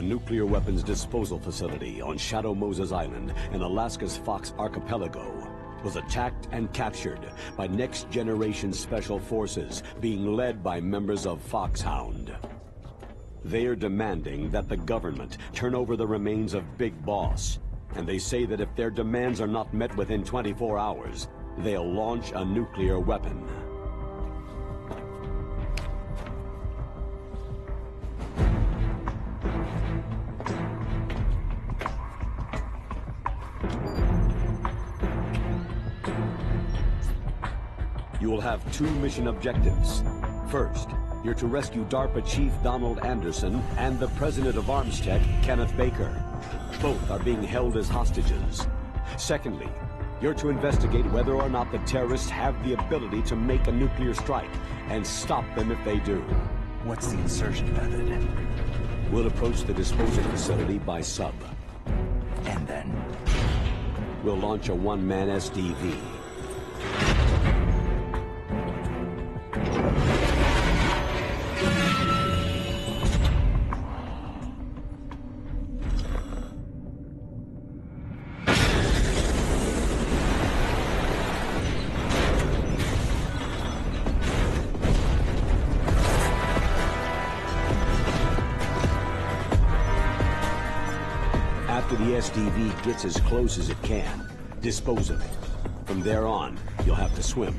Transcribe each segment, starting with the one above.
nuclear weapons disposal facility on Shadow Moses Island in Alaska's Fox Archipelago was attacked and captured by next-generation special forces being led by members of Foxhound. They are demanding that the government turn over the remains of Big Boss, and they say that if their demands are not met within 24 hours, they'll launch a nuclear weapon. You will have two mission objectives. First, you're to rescue DARPA Chief Donald Anderson and the President of Armstech, Kenneth Baker. Both are being held as hostages. Secondly, you're to investigate whether or not the terrorists have the ability to make a nuclear strike and stop them if they do. What's the insertion method? We'll approach the disposal facility by sub. And then? We'll launch a one-man SDV. After the SDV gets as close as it can, dispose of it. From there on, you'll have to swim.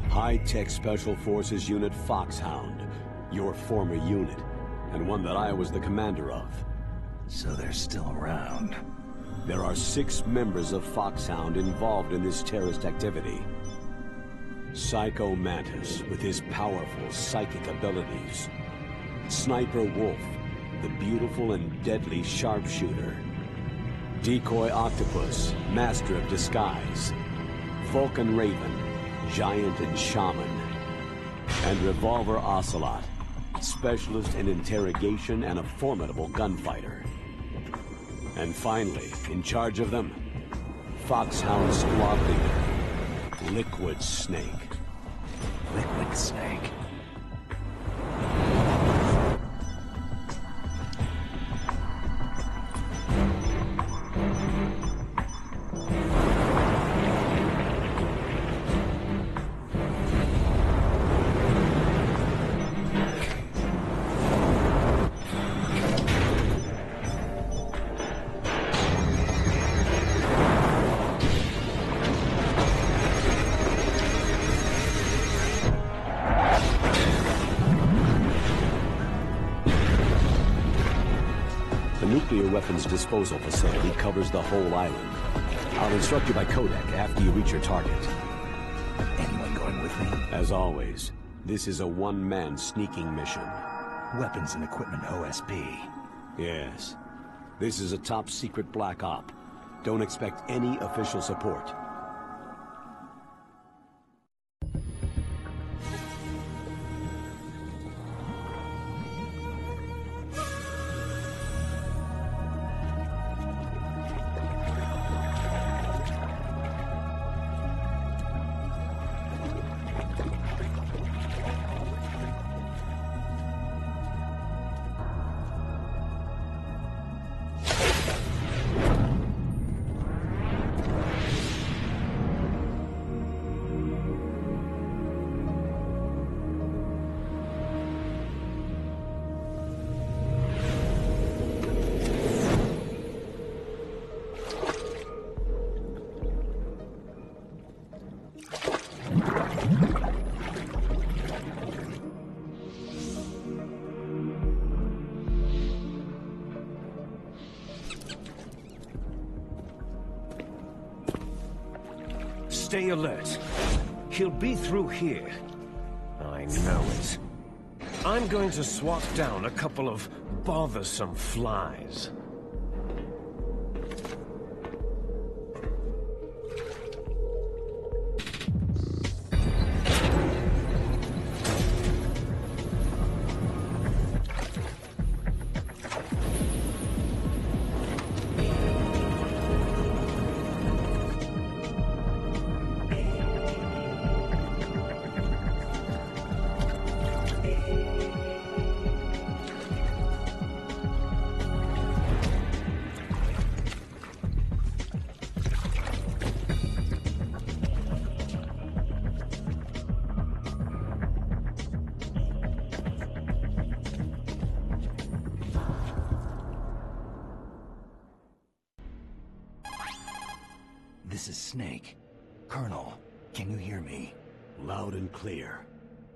High-Tech Special Forces Unit Foxhound, your former unit, and one that I was the commander of. So they're still around. There are 6 members of Foxhound involved in this terrorist activity. Psycho Mantis, with his powerful psychic abilities. Sniper Wolf, the beautiful and deadly sharpshooter. Decoy Octopus, master of disguise. Vulcan Raven, giant and shaman. And Revolver Ocelot, specialist in interrogation and a formidable gunfighter. And finally, in charge of them, Foxhound squad leader, Liquid Snake. Liquid Snake. Nuclear weapons disposal facility covers the whole island. I'll instruct you by codec after you reach your target. Anyone going with me? As always, this is a one-man sneaking mission. Weapons and equipment OSP. Yes. This is a top-secret black op. Don't expect any official support. Stay alert. He'll be through here. I know it. I'm going to swat down a couple of bothersome flies. This is Snake. Colonel, can you hear me? Loud and clear.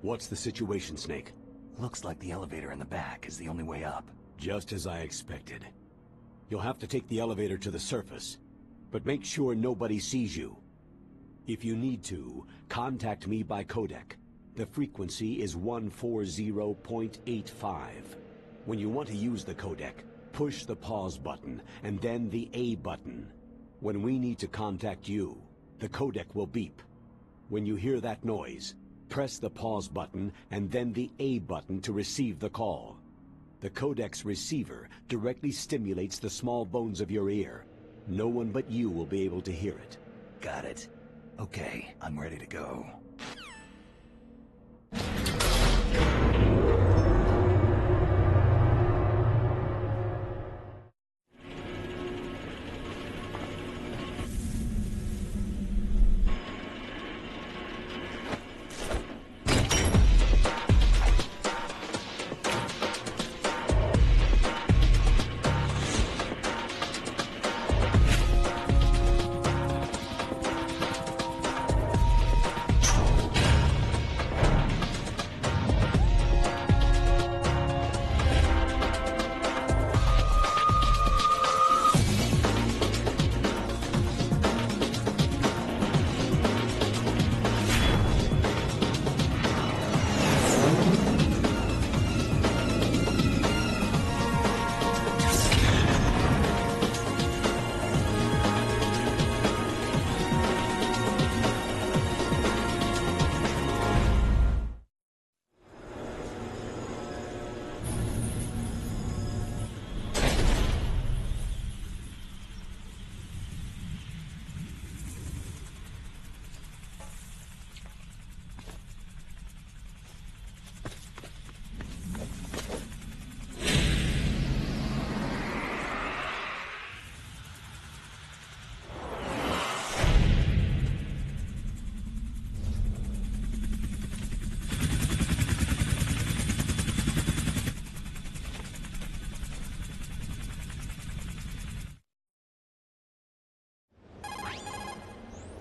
What's the situation, Snake? Looks like the elevator in the back is the only way up. Just as I expected. You'll have to take the elevator to the surface, but make sure nobody sees you. If you need to, contact me by codec. The frequency is 140.85. When you want to use the codec, push the pause button and then the A button. When we need to contact you, the codec will beep. When you hear that noise, press the pause button and then the A button to receive the call. The codec's receiver directly stimulates the small bones of your ear. No one but you will be able to hear it. Got it. Okay, I'm ready to go.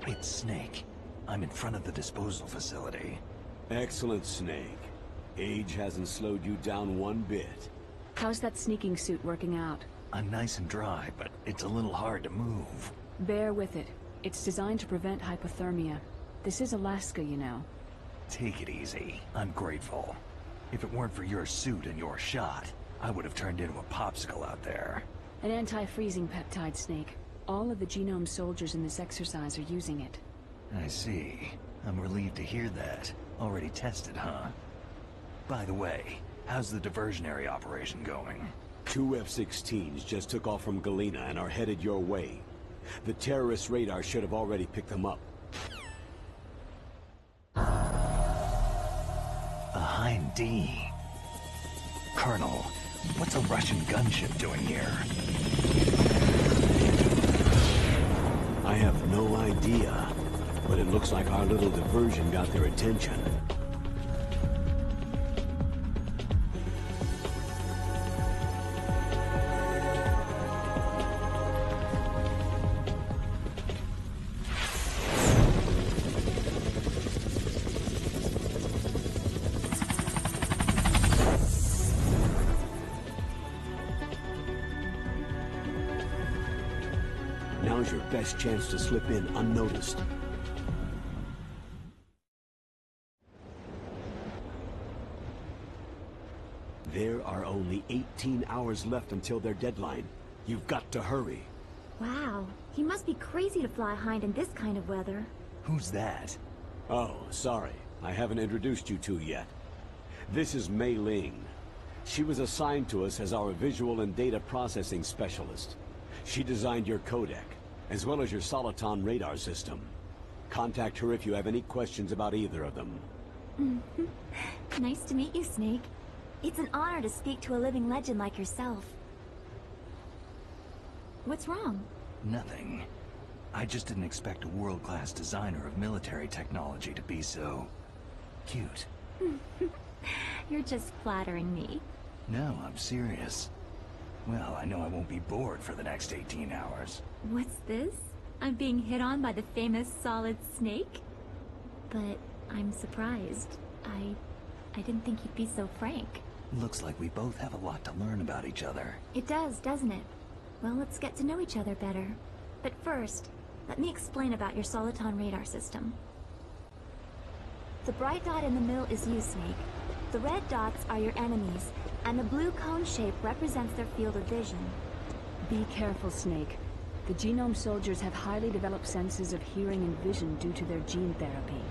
It's Snake. I'm in front of the disposal facility. Excellent, Snake. Age hasn't slowed you down one bit. How's that sneaking suit working out? I'm nice and dry, but it's a little hard to move. Bear with it. It's designed to prevent hypothermia. This is Alaska, you know. Take it easy. I'm grateful. If it weren't for your suit and your shot, I would have turned into a popsicle out there. An anti-freezing peptide, Snake. All of the Genome soldiers in this exercise are using it. I see. I'm relieved to hear that. Already tested, huh? By the way, how's the diversionary operation going? 2 F-16s just took off from Galena and are headed your way. The terrorist radar should have already picked them up. A Hind D. Colonel, what's a Russian gunship doing here? I have no idea, but it looks like our little diversion got their attention. Now's your best chance to slip in unnoticed. There are only 18 hours left until their deadline. You've got to hurry. Wow, he must be crazy to fly Hind in this kind of weather. Who's that? Oh, sorry. I haven't introduced you two yet. This is Mei Ling. She was assigned to us as our visual and data processing specialist. She designed your codec, as well as your Soliton radar system. Contact her if you have any questions about either of them. Nice to meet you, Snake. It's an honor to speak to a living legend like yourself. What's wrong? Nothing. I just didn't expect a world-class designer of military technology to be so... cute. You're just flattering me. No, I'm serious. Well, I know I won't be bored for the next 18 hours. What's this? I'm being hit on by the famous Solid Snake? But I'm surprised. I didn't think you'd be so frank. Looks like we both have a lot to learn about each other. It does, doesn't it? Well, let's get to know each other better. But first, let me explain about your Soliton radar system. The bright dot in the middle is you, Snake. The red dots are your enemies, and the blue cone shape represents their field of vision. Be careful, Snake. The genome soldiers have highly developed senses of hearing and vision due to their gene therapy.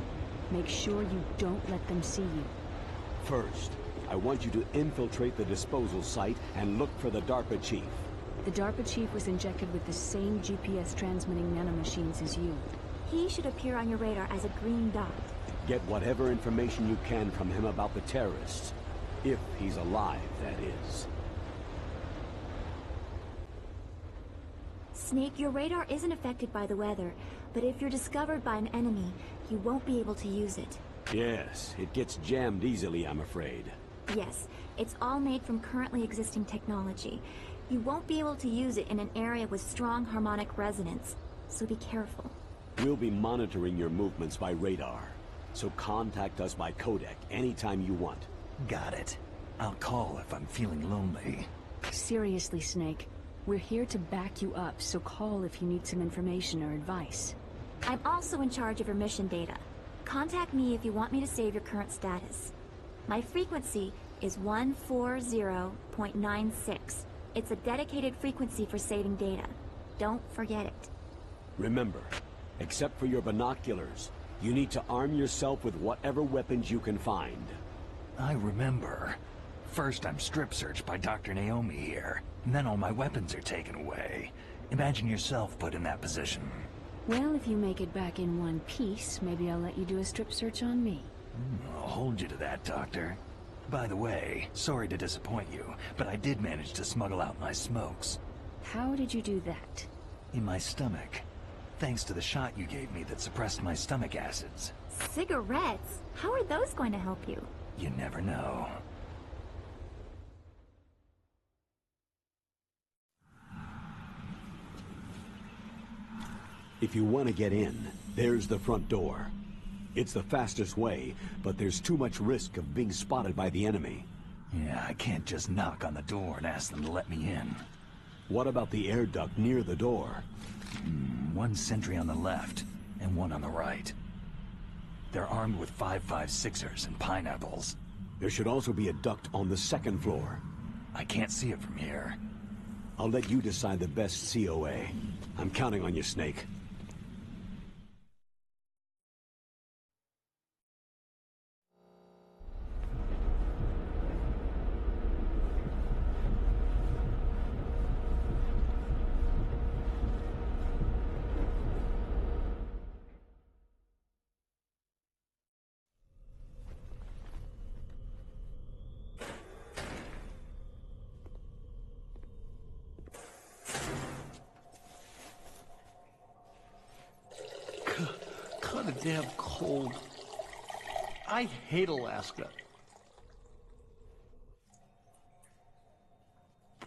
Make sure you don't let them see you. First, I want you to infiltrate the disposal site and look for the DARPA chief. The DARPA chief was injected with the same GPS transmitting nanomachines as you. He should appear on your radar as a green dot. Get whatever information you can from him about the terrorists. If he's alive, that is. Snake, your radar isn't affected by the weather, but if you're discovered by an enemy, you won't be able to use it. Yes, it gets jammed easily, I'm afraid. Yes, it's all made from currently existing technology. You won't be able to use it in an area with strong harmonic resonance, so be careful. We'll be monitoring your movements by radar, so contact us by codec anytime you want. Got it. I'll call if I'm feeling lonely. Seriously, Snake. We're here to back you up, so call if you need some information or advice. I'm also in charge of your mission data. Contact me if you want me to save your current status. My frequency is 140.96. It's a dedicated frequency for saving data. Don't forget it. Remember, except for your binoculars, you need to arm yourself with whatever weapons you can find. I remember. First I'm strip searched by Dr. Naomi here, and then all my weapons are taken away. Imagine yourself put in that position. Well, if you make it back in one piece, maybe I'll let you do a strip search on me. I'll hold you to that, Doctor. By the way, sorry to disappoint you, but I did manage to smuggle out my smokes. How did you do that? In my stomach. Thanks to the shot you gave me that suppressed my stomach acids. Cigarettes? How are those going to help you? You never know. If you want to get in, there's the front door. It's the fastest way, but there's too much risk of being spotted by the enemy. Yeah, I can't just knock on the door and ask them to let me in. What about the air duct near the door? One sentry on the left, and one on the right. They're armed with 5.56ers and pineapples. There should also be a duct on the second floor. I can't see it from here. I'll let you decide the best COA. I'm counting on you, Snake. Kinda damn cold. I hate Alaska.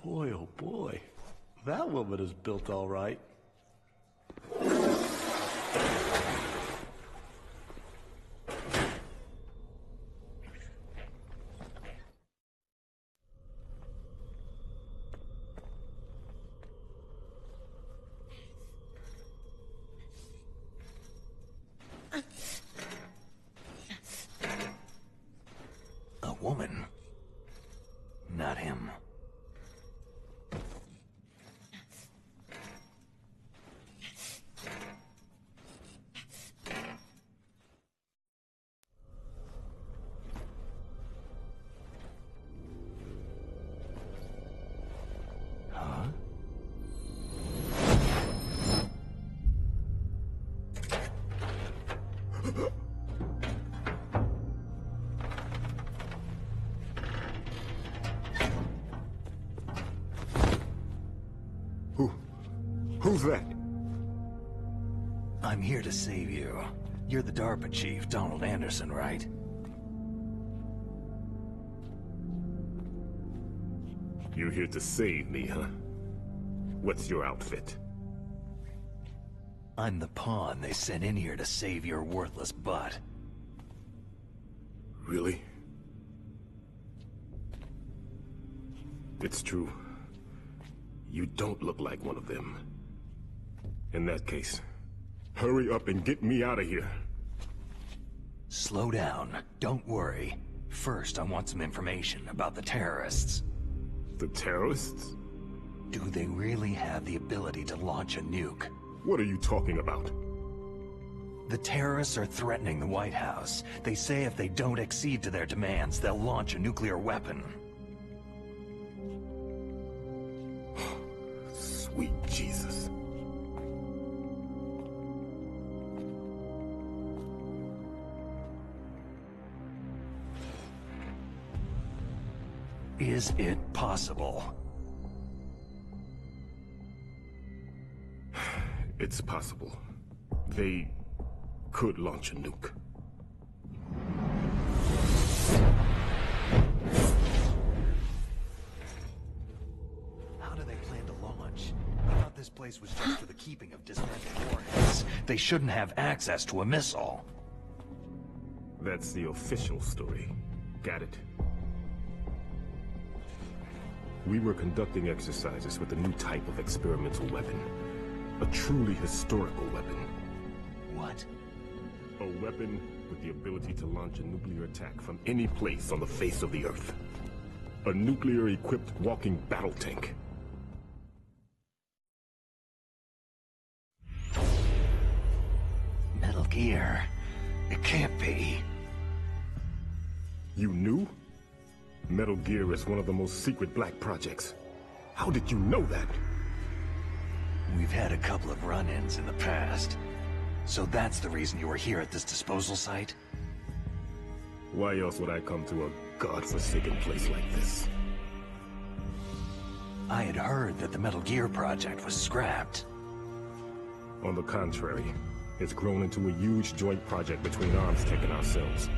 Boy, oh boy. That woman is built all right. A woman. Not him. Huh? Who's that? I'm here to save you. You're the DARPA chief, Donald Anderson, right? You're here to save me, huh? What's your outfit? I'm the pawn they sent in here to save your worthless butt. Really? It's true. You don't look like one of them. In that case, hurry up and get me out of here. Slow down. Don't worry. First, I want some information about the terrorists. The terrorists? Do they really have the ability to launch a nuke? What are you talking about? The terrorists are threatening the White House. They say if they don't accede to their demands, they'll launch a nuclear weapon. Sweet Jesus. Is it possible? It's possible. They could launch a nuke. How do they plan to launch? I thought this place was just for the keeping of dismantled warheads. They shouldn't have access to a missile. That's the official story. Got it? We were conducting exercises with a new type of experimental weapon. A truly historical weapon. What? A weapon with the ability to launch a nuclear attack from any place on the face of the Earth. A nuclear-equipped walking battle tank. Metal Gear. It can't be. You knew? Metal Gear is one of the most secret black projects. How did you know that? We've had a couple of run-ins in the past. So that's the reason you were here at this disposal site? Why else would I come to a godforsaken place like this? I had heard that the Metal Gear project was scrapped. On the contrary, it's grown into a huge joint project between Armstech and ourselves.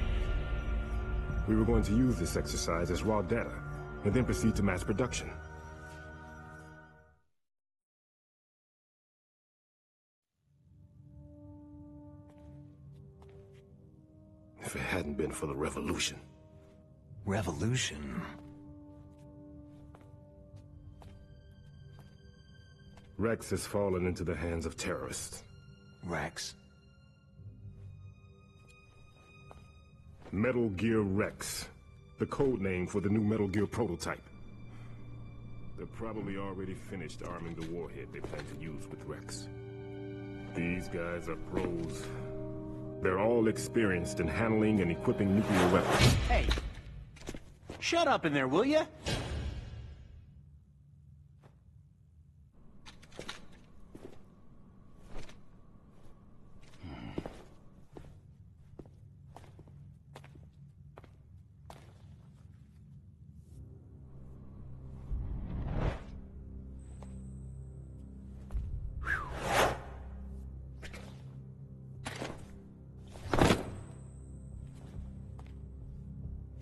We were going to use this exercise as raw data, and then proceed to mass production. If it hadn't been for the revolution. Revolution? Rex has fallen into the hands of terrorists. Rex? Metal Gear Rex, the code name for the new Metal Gear prototype. They're probably already finished arming the warhead they plan to use with Rex. These guys are pros. They're all experienced in handling and equipping nuclear weapons. Hey! Shut up in there, will ya?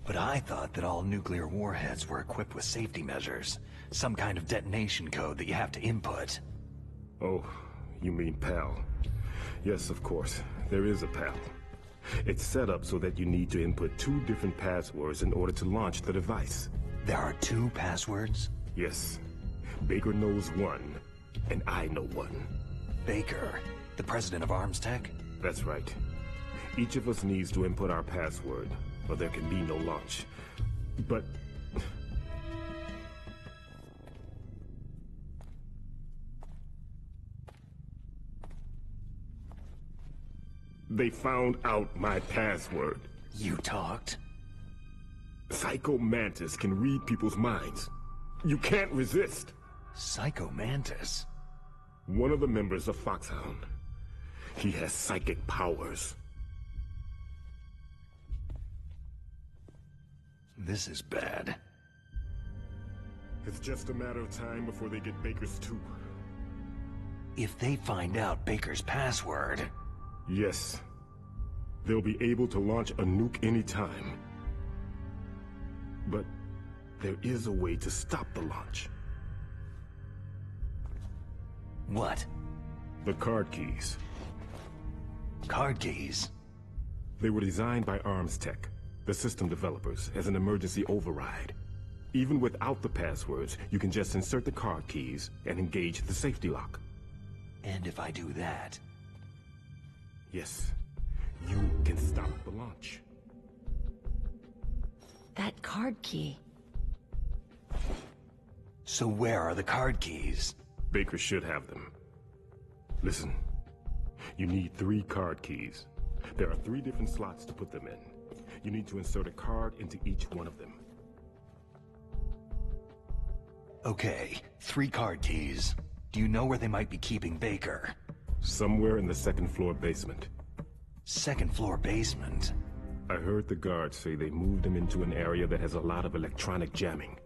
But I thought that all nuclear warheads were equipped with safety measures. Some kind of detonation code that you have to input. Oh, you mean PAL. Yes, of course. There is a PAL. It's set up so that you need to input 2 different passwords in order to launch the device. There are 2 passwords? Yes. Baker knows one, and I know one. Baker, the president of Armstech? That's right. Each of us needs to input our password, or there can be no launch. But... they found out my password. You talked? Psycho Mantis can read people's minds. You can't resist. Psycho Mantis? One of the members of Foxhound. He has psychic powers. This is bad. It's just a matter of time before they get Baker's too. If they find out Baker's password... Yes. They'll be able to launch a nuke anytime. But there is a way to stop the launch. What? The card keys. Card keys? They were designed by Arms Tech, the system developers, as an emergency override. Even without the passwords, you can just insert the card keys and engage the safety lock. And if I do that? Yes, you can stop the launch. That card key. So where are the card keys? Baker should have them. Listen, you need 3 card keys. There are 3 different slots to put them in. You need to insert a card into each one of them. Okay, 3 card keys. Do you know where they might be keeping Baker? Somewhere in the 2nd floor basement. 2nd floor basement? I heard the guards say they moved him into an area that has a lot of electronic jamming.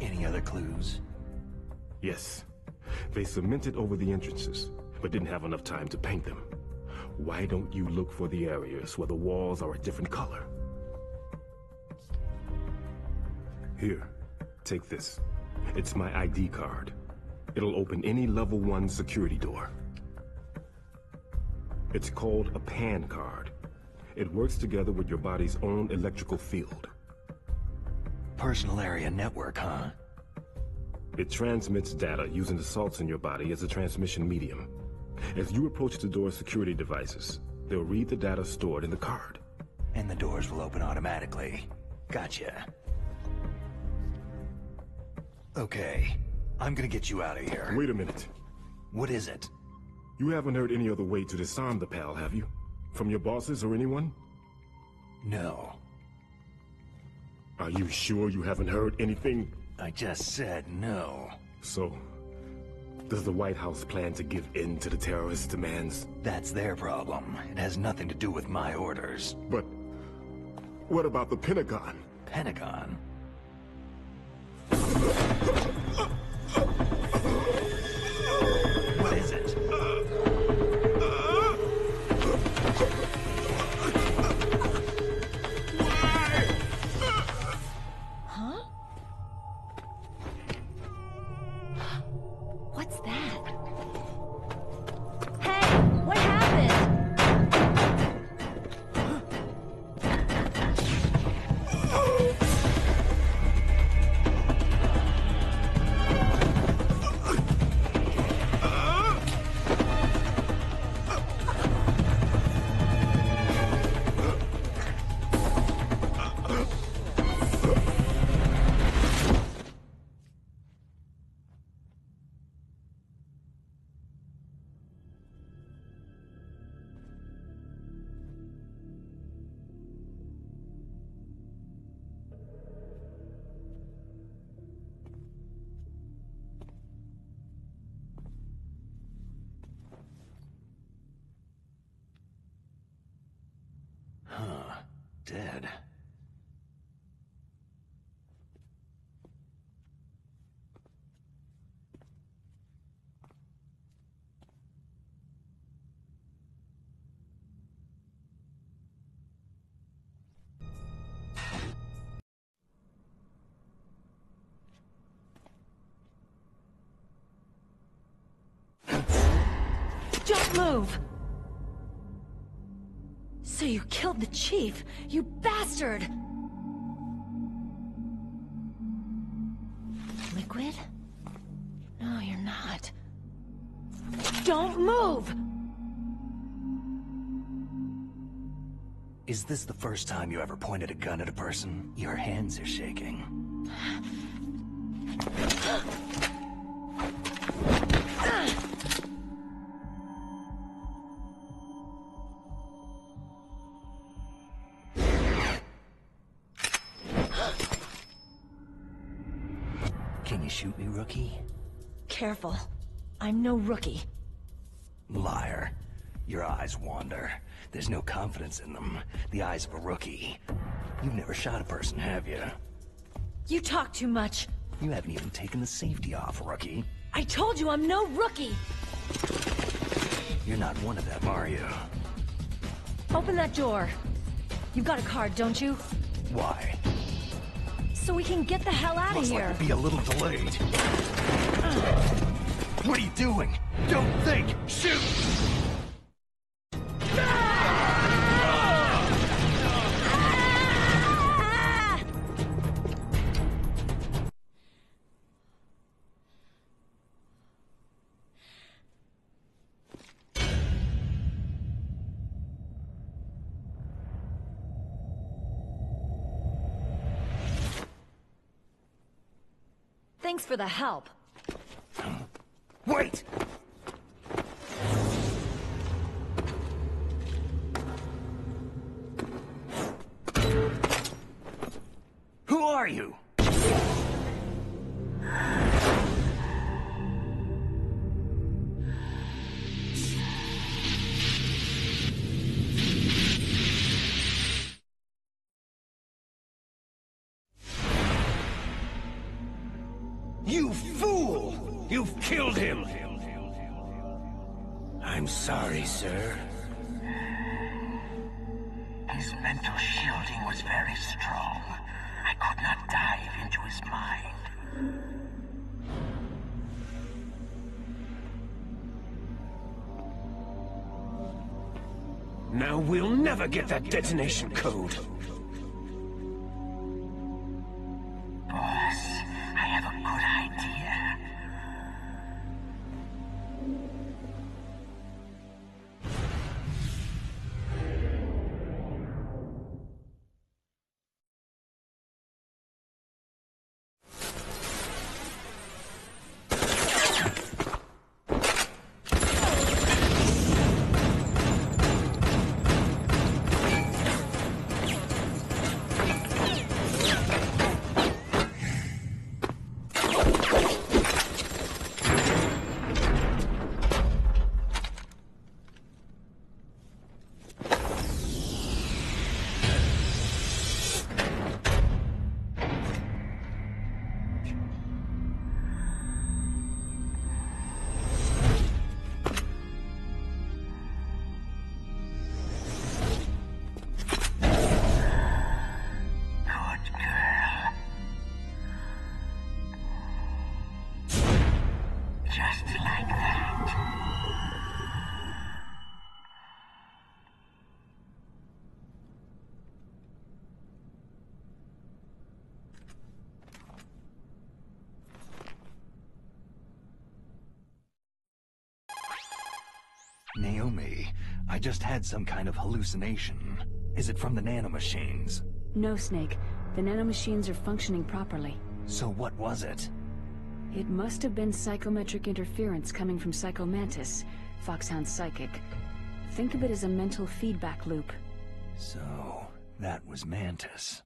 Any other clues? Yes. They cemented over the entrances, but didn't have enough time to paint them. Why don't you look for the areas where the walls are a different color? Here, take this. It's my ID card. It'll open any level 1 security door. It's called a PAN card. It works together with your body's own electrical field. Personal area network, huh? It transmits data using the salts in your body as a transmission medium. As you approach the door's security devices, they'll read the data stored in the card. And the doors will open automatically. Gotcha. Okay, I'm gonna get you out of here. Wait a minute. What is it? You haven't heard any other way to disarm the PAL, have you? From your bosses or anyone? No. Are you sure you haven't heard anything? I just said no. So, does the White House plan to give in to the terrorists' demands? That's their problem. It has nothing to do with my orders. But what about the Pentagon? Pentagon? What is it? Huh? What's that? Hey, what happened? Dead. Don't move! So you killed the chief, you bastard! Liquid? No, you're not. Don't move! Is this the first time you ever pointed a gun at a person? Your hands are shaking. Can you shoot me, rookie? Careful. I'm no rookie. Liar. Your eyes wander. There's no confidence in them. The eyes of a rookie. You've never shot a person, have you? You talk too much. You haven't even taken the safety off, rookie. I told you I'm no rookie! You're not one of them, are you? Open that door. You've got a card, don't you? Why? So we can get the hell out of Looks here. like we'll be a little delayed. What are you doing? Don't think! Shoot! Thanks for the help. Wait! Who are you? You fool! You've killed him! I'm sorry, sir. His mental shielding was very strong. I could not dive into his mind. Now we'll never get that detonation code. Boss, I have a good idea. Naomi, I just had some kind of hallucination. Is it from the nanomachines? No, Snake. The nanomachines are functioning properly. So what was it? It must have been psychometric interference coming from Psycho Mantis, Foxhound's psychic. Think of it as a mental feedback loop. So, that was Mantis.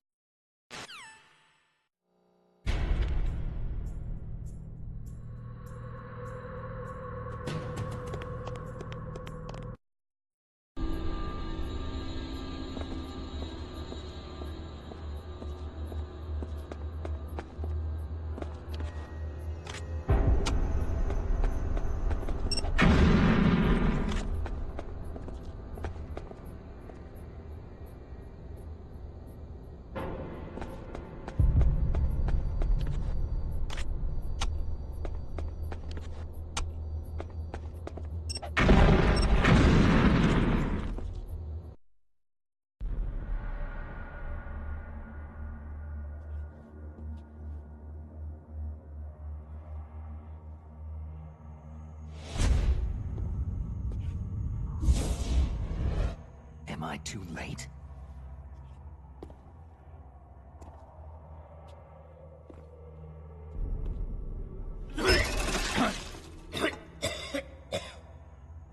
Am I too late?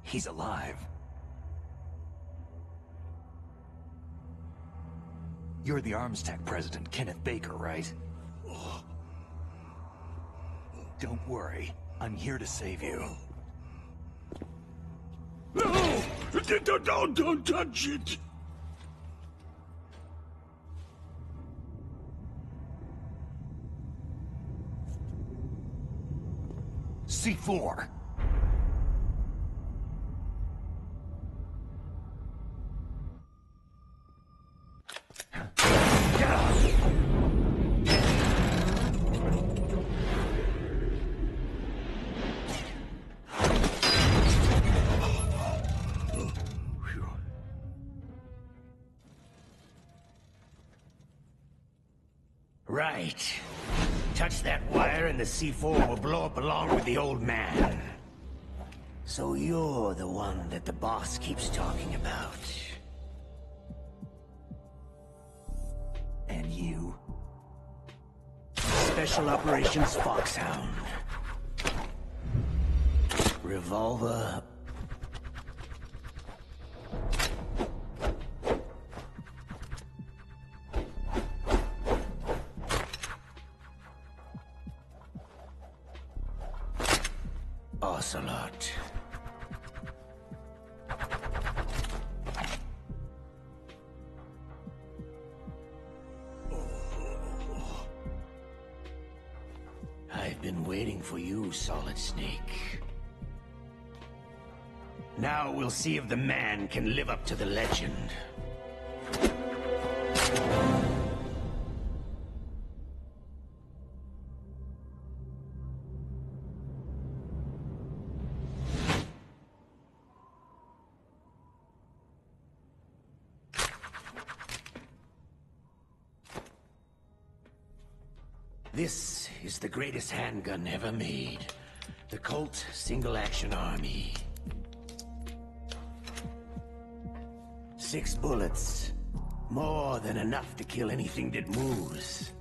He's alive. You're the ArmsTech president, Kenneth Baker, right? Don't worry. I'm here to save you. No! Don't touch it! C4! Right. Touch that wire and the C4 will blow up along with the old man. So you're the one that the boss keeps talking about. And you? Special Operations Foxhound. Revolver. Ocelot. I've been waiting for you, Solid Snake. Now we'll see if the man can live up to the legend. This is the greatest handgun ever made. The Colt Single Action Army. 6 bullets. More than enough to kill anything that moves.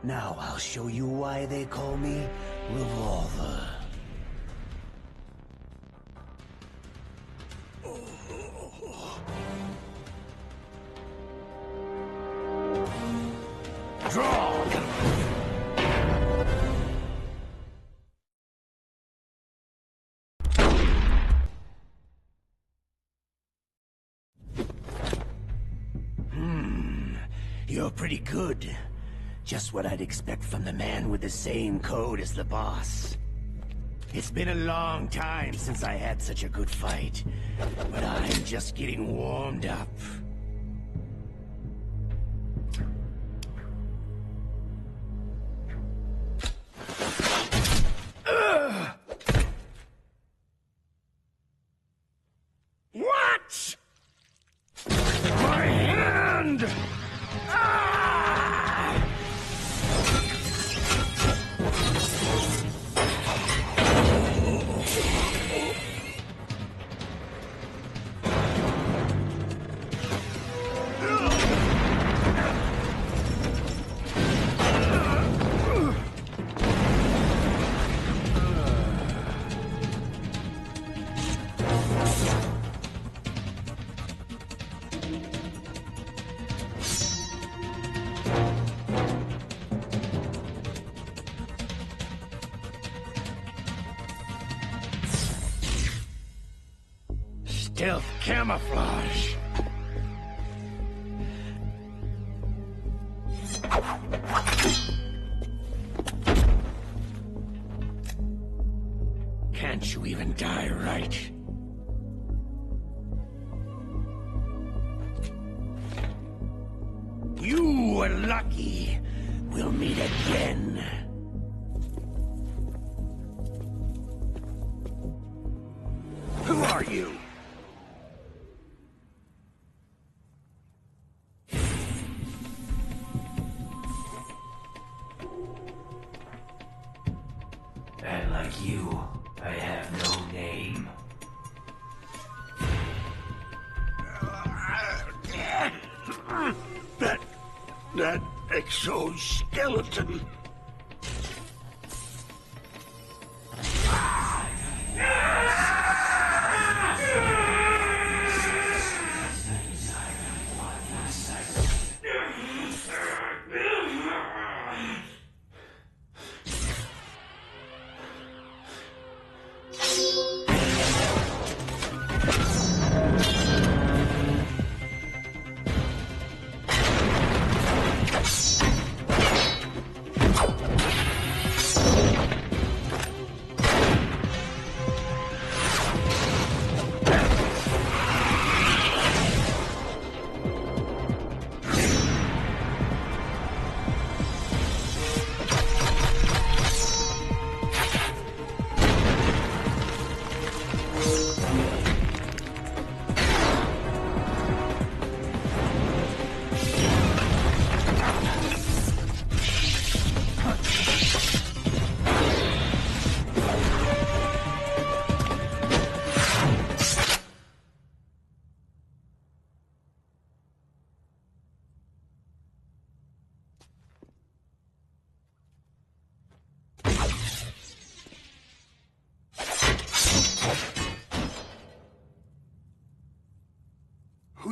Now I'll show you why they call me Revolver. Draw! You're pretty good. Just what I'd expect from the man with the same code as the boss. It's been a long time since I had such a good fight, but I'm just getting warmed up. What? My hand! Stealth camouflage. Can't you even die right? You were lucky. We'll meet again. Who are you? And like you, I have no name. That exoskeleton.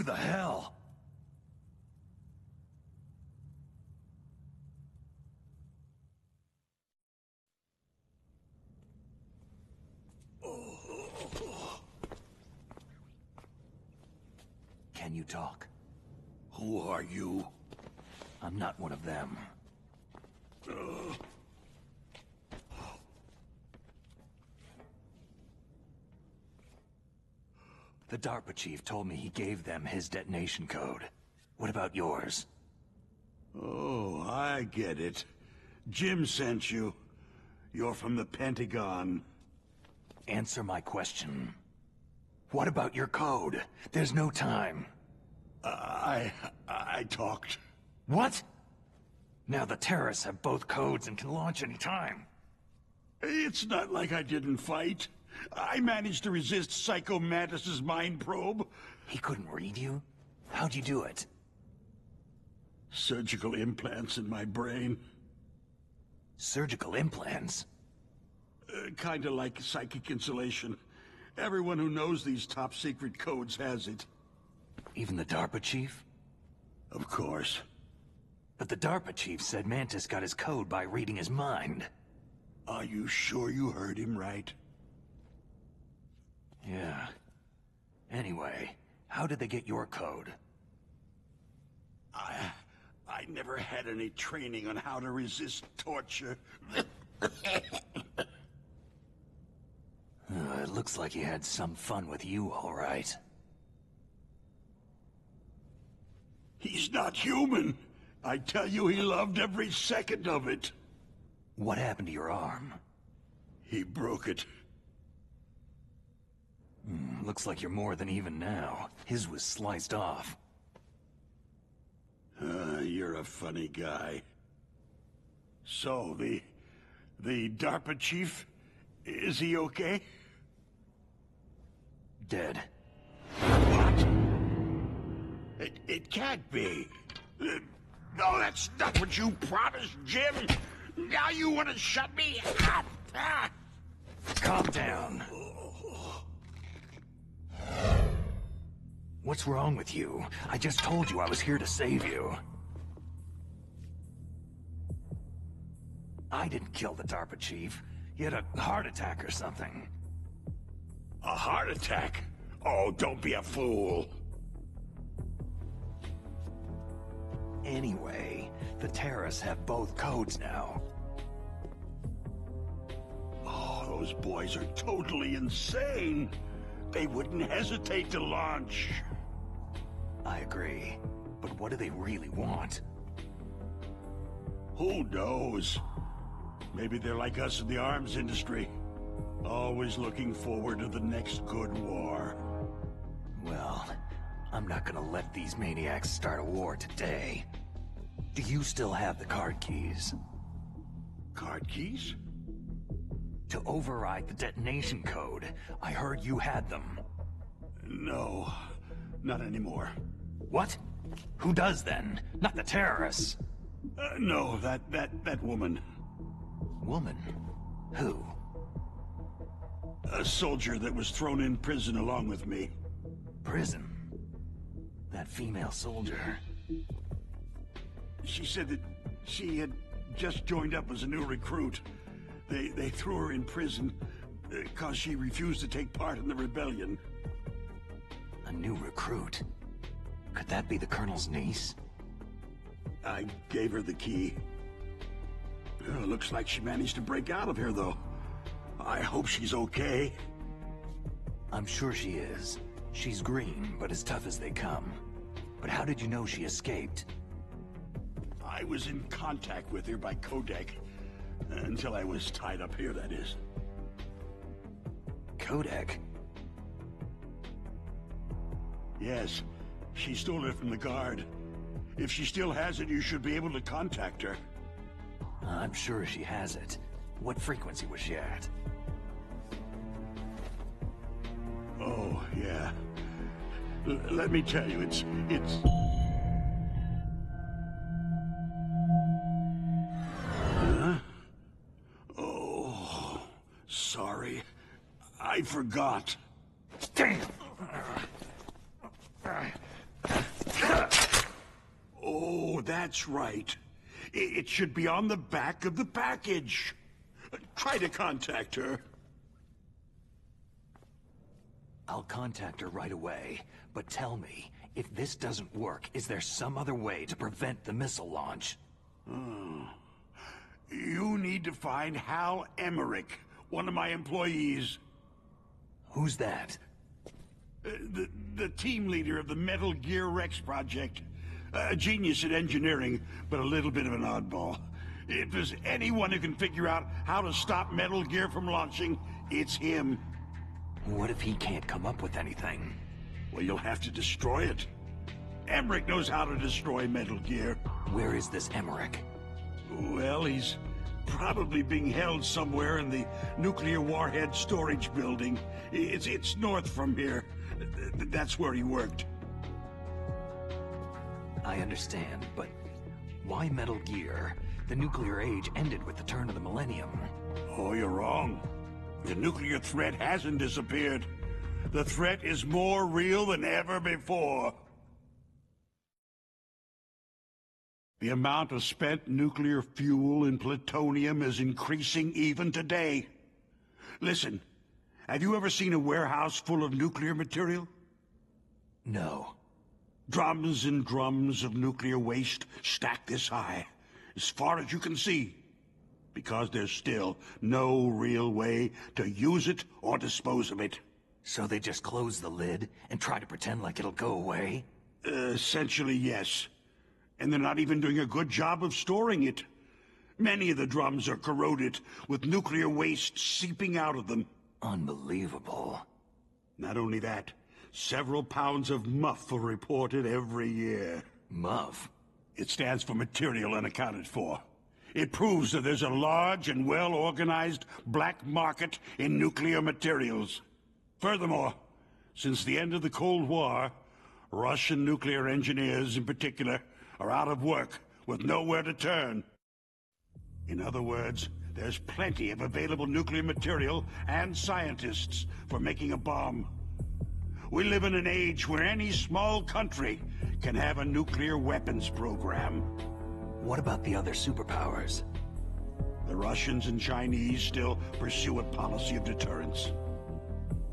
the hell? Can you talk? Who are you? I'm not one of them. The DARPA chief told me he gave them his detonation code. What about yours? Oh, I get it. Jim sent you. You're from the Pentagon. Answer my question. What about your code? There's no time. I talked. What? Now the terrorists have both codes and can launch any time. It's not like I didn't fight. I managed to resist Psycho Mantis's mind probe. He couldn't read you? How'd you do it? Surgical implants in my brain. Surgical implants? Kinda like psychic insulation. Everyone who knows these top-secret codes has it. Even the DARPA chief? Of course. But the DARPA chief said Mantis got his code by reading his mind. Are you sure you heard him right? Yeah. Anyway, how did they get your code? I never had any training on how to resist torture. It looks like he had some fun with you, all right. He's not human. I tell you, he loved every second of it. What happened to your arm? He broke it. Looks like you're more than even now. His was sliced off. You're a funny guy. So, the DARPA chief, is he okay? Dead. What? It can't be. No, that's not what you promised, Jim. Now you want to shut me up? Calm down. What's wrong with you? I just told you I was here to save you. I didn't kill the DARPA chief. He had a heart attack or something. A heart attack? Oh, don't be a fool. Anyway, the terrorists have both codes now. Oh, those boys are totally insane. They wouldn't hesitate to launch. I agree. But what do they really want? Who knows? Maybe they're like us in the arms industry. Always looking forward to the next good war. Well, I'm not gonna let these maniacs start a war today. Do you still have the card keys? Card keys? To override the detonation code. I heard you had them. No, not anymore. What? Who does then? Not the terrorists. No, that woman. Woman? Who? A soldier that was thrown in prison along with me. Prison? That female soldier? She said that she had just joined up as a new recruit. They threw her in prison because she refused to take part in the rebellion. A new recruit? Could that be the Colonel's niece? I gave her the key. Looks like she managed to break out of here, though. I hope she's okay. I'm sure she is. She's green, but as tough as they come. But how did you know she escaped? I was in contact with her by codec. Until I was tied up here, that is. Codec? Yes. She stole it from the guard. If she still has it, you should be able to contact her. I'm sure she has it. What frequency was she at? Oh, yeah. Let me tell you, it's... Huh? Oh, sorry. I forgot. Damn! That's right. It should be on the back of the package. Try to contact her. I'll contact her right away, but tell me, if this doesn't work, is there some other way to prevent the missile launch? You need to find Hal Emmerich, one of my employees. Who's that? The team leader of the Metal Gear Rex project. A genius at engineering, but a little bit of an oddball. If there's anyone who can figure out how to stop Metal Gear from launching, it's him. What if he can't come up with anything? Well, you'll have to destroy it. Emmerich knows how to destroy Metal Gear. Where is this Emmerich? Well, he's probably being held somewhere in the nuclear warhead storage building. It's north from here. That's where he worked. I understand, but why Metal Gear? The nuclear age ended with the turn of the millennium. Oh, you're wrong. The nuclear threat hasn't disappeared. The threat is more real than ever before. The amount of spent nuclear fuel and plutonium is increasing even today. Listen, have you ever seen a warehouse full of nuclear material? No. Drums and drums of nuclear waste stacked this high, as far as you can see, because there's still no real way to use it or dispose of it. So they just close the lid and try to pretend like it'll go away? Essentially, yes. And they're not even doing a good job of storing it. Many of the drums are corroded, with nuclear waste seeping out of them. Unbelievable. Not only that, several pounds of MUF are reported every year. MUF? It stands for Material Unaccounted For. It proves that there's a large and well-organized black market in nuclear materials. Furthermore, since the end of the Cold War, Russian nuclear engineers in particular are out of work with nowhere to turn. In other words, there's plenty of available nuclear material and scientists for making a bomb. We live in an age where any small country can have a nuclear weapons program. What about the other superpowers? The Russians and Chinese still pursue a policy of deterrence.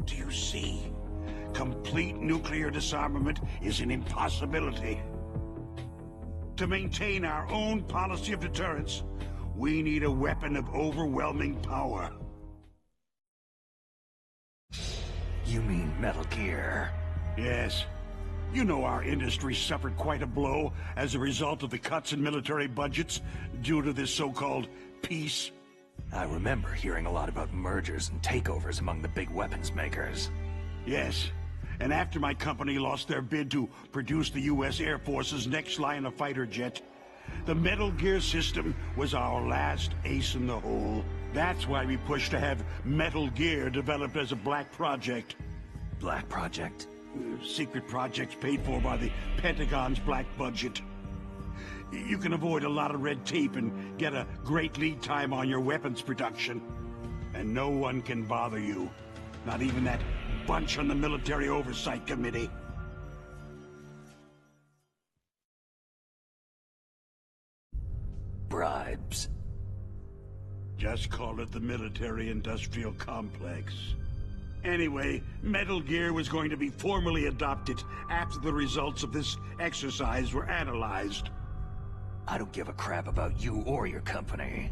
Do you see? Complete nuclear disarmament is an impossibility. To maintain our own policy of deterrence, we need a weapon of overwhelming power. You mean Metal Gear? Yes. You know our industry suffered quite a blow as a result of the cuts in military budgets due to this so-called peace. I remember hearing a lot about mergers and takeovers among the big weapons makers. Yes. And after my company lost their bid to produce the U.S. Air Force's next line of fighter jet, the Metal Gear system was our last ace in the hole. That's why we pushed to have Metal Gear developed as a black project. Black project? Secret projects paid for by the Pentagon's black budget. You can avoid a lot of red tape and get a great lead time on your weapons production. And no one can bother you. Not even that bunch on the Military Oversight Committee. Bribes. Just call it the military-industrial complex. Anyway, Metal Gear was going to be formally adopted after the results of this exercise were analyzed. I don't give a crap about you or your company.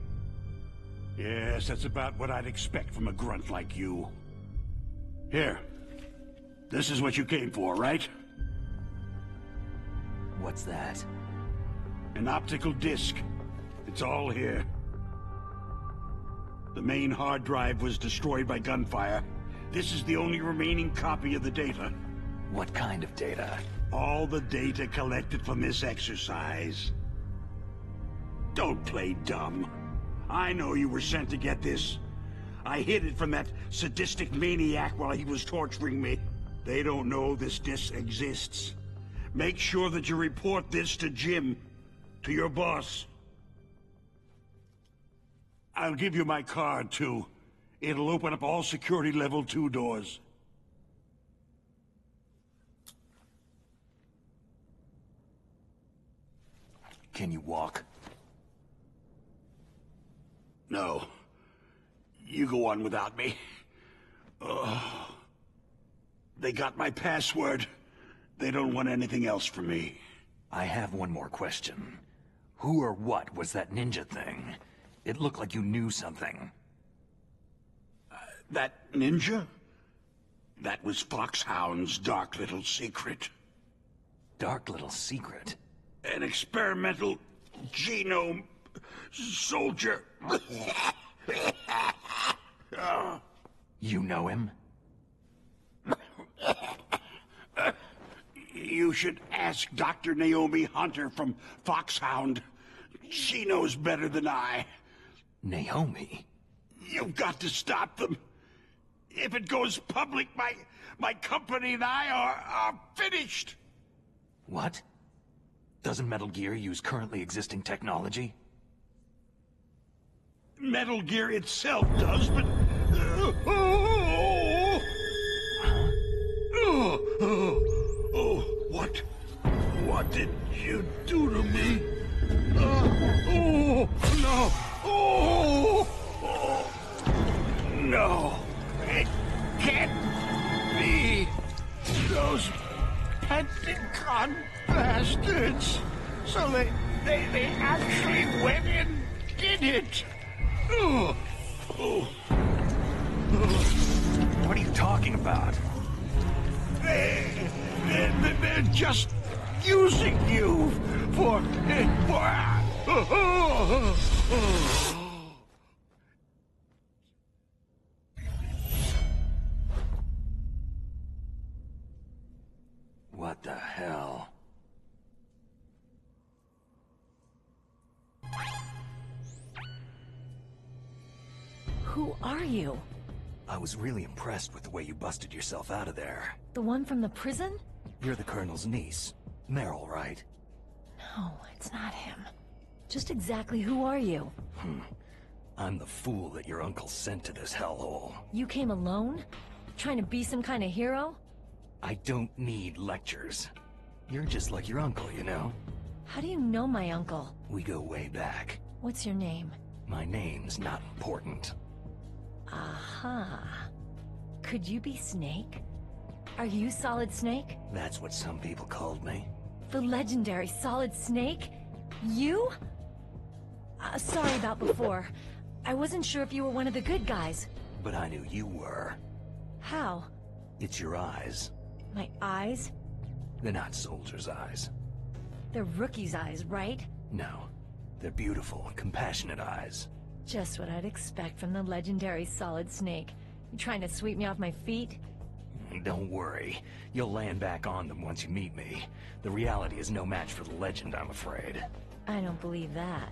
Yes, that's about what I'd expect from a grunt like you. Here. This is what you came for, right? What's that? An optical disc. It's all here. The main hard drive was destroyed by gunfire. This is the only remaining copy of the data. What kind of data? All the data collected from this exercise. Don't play dumb. I know you were sent to get this. I hid it from that sadistic maniac while he was torturing me. They don't know this disc exists. Make sure that you report this to Jim, to your boss. I'll give you my card, too. It'll open up all security level 2 doors. Can you walk? No. You go on without me. They got my password. They don't want anything else from me. I have one more question. Who or what was that ninja thing? It looked like you knew something. That ninja? That was Foxhound's dark little secret. Dark little secret? An experimental genome soldier. You know him? You should ask Dr. Naomi Hunter from Foxhound. She knows better than I. Naomi? You've got to stop them. If it goes public, my company and I are finished. What? Doesn't Metal Gear use currently existing technology? Metal Gear itself does, but... What did you do to me? No! It can't be! Those Pentagon bastards! So they actually went and did it! What are you talking about? They're just using you for... What the hell? Who are you? I was really impressed with the way you busted yourself out of there. The one from the prison? You're the Colonel's niece. Meryl, right? No, it's not him. Just exactly who are you? I'm the fool that your uncle sent to this hellhole. You came alone? Trying to be some kind of hero? I don't need lectures. You're just like your uncle, you know? How do you know my uncle? We go way back. What's your name? My name's not important. Aha. Could you be Snake? Are you Solid Snake? That's what some people called me. The legendary Solid Snake? You? Sorry about before. I wasn't sure if you were one of the good guys. But I knew you were. How? It's your eyes. My eyes? They're not soldiers' eyes. They're rookies' eyes, right? No. They're beautiful, compassionate eyes. Just what I'd expect from the legendary Solid Snake. You trying to sweep me off my feet? Don't worry. You'll land back on them once you meet me. The reality is no match for the legend, I'm afraid. I don't believe that.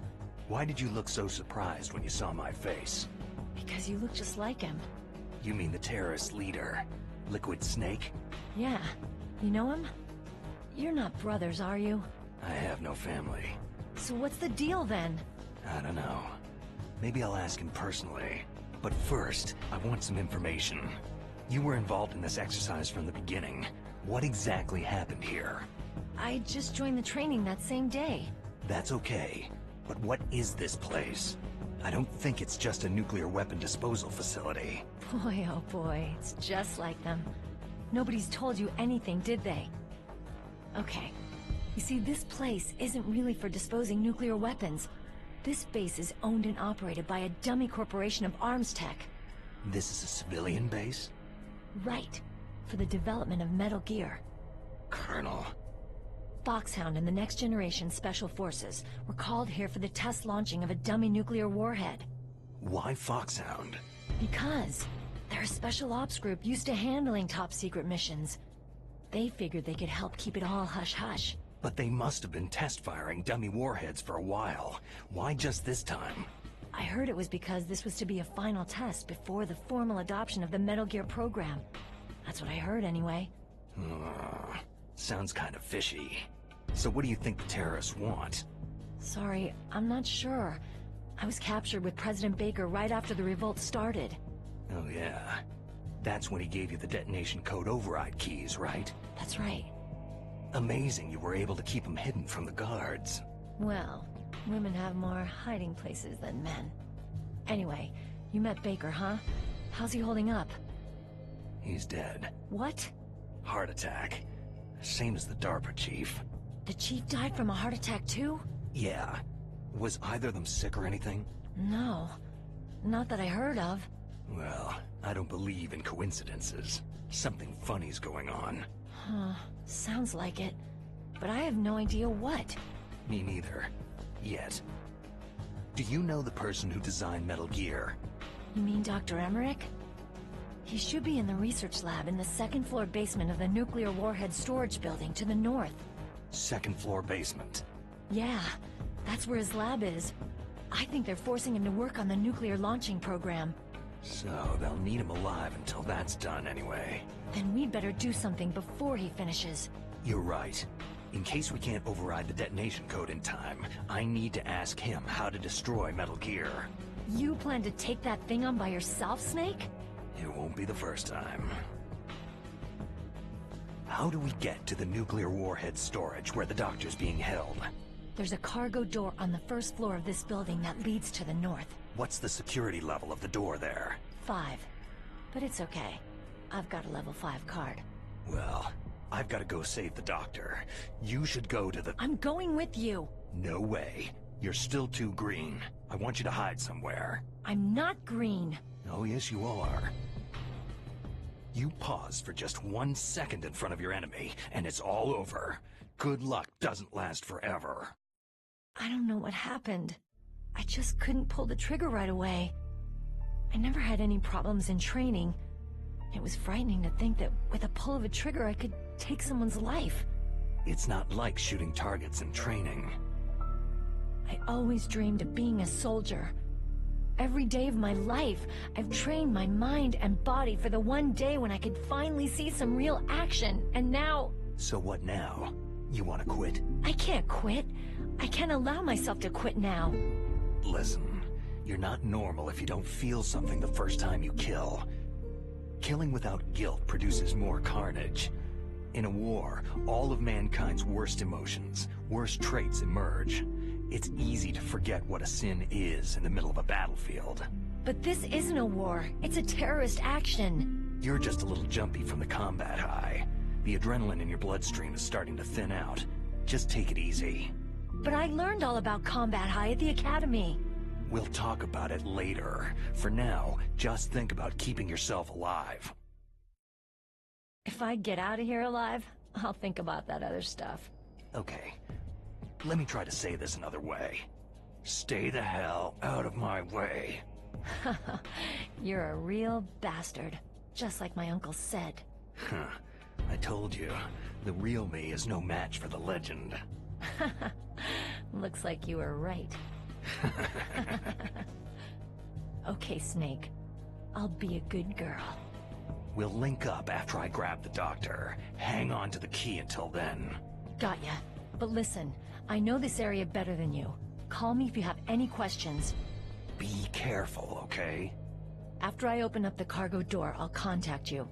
Why did you look so surprised when you saw my face? Because you look just like him. You mean the terrorist leader, Liquid Snake? Yeah. You know him? You're not brothers, are you? I have no family. So what's the deal then? I don't know. Maybe I'll ask him personally. But first, I want some information. You were involved in this exercise from the beginning. What exactly happened here? I just joined the training that same day. That's okay. But what is this place? I don't think it's just a nuclear weapon disposal facility. Boy, oh boy, it's just like them. Nobody's told you anything, did they? Okay. You see, this place isn't really for disposing nuclear weapons. This base is owned and operated by a dummy corporation of arms tech. This is a civilian base? Right. For the development of Metal Gear. Colonel. Foxhound and the Next Generation Special Forces were called here for the test launching of a dummy nuclear warhead. Why Foxhound? Because they're a special ops group used to handling top-secret missions. They figured they could help keep it all hush-hush. But they must have been test-firing dummy warheads for a while. Why just this time? I heard it was because this was to be a final test before the formal adoption of the Metal Gear program. That's what I heard anyway. Sounds kind of fishy. So what do you think the terrorists want? Sorry, I'm not sure. I was captured with President Baker right after the revolt started. Oh yeah. That's when he gave you the detonation code override keys, right? That's right. Amazing you were able to keep them hidden from the guards. Well, women have more hiding places than men. Anyway, you met Baker, huh? How's he holding up? He's dead. What? Heart attack. Same as the DARPA chief. The chief died from a heart attack too? Yeah. Was either of them sick or anything? No. Not that I heard of. Well, I don't believe in coincidences. Something funny's going on. Huh. Sounds like it. But I have no idea what. Me neither. Yet. Do you know the person who designed Metal Gear? You mean Dr. Emmerich? He should be in the research lab in the second-floor basement of the nuclear warhead storage building to the north. Second-floor basement? Yeah, that's where his lab is. I think they're forcing him to work on the nuclear launching program. So they'll need him alive until that's done anyway. Then we'd better do something before he finishes. You're right. In case we can't override the detonation code in time, I need to ask him how to destroy Metal Gear. You plan to take that thing on by yourself, Snake? It won't be the first time. How do we get to the nuclear warhead storage where the doctor's being held? There's a cargo door on the first floor of this building that leads to the north. What's the security level of the door there? 5. But it's okay. I've got a level 5 card. Well, I've got to go save the doctor. You should go to the... I'm going with you! No way. You're still too green. I want you to hide somewhere. I'm not green. Oh, yes, you are. You pause for just 1 second in front of your enemy, and it's all over. Good luck doesn't last forever. I don't know what happened. I just couldn't pull the trigger right away. I never had any problems in training. It was frightening to think that with a pull of a trigger I could take someone's life. It's not like shooting targets in training. I always dreamed of being a soldier. Every day of my life, I've trained my mind and body for the one day when I could finally see some real action, and now... So what now? You want to quit? I can't quit. I can't allow myself to quit now. Listen, you're not normal if you don't feel something the first time you kill. Killing without guilt produces more carnage. In a war, all of mankind's worst emotions, worst traits emerge. It's easy to forget what a sin is in the middle of a battlefield. But this isn't a war. It's a terrorist action. You're just a little jumpy from the combat high. The adrenaline in your bloodstream is starting to thin out. Just take it easy. But I learned all about combat high at the academy. We'll talk about it later. For now, just think about keeping yourself alive. If I get out of here alive, I'll think about that other stuff. Okay. Let me try to say this another way. Stay the hell out of my way. You're a real bastard. Just like my uncle said. Huh. I told you, the real me is no match for the legend. Looks like you were right. Okay, Snake. I'll be a good girl. We'll link up after I grab the doctor. Hang on to the key until then. Got ya. But listen, I know this area better than you. Call me if you have any questions. Be careful, okay? After I open up the cargo door, I'll contact you.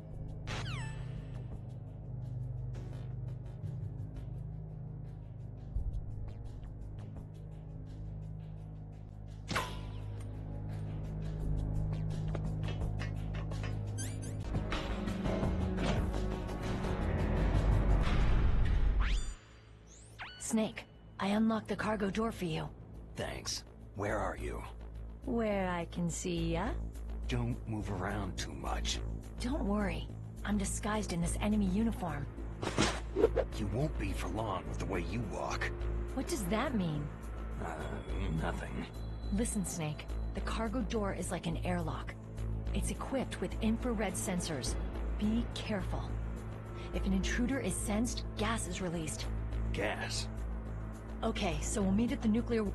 Snake, I unlocked the cargo door for you. Thanks. Where are you? Where I can see ya? Don't move around too much. Don't worry. I'm disguised in this enemy uniform. You won't be for long with the way you walk. What does that mean? Nothing. Listen, Snake. The cargo door is like an airlock. It's equipped with infrared sensors. Be careful. If an intruder is sensed, gas is released. Gas? Okay, so we'll meet at the nuclear...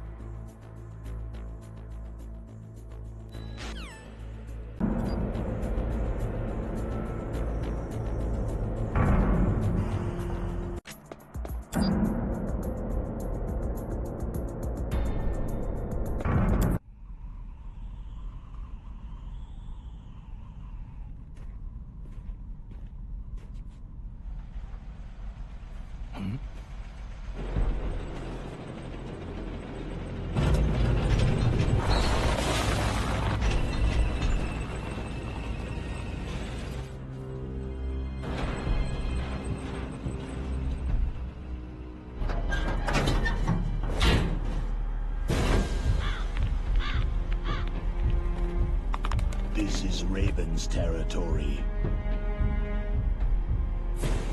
This is Raven's territory.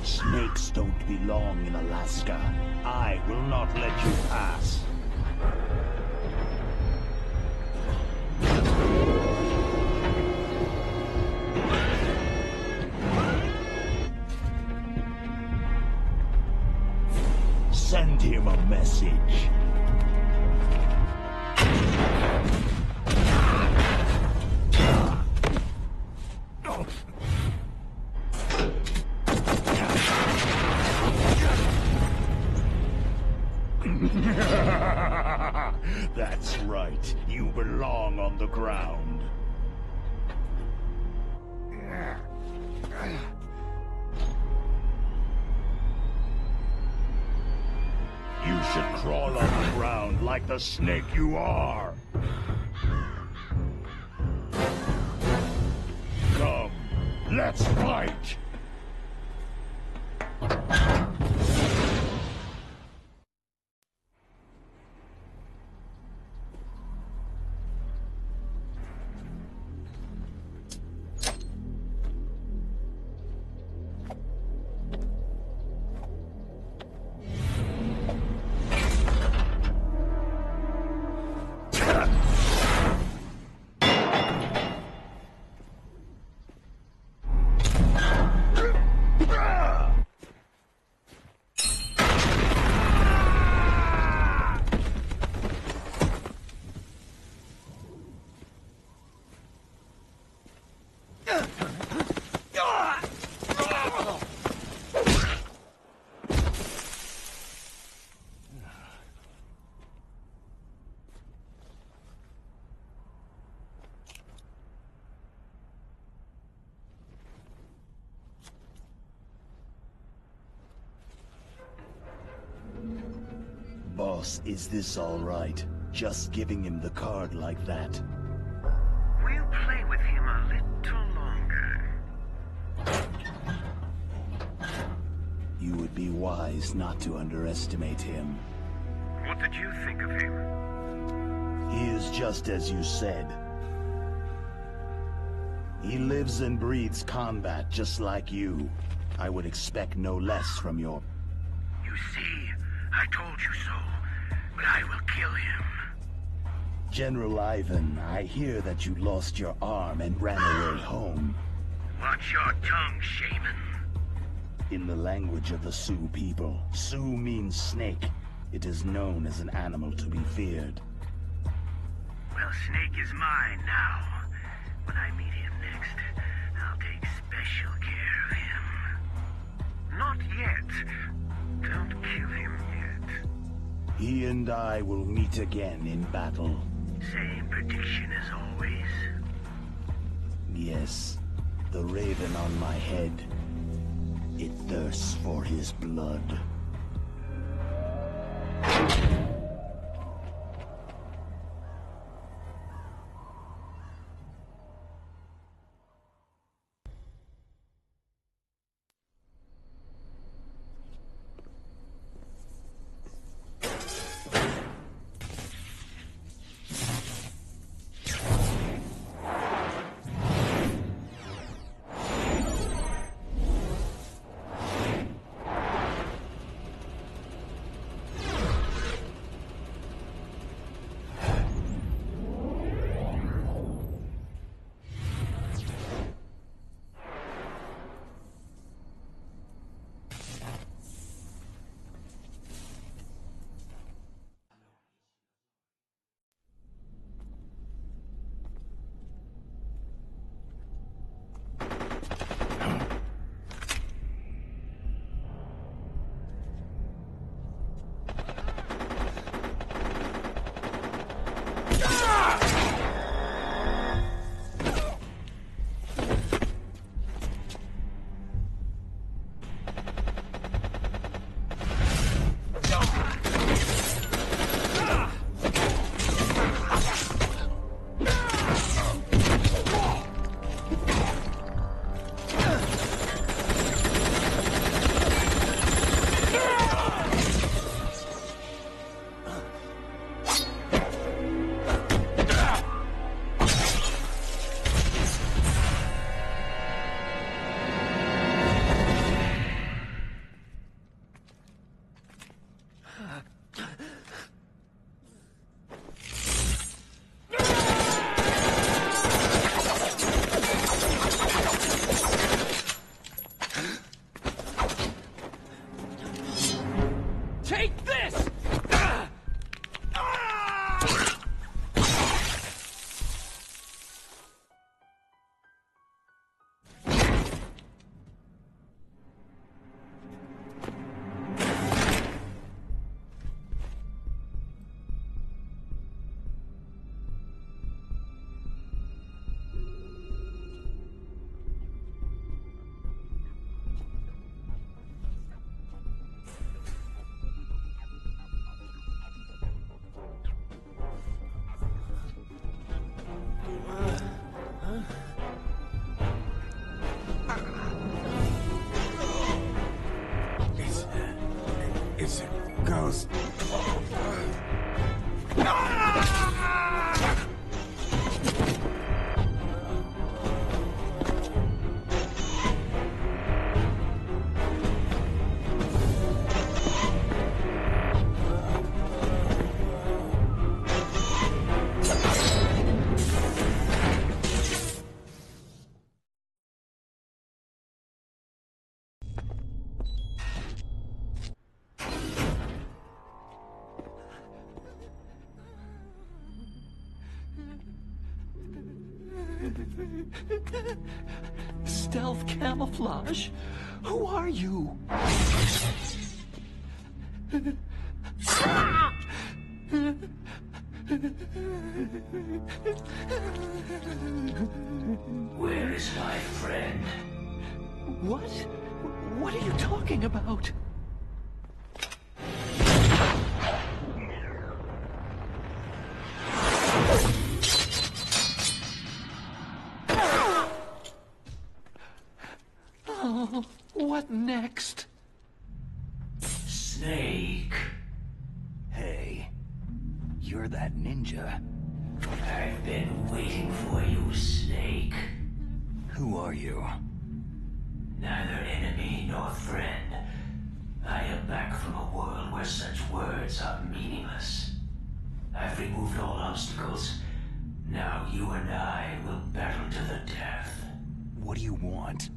Snakes don't belong in Alaska. I will not let you pass. Send him a message. That's right. You belong on the ground. You should crawl on the ground like the snake you are. Come, let's fight! Boss, is this all right? Just giving him the card like that? We'll play with him a little longer. You would be wise not to underestimate him. What did you think of him? He is just as you said. He lives and breathes combat just like you. I would expect no less from your... You see, I told you so, but I will kill him. General Ivan, I hear that you lost your arm and ran away home. Watch your tongue, shaman. In the language of the Sioux people, Sioux means snake. It is known as an animal to be feared. Well, Snake is mine now. When I meet him next, I'll take special care of him. Not yet. Don't kill him yet. He and I will meet again in battle. Same prediction as always. Yes, the raven on my head. It thirsts for his blood. Stealth camouflage? Who are you? Where is my friend? What? What are you talking about? Oh, what next? Snake. Hey, you're that ninja. I've been waiting for you, Snake. Who are you? Neither enemy nor friend. I am back from a world where such words are meaningless. I've removed all obstacles. Now you and I will battle to the death. What do you want?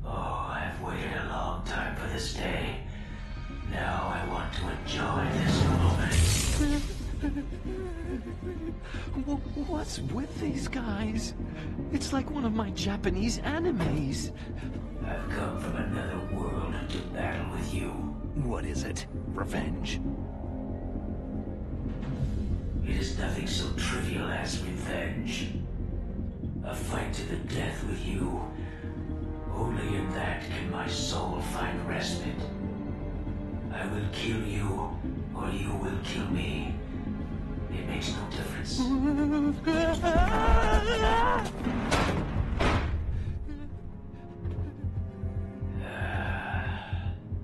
Oh, I've waited a long time for this day. Now I want to enjoy this moment. What's with these guys? It's like one of my Japanese animes. I've come from another world to battle with you. What is it? Revenge? It is nothing so trivial as revenge. A fight to the death with you. Only in that can my soul find respite. I will kill you, or you will kill me. It makes no difference.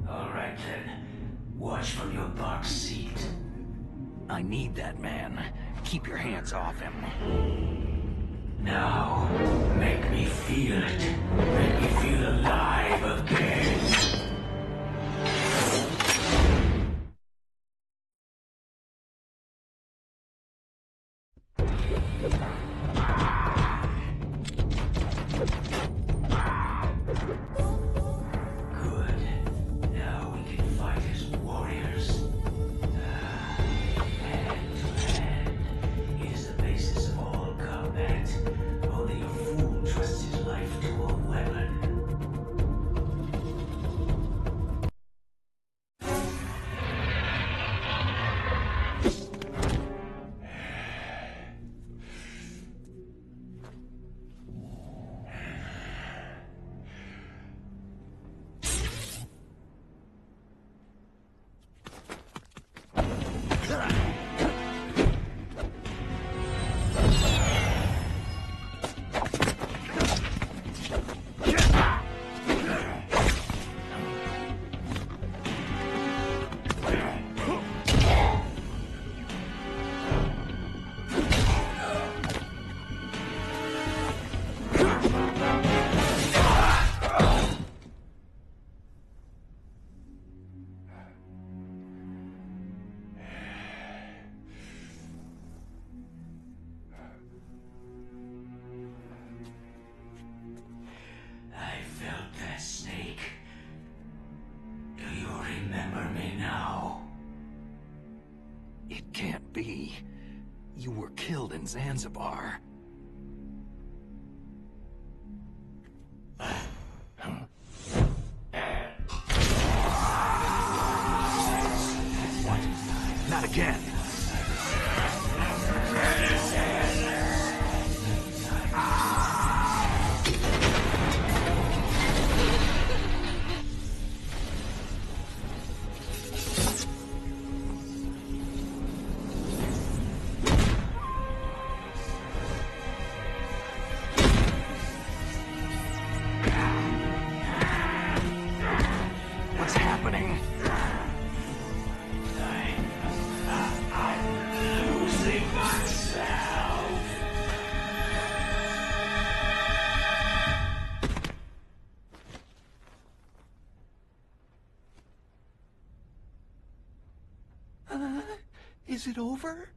All right then. Watch from your box seat. I need that man. Keep your hands off him. Now, make me feel it. Make me feel alive again. Good. Now we can fight as warriors. Hand to hand. It is the basis of all combat. Only a fool trusts his life to a weapon. I felt that, Snake. Do you remember me now? It can't be. You were killed in Zanzibar. What? Not again. What's happening? I'm losing myself. Is it over?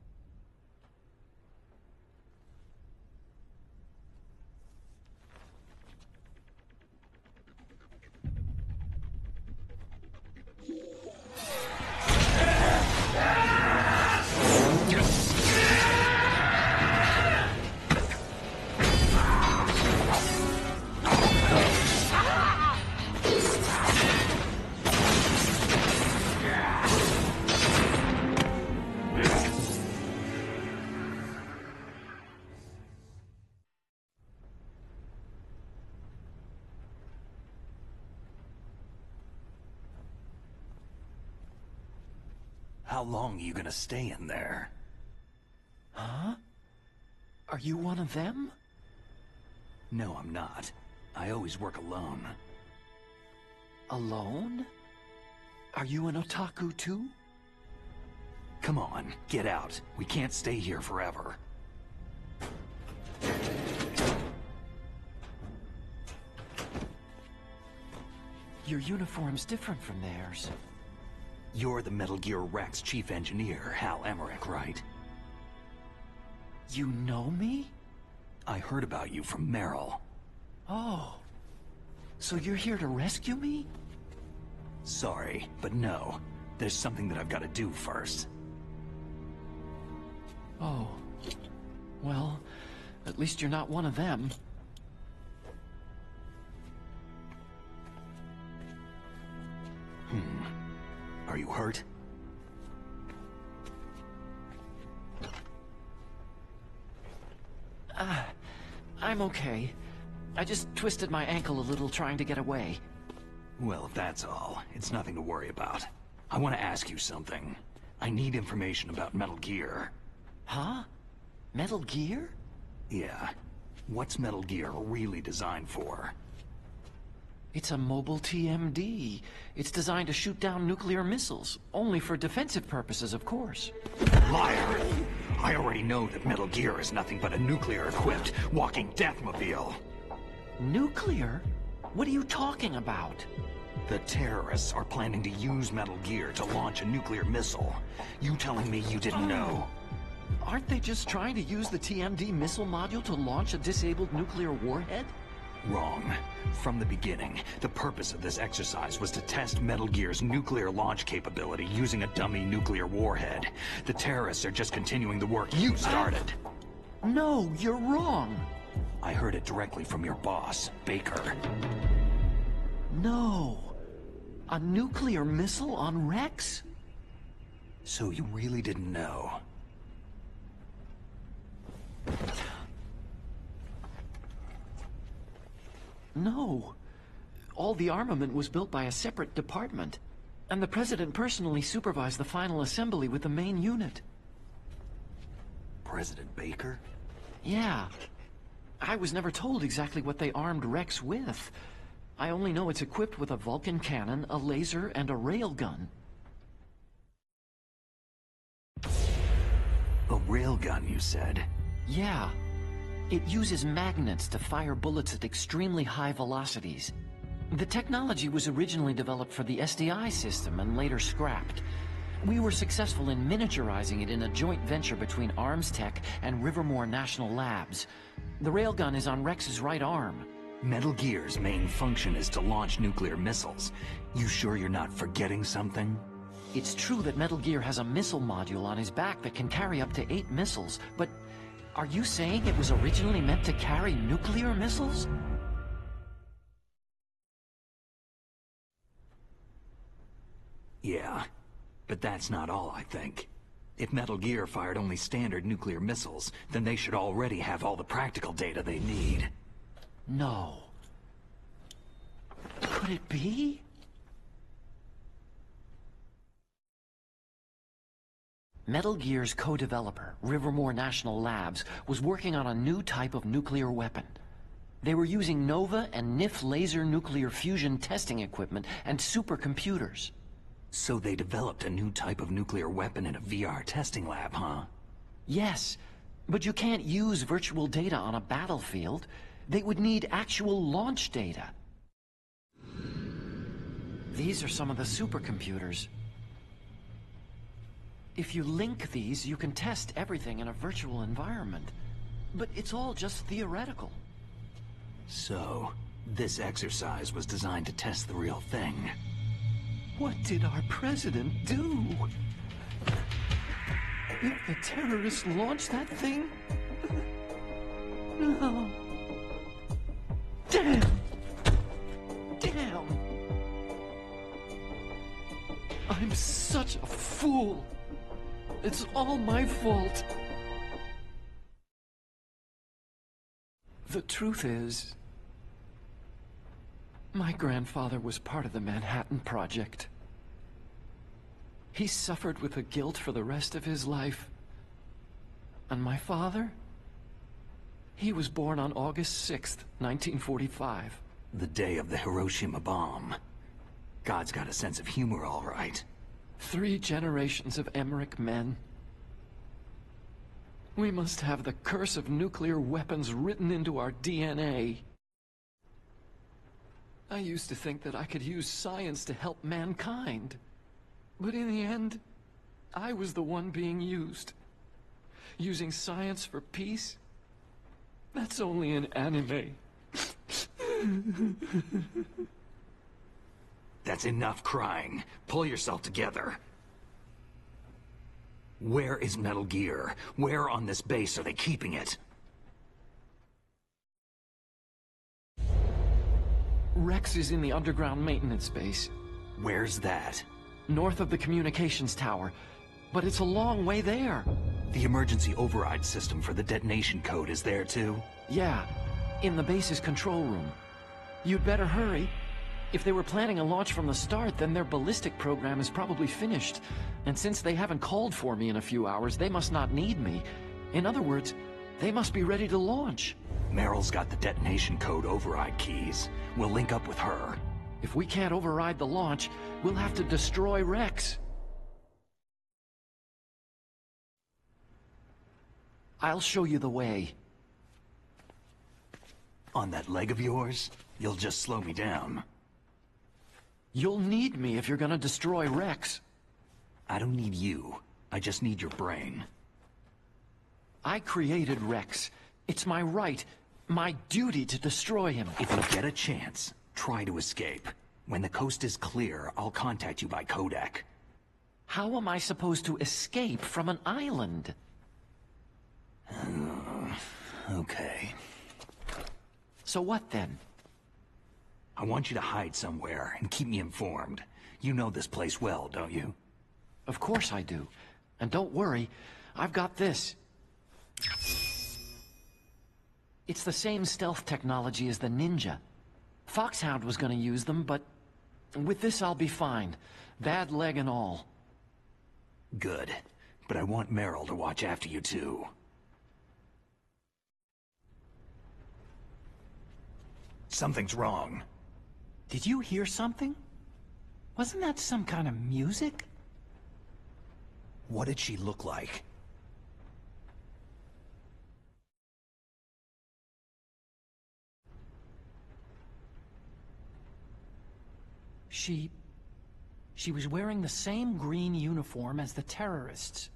How long are you gonna stay in there? Huh? Are you one of them? No, I'm not. I always work alone. Alone? Are you an otaku too? Come on, get out. We can't stay here forever. Your uniform's different from theirs. You're the Metal Gear Rex chief engineer, Hal Emmerich, right? You know me? I heard about you from Meryl. Oh. So you're here to rescue me? Sorry, but no. There's something that I've got to do first. Oh. Well, at least you're not one of them. Are you hurt? I'm okay. I just twisted my ankle a little trying to get away. Well, if that's all, it's nothing to worry about. I want to ask you something. I need information about Metal Gear. Huh? Metal Gear? Yeah. What's Metal Gear really designed for? It's a mobile TMD. It's designed to shoot down nuclear missiles. Only for defensive purposes, of course. Liar! I already know that Metal Gear is nothing but a nuclear-equipped walking deathmobile. Nuclear? What are you talking about? The terrorists are planning to use Metal Gear to launch a nuclear missile. You telling me you didn't know? Aren't they just trying to use the TMD missile module to launch a disabled nuclear warhead? Wrong. From the beginning, the purpose of this exercise was to test Metal Gear's nuclear launch capability using a dummy nuclear warhead. The terrorists are just continuing the work you started. No, you're wrong. I heard it directly from your boss, Baker. No. A nuclear missile on Rex? So you really didn't know? No. All the armament was built by a separate department, and the President personally supervised the final assembly with the main unit. President Baker? Yeah. I was never told exactly what they armed Rex with. I only know it's equipped with a Vulcan cannon, a laser, and a railgun. A railgun, you said? Yeah. It uses magnets to fire bullets at extremely high velocities. The technology was originally developed for the SDI system and later scrapped. We were successful in miniaturizing it in a joint venture between Arms Tech and Rivermore National Labs. The railgun is on Rex's right arm. Metal Gear's main function is to launch nuclear missiles. You sure you're not forgetting something? It's true that Metal Gear has a missile module on his back that can carry up to 8 missiles, but are you saying it was originally meant to carry nuclear missiles? Yeah, but that's not all, I think. If Metal Gear fired only standard nuclear missiles, then they should already have all the practical data they need. No. Could it be? Metal Gear's co-developer, Rivermore National Labs, was working on a new type of nuclear weapon. They were using NOVA and NIF laser nuclear fusion testing equipment and supercomputers. So they developed a new type of nuclear weapon in a VR testing lab, huh? Yes, but you can't use virtual data on a battlefield. They would need actual launch data. These are some of the supercomputers. If you link these, you can test everything in a virtual environment. But it's all just theoretical. So, this exercise was designed to test the real thing. What did our president do? If the terrorists launched that thing? No. Damn! Damn! I'm such a fool! It's all my fault! The truth is, my grandfather was part of the Manhattan Project. He suffered with the guilt for the rest of his life. And my father? He was born on August 6th, 1945. The day of the Hiroshima bomb. God's got a sense of humor, all right. 3 generations of Emmerich men. We must have the curse of nuclear weapons written into our DNA. I used to think that I could use science to help mankind. But in the end, I was the one being used. Using science for peace? That's only in anime. That's enough crying. Pull yourself together. Where is Metal Gear? Where on this base are they keeping it? Rex is in the underground maintenance base. Where's that? North of the communications tower. But it's a long way there. The emergency override system for the detonation code is there too? Yeah, in the base's control room. You'd better hurry. If they were planning a launch from the start, then their ballistic program is probably finished. And since they haven't called for me in a few hours, they must not need me. In other words, they must be ready to launch. Meryl's got the detonation code override keys. We'll link up with her. If we can't override the launch, we'll have to destroy Rex. I'll show you the way. On that leg of yours, you'll just slow me down. You'll need me if you're gonna destroy Rex. I don't need you. I just need your brain. I created Rex. It's my right, my duty to destroy him. If you get a chance, try to escape. When the coast is clear, I'll contact you by codec. How am I supposed to escape from an island? Okay. So what then? I want you to hide somewhere and keep me informed. You know this place well, don't you? Of course I do. And don't worry, I've got this. It's the same stealth technology as the Ninja. Foxhound was gonna use them, but with this I'll be fine. Bad leg and all. Good. But I want Meryl to watch after you too. Something's wrong. Did you hear something? Wasn't that some kind of music? What did she look like? She was wearing the same green uniform as the terrorists.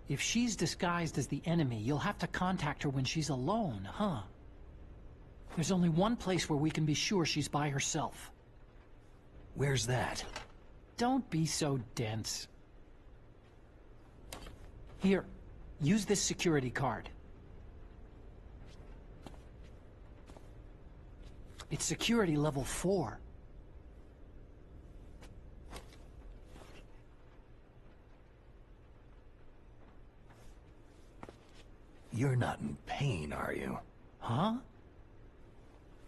If she's disguised as the enemy, you'll have to contact her when she's alone, huh? There's only one place where we can be sure she's by herself. Where's that? Don't be so dense. Here, use this security card. It's security level 4. You're not in pain, are you? Huh?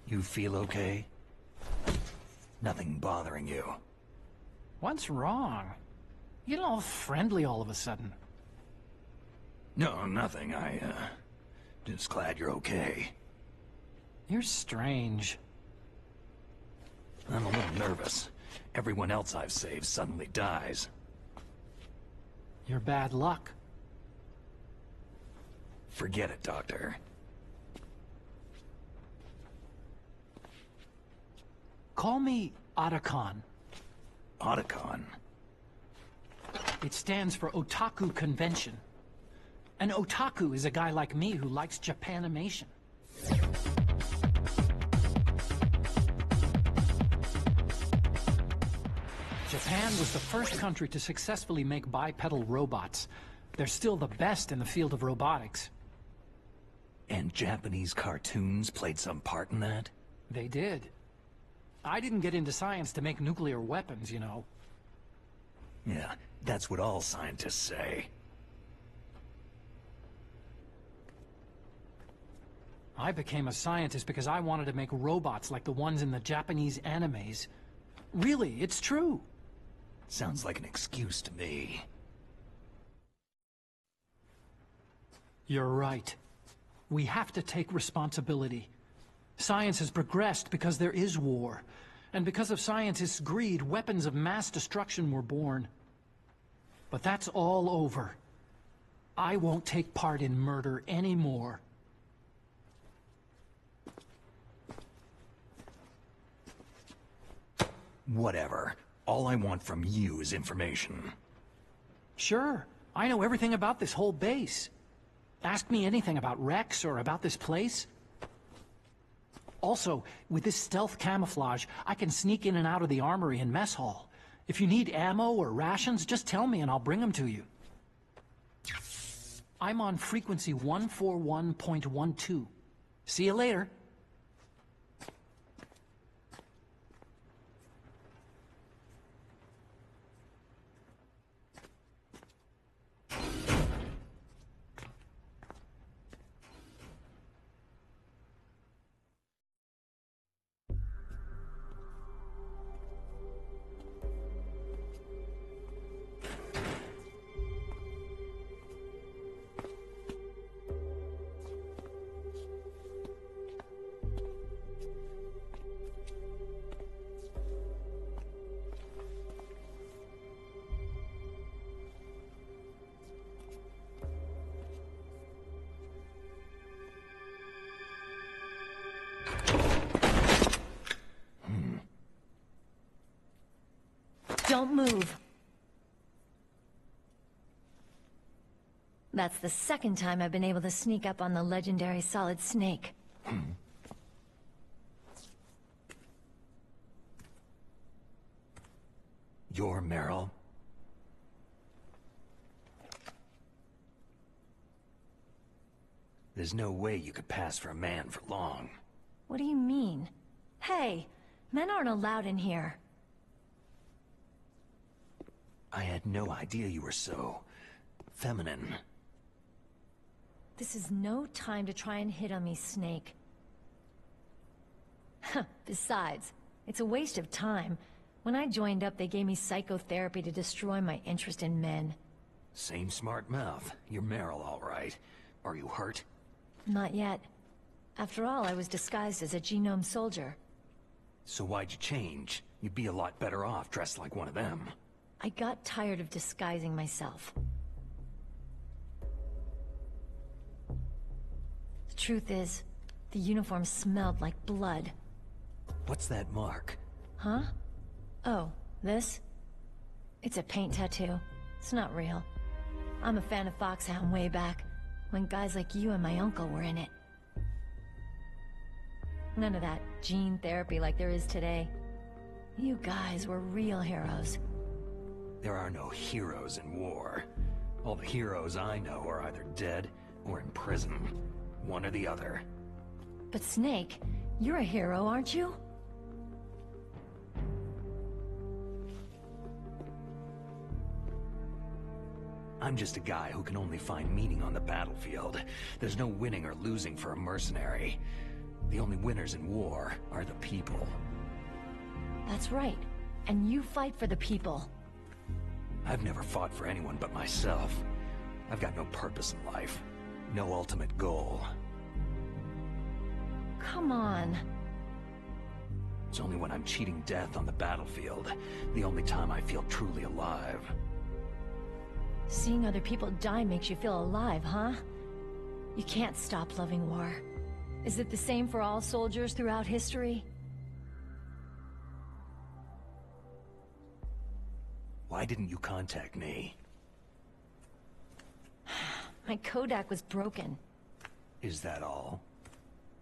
You feel okay? Nothing bothering you? What's wrong? You get all friendly all of a sudden. No, nothing. Just glad you're okay. You're strange. I'm a little nervous. Everyone else I've saved suddenly dies. You're bad luck. Forget it, Doctor. Call me Otacon. Otacon? It stands for Otaku Convention. An otaku is a guy like me who likes Japanimation. Japan was the first country to successfully make bipedal robots. They're still the best in the field of robotics. And Japanese cartoons played some part in that? They did. I didn't get into science to make nuclear weapons, you know. Yeah, that's what all scientists say. I became a scientist because I wanted to make robots like the ones in the Japanese animes. Really, it's true. Sounds like an excuse to me. You're right. We have to take responsibility. Science has progressed because there is war. And because of scientists' greed, weapons of mass destruction were born. But that's all over. I won't take part in murder anymore. Whatever. All I want from you is information. Sure. I know everything about this whole base. Ask me anything about Rex or about this place. Also, with this stealth camouflage, I can sneak in and out of the armory and mess hall. If you need ammo or rations, just tell me and I'll bring them to you. I'm on frequency 141.12. See you later. Don't move. That's the second time I've been able to sneak up on the legendary Solid Snake. You're Meryl? There's no way you could pass for a man for long. What do you mean? Hey, men aren't allowed in here. I had no idea you were so feminine. This is no time to try and hit on me, Snake. Besides, it's a waste of time. When I joined up, they gave me psychotherapy to destroy my interest in men. Same smart mouth. You're Meryl, all right. Are you hurt? Not yet. After all, I was disguised as a genome soldier. So why'd you change? You'd be a lot better off dressed like one of them. I got tired of disguising myself. The truth is, the uniform smelled like blood. What's that mark? Huh? Oh, this? It's a paint tattoo. It's not real. I'm a fan of Foxhound way back, when guys like you and my uncle were in it. None of that gene therapy like there is today. You guys were real heroes. There are no heroes in war. All the heroes I know are either dead or in prison. One or the other. But Snake, you're a hero, aren't you? I'm just a guy who can only find meaning on the battlefield. There's no winning or losing for a mercenary. The only winners in war are the people. That's right. And you fight for the people. I've never fought for anyone but myself. I've got no purpose in life. No ultimate goal. Come on. It's only when I'm cheating death on the battlefield, the only time I feel truly alive. Seeing other people die makes you feel alive, huh? You can't stop loving war. Is it the same for all soldiers throughout history? Why didn't you contact me? My Kodak was broken. Is that all?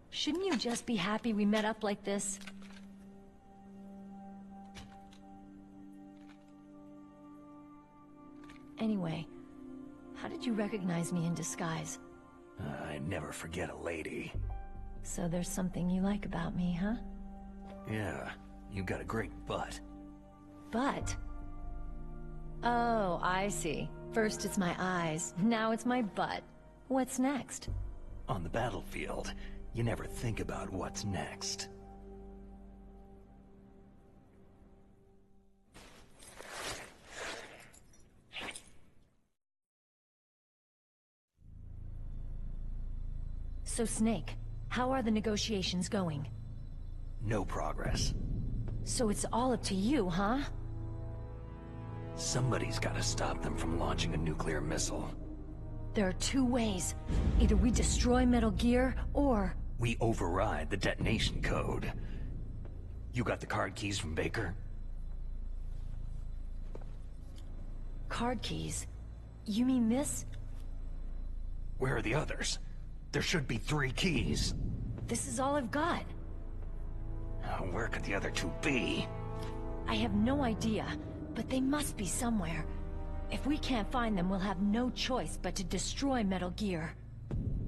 Shouldn't you just be happy we met up like this? Anyway, how did you recognize me in disguise? I never forget a lady. So there's something you like about me, huh? Yeah, you got a great butt. Butt? Oh, I see. First it's my eyes, now it's my butt. What's next? On the battlefield, You never think about what's next. So, Snake, how are the negotiations going? No progress. So it's all up to you, huh? Somebody's gotta stop them from launching a nuclear missile. There are two ways. Either we destroy Metal Gear, or... we override the detonation code. You got the card keys from Baker? Card keys? You mean this? Where are the others? There should be 3 keys. This is all I've got. Where could the other 2 be? I have no idea, but they must be somewhere. If we can't find them, we'll have no choice but to destroy Metal Gear.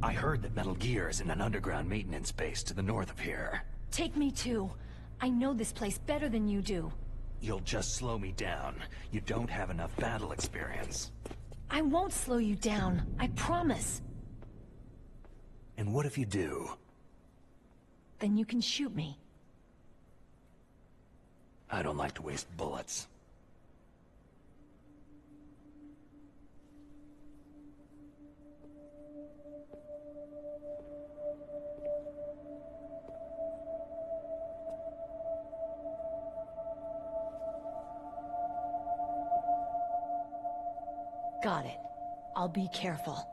I heard that Metal Gear is in an underground maintenance base to the north of here. Take me too. I know this place better than you do. You'll just slow me down. You don't have enough battle experience. I won't slow you down, I promise. And what if you do? Then you can shoot me. I don't like to waste bullets. Got it. I'll be careful.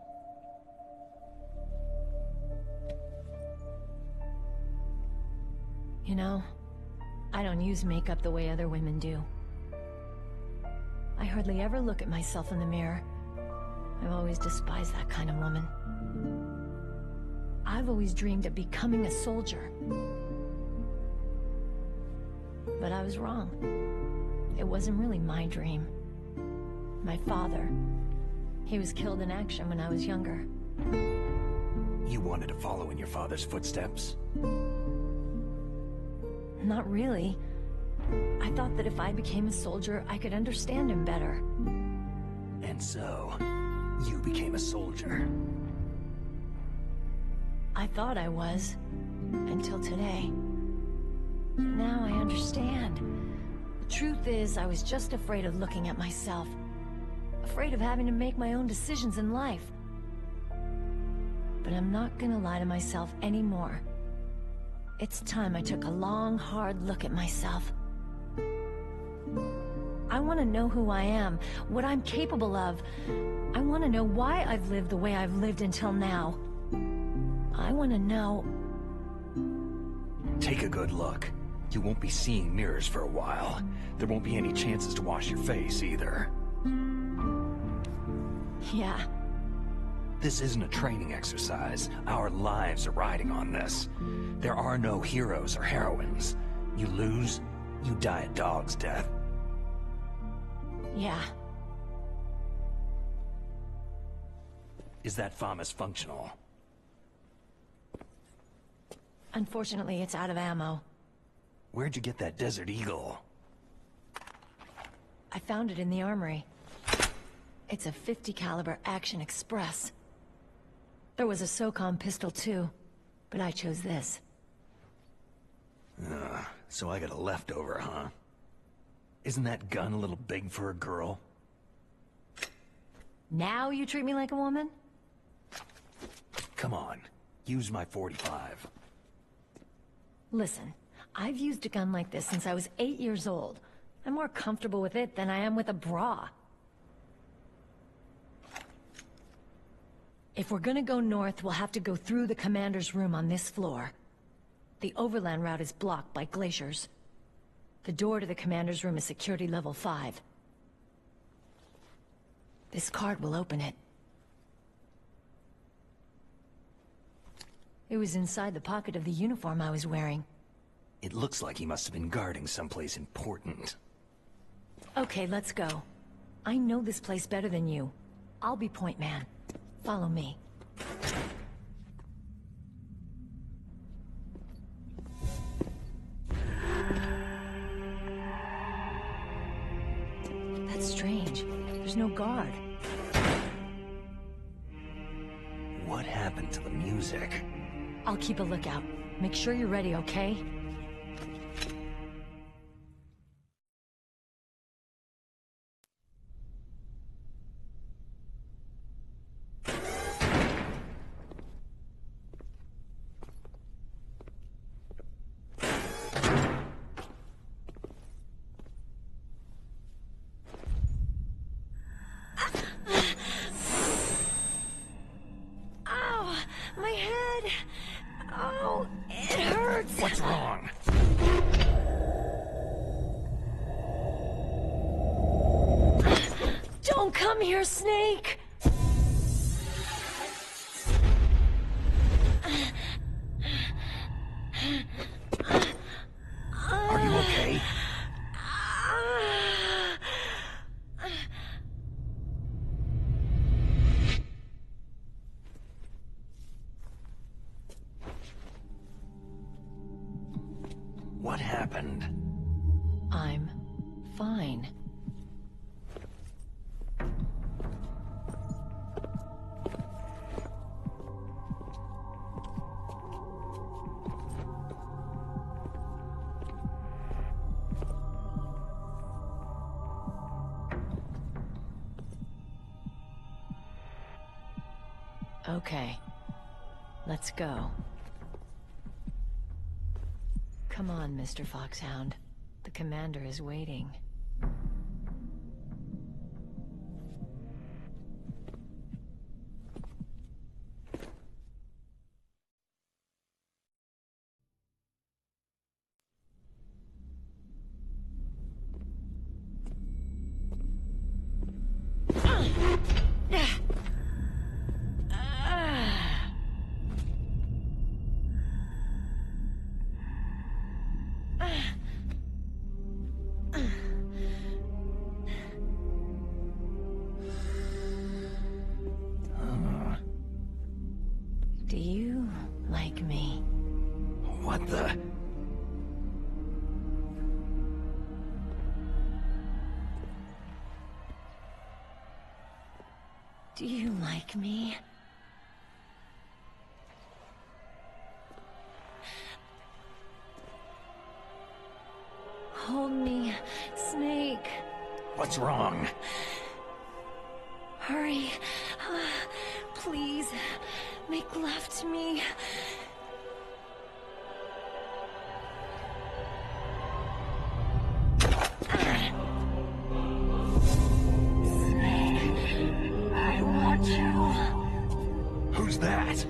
You know, I don't use makeup the way other women do. I hardly ever look at myself in the mirror. I've always despised that kind of woman. I've always dreamed of becoming a soldier. But I was wrong. It wasn't really my dream. My father, he was killed in action when I was younger. You wanted to follow in your father's footsteps? Not really. I thought that if I became a soldier, I could understand him better. And so, you became a soldier. I thought I was, until today. But now I understand. The truth is, I was just afraid of looking at myself. Afraid of having to make my own decisions in life. But I'm not gonna lie to myself anymore. It's time I took a long, hard look at myself. I want to know who I am, what I'm capable of. I want to know why I've lived the way I've lived until now. I want to know... Take a good look. You won't be seeing mirrors for a while. There won't be any chances to wash your face, either. Yeah. This isn't a training exercise. Our lives are riding on this. There are no heroes or heroines. You lose, you die a dog's death. Yeah. Is that FAMAS functional? Unfortunately, it's out of ammo. Where'd you get that Desert Eagle? I found it in the armory. It's a .50 caliber Action Express. There was a SOCOM pistol too, but I chose this. So I got a leftover, huh? Isn't that gun a little big for a girl? Now you treat me like a woman? Come on, use my .45. Listen, I've used a gun like this since I was 8 years old. I'm more comfortable with it than I am with a bra. If we're gonna go north, we'll have to go through the commander's room on this floor. The overland route is blocked by glaciers. The door to the commander's room is security level 5. This card will open it. It was inside the pocket of the uniform I was wearing. It looks like he must have been guarding someplace important. Okay, let's go. I know this place better than you. I'll be point man. Follow me. That's strange. There's no guard. What happened to the music? I'll keep a lookout. Make sure you're ready, okay? My head! Oh, it hurts! What's wrong? Don't come here, Snake! Are you okay? What happened? I'm fine. Okay. Let's go. Come on, Mr. Foxhound. The commander is waiting. Do you like me? What the? Do you like me? Hold me, Snake. What's wrong? Hurry. Please, make love to me. Snake, I want you. Who's that?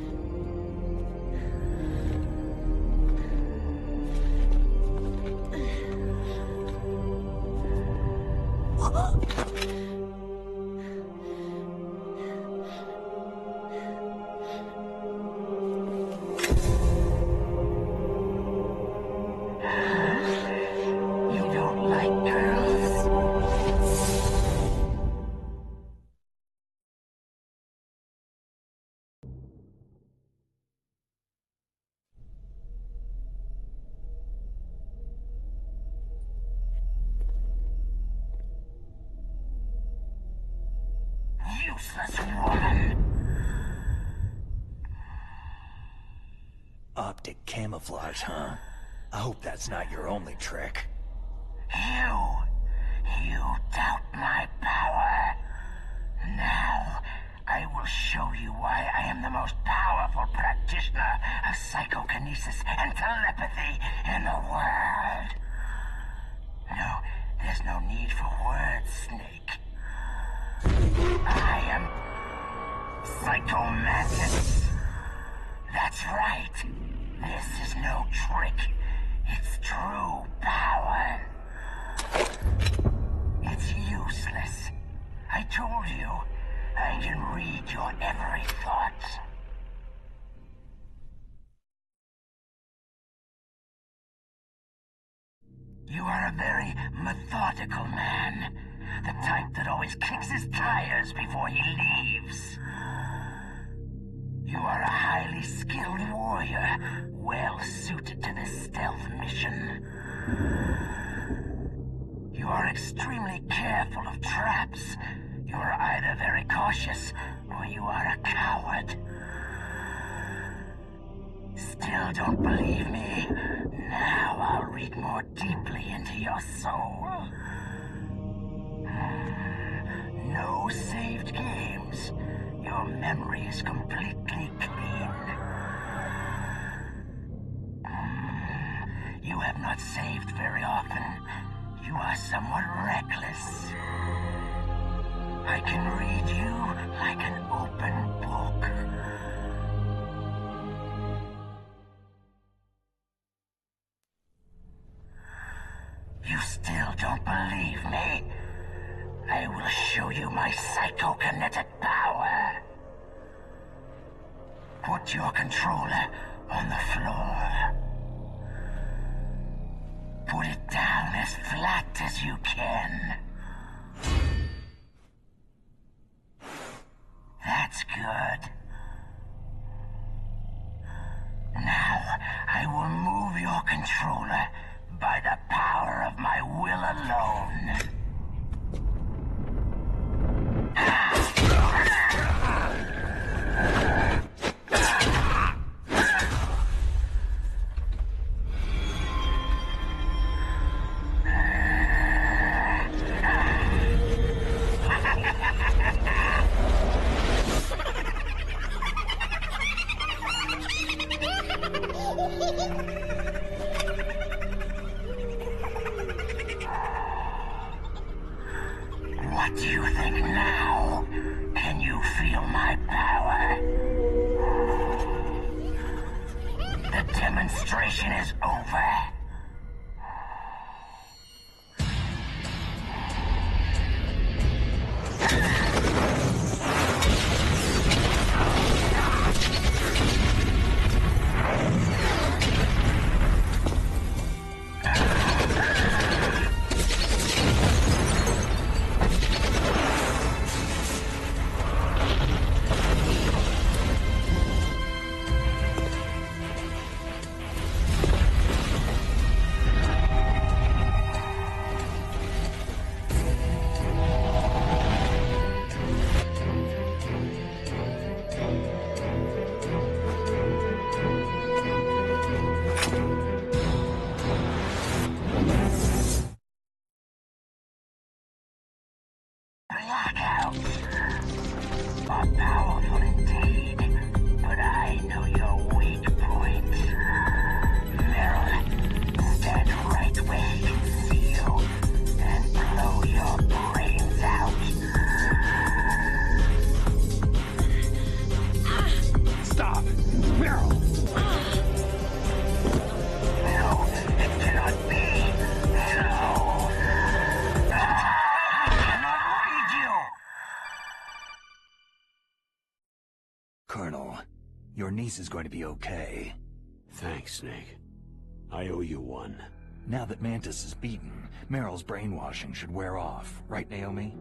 You don't like girls? Useless woman! Optic camouflage, huh? I hope that's not your only trick. You doubt my power. Now, I will show you why I am the most powerful practitioner of psychokinesis and telepathy in the world. No, there's no need for words, Snake. I am Psycho Mantis. That's right. This is no trick. It's true power. It's useless. I told you, I can read your every thought. You are a very methodical man. The type that always kicks his tires before he leaves. You are a highly skilled warrior, well suited to this stealth mission. You are extremely careful of traps. You are either very cautious, or you are a coward. Still don't believe me? Now I'll read more deeply into your soul. No saved games. Your memory is completely clean. You have not saved very often. You are somewhat reckless. I can read you like an open book. You still don't believe me? I will show you my psychokinetic power. Put your controller on the floor. Put it down as flat as you can. That's good. Now, I will move your controller by the power of my will alone. What do you think now? Can you feel my power? The demonstration is over. Blackout. Are powerful indeed, but I know your weak point. Meryl, stand right where he can see you and blow your brains out. Stop! Meryl! No, it cannot be. No. I cannot read you. Colonel, your niece is going to be okay. Thanks, Snake. I owe you one. Now that Mantis is beaten, Meryl's brainwashing should wear off, right, Naomi?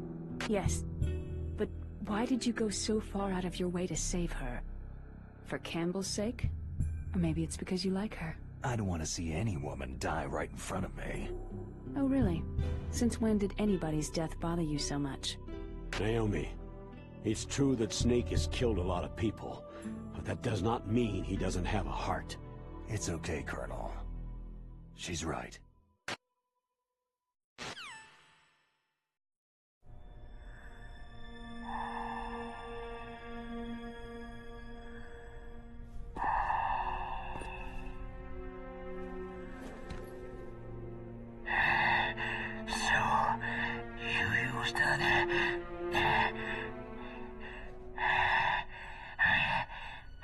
Yes. But why did you go so far out of your way to save her? For Campbell's sake? Or maybe it's because you like her. I don't want to see any woman die right in front of me. Oh, really? Since when did anybody's death bother you so much? Naomi, it's true that Snake has killed a lot of people, but that does not mean he doesn't have a heart. It's okay, Colonel. She's right.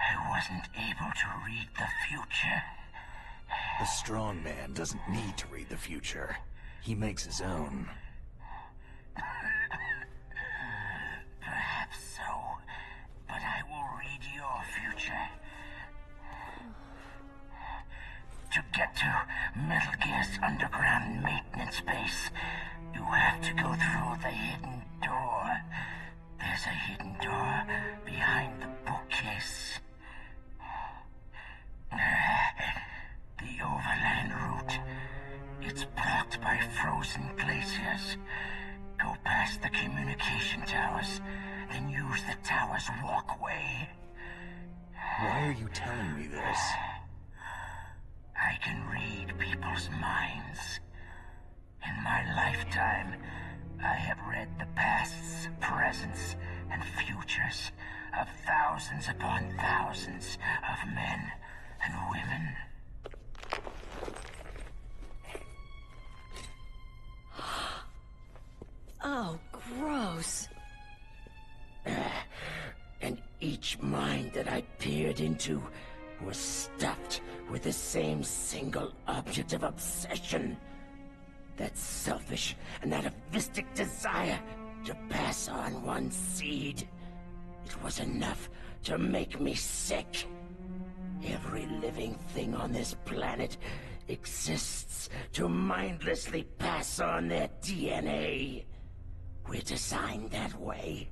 I wasn't able to read the future. The strong man doesn't need to read the future. He makes his own. Perhaps so, but I will read your future. To get to Metal Gear's underground maintenance base, you have to go through the hidden door. There's a hidden door behind the bookcase. The overland route. It's blocked by frozen glaciers. Go past the communication towers, then use the tower's walkway. Why are you telling me this? I can read people's minds. In my lifetime, I have read the pasts, presents, and futures of thousands upon thousands of men and women. Oh, gross. And each mind that I peered into was stuffed with the same single object of obsession. That selfish and atavistic desire to pass on one seed. It was enough to make me sick. Every living thing on this planet exists to mindlessly pass on their DNA. We're designed that way.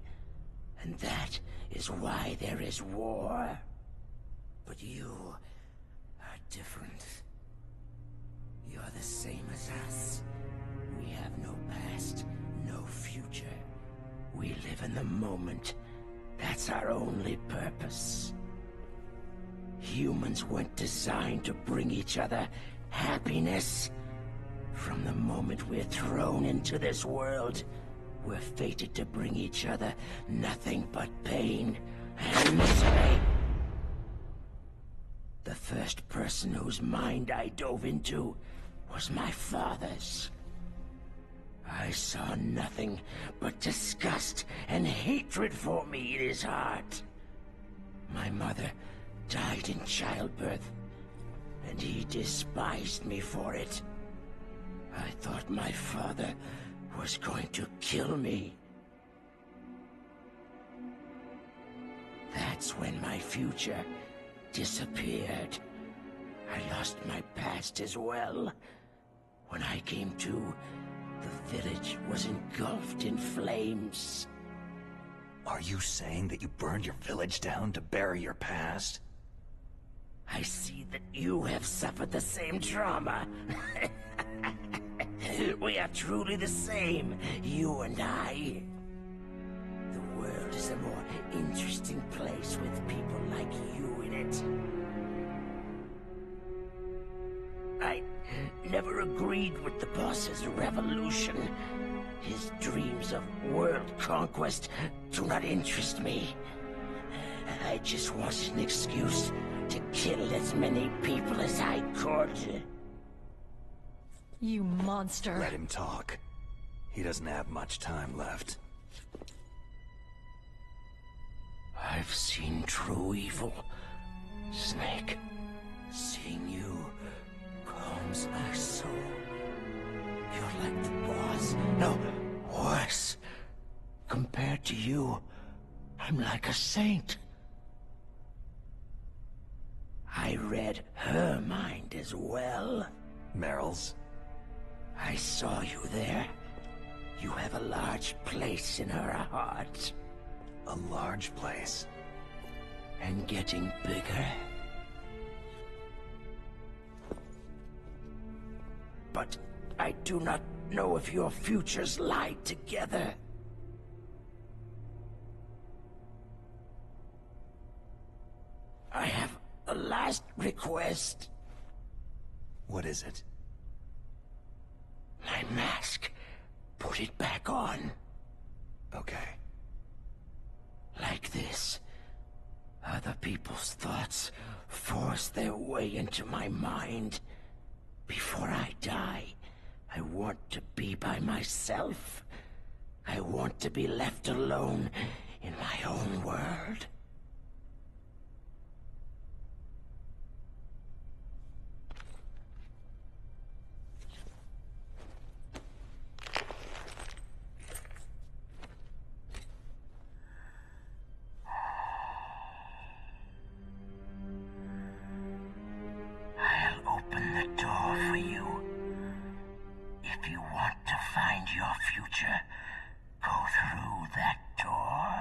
And that is why there is war. But you are different. You're the same as us. We have no past, no future. We live in the moment. That's our only purpose. Humans weren't designed to bring each other happiness. From the moment we're thrown into this world, we're fated to bring each other nothing but pain and misery. The first person whose mind I dove into was my father's. I saw nothing but disgust and hatred for me in his heart. My mother died in childbirth, and he despised me for it. I thought my father was going to kill me. That's when my future disappeared. I lost my past as well. When I came to, the village was engulfed in flames. Are you saying that you burned your village down to bury your past? I see that you have suffered the same trauma. We are truly the same, you and I. The world is a more interesting place with people like you in it. I never agreed with the boss's revolution. His dreams of world conquest do not interest me. I just wanted an excuse to kill as many people as I could. You monster. Let him talk. He doesn't have much time left. I've seen true evil, Snake. Seeing you calms my soul. You're like the boss. No, worse. Compared to you, I'm like a saint. I read her mind as well. Meryl's? I saw you there. You have a large place in her heart. A large place? And getting bigger. But I do not know if your futures lie together. I have a last request. What is it? My mask. Put it back on. Okay. Like this. Other people's thoughts force their way into my mind. Before I die, I want to be by myself. I want to be left alone in my own world. I'll open the door for you. If you want to find your future, go through that door.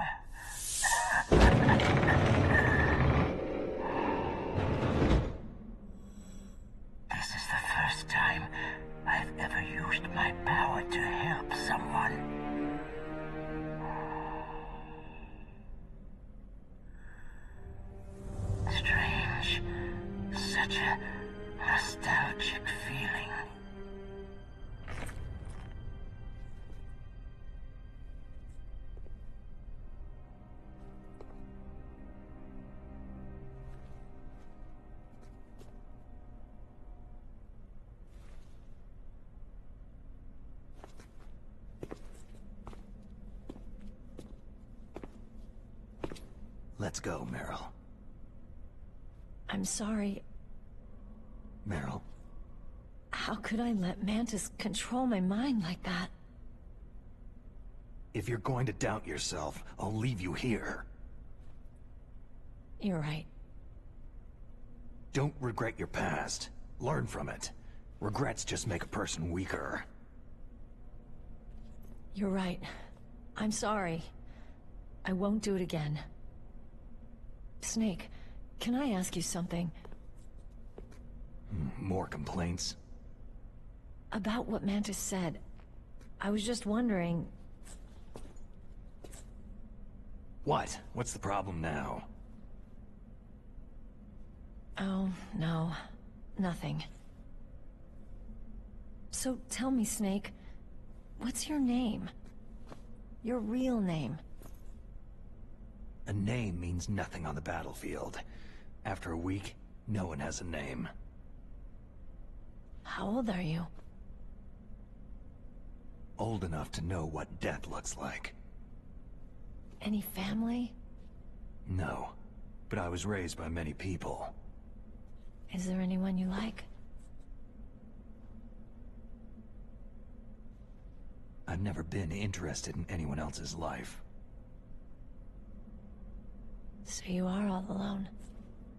Let's go, Meryl. I'm sorry. Meryl. How could I let Mantis control my mind like that? If you're going to doubt yourself, I'll leave you here. You're right. Don't regret your past. Learn from it. Regrets just make a person weaker. You're right. I'm sorry. I won't do it again. Snake, can I ask you something? More complaints? About what Mantis said. I was just wondering... What? What's the problem now? Oh, no. Nothing. So tell me, Snake, what's your name? Your real name? A name means nothing on the battlefield. After a week, no one has a name. How old are you? Old enough to know what death looks like. Any family? No, but I was raised by many people. Is there anyone you like? I've never been interested in anyone else's life. So you are all alone,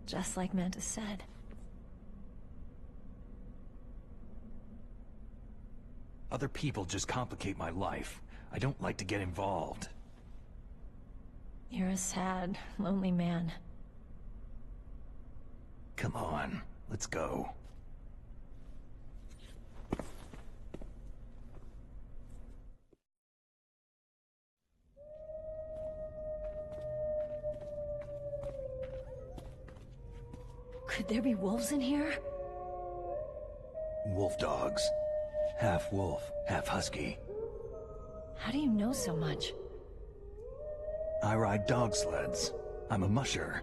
just like Mantis said. Other people just complicate my life. I don't like to get involved. You're a sad, lonely man. Come on, let's go. Could there be wolves in here? Wolf dogs. Half wolf, half husky. How do you know so much? I ride dog sleds. I'm a musher.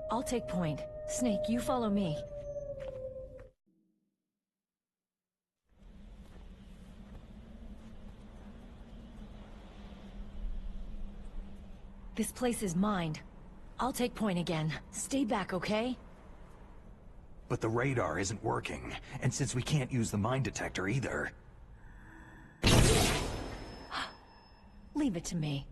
I'll take point. Snake, you follow me. This place is mine. I'll take point again. Stay back, okay? But the radar isn't working, and since we can't use the mine detector either... Leave it to me.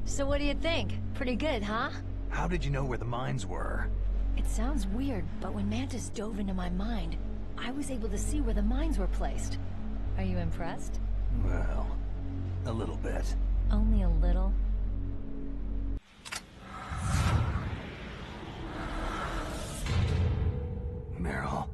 So what do you think? Pretty good, huh? How did you know where the mines were? It sounds weird, but when Mantis dove into my mind, I was able to see where the mines were placed. Are you impressed? Well, a little bit. Only a little? Meryl.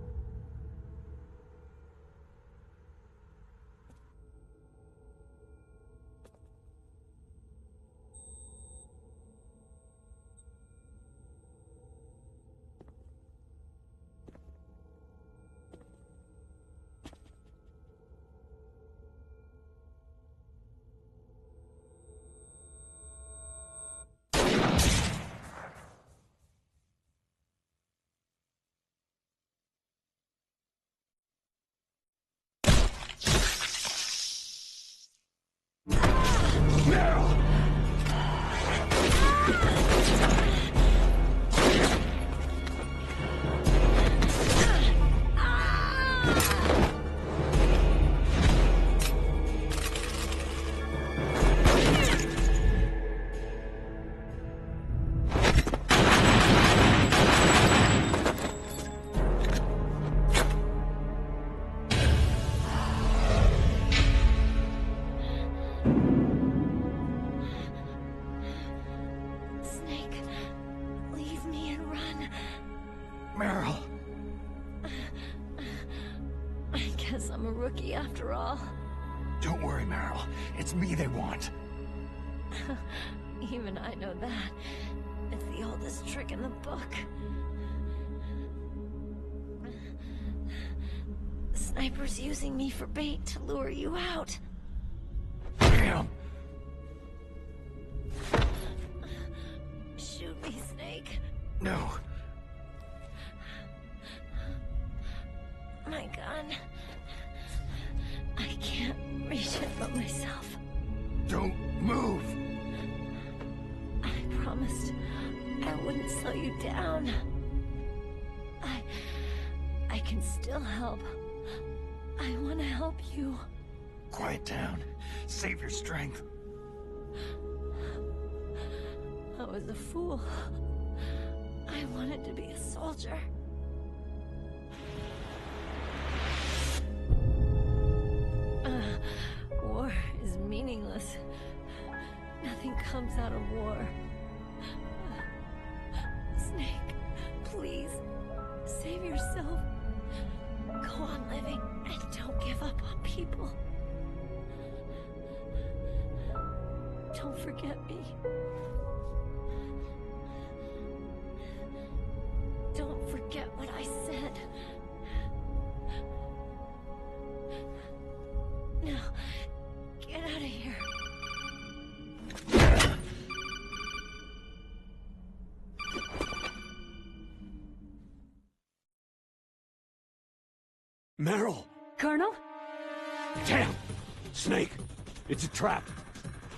I'm a rookie after all. Don't worry, Meryl. It's me they want. Even I know that. It's the oldest trick in the book. Sniper's using me for bait to lure you out. Damn! Shoot me, Snake. No. My gun. I can't reach it by myself. Don't move! I promised I wouldn't slow you down. I can still help. I want to help you. Quiet down. Save your strength. I was a fool. I wanted to be a soldier. War is meaningless. Nothing comes out of war. Snake, please, save yourself. Go on living and don't give up on people. Don't forget me. Don't forget what I said. Now, get out of here. Meryl! Colonel? Damn! Snake! It's a trap.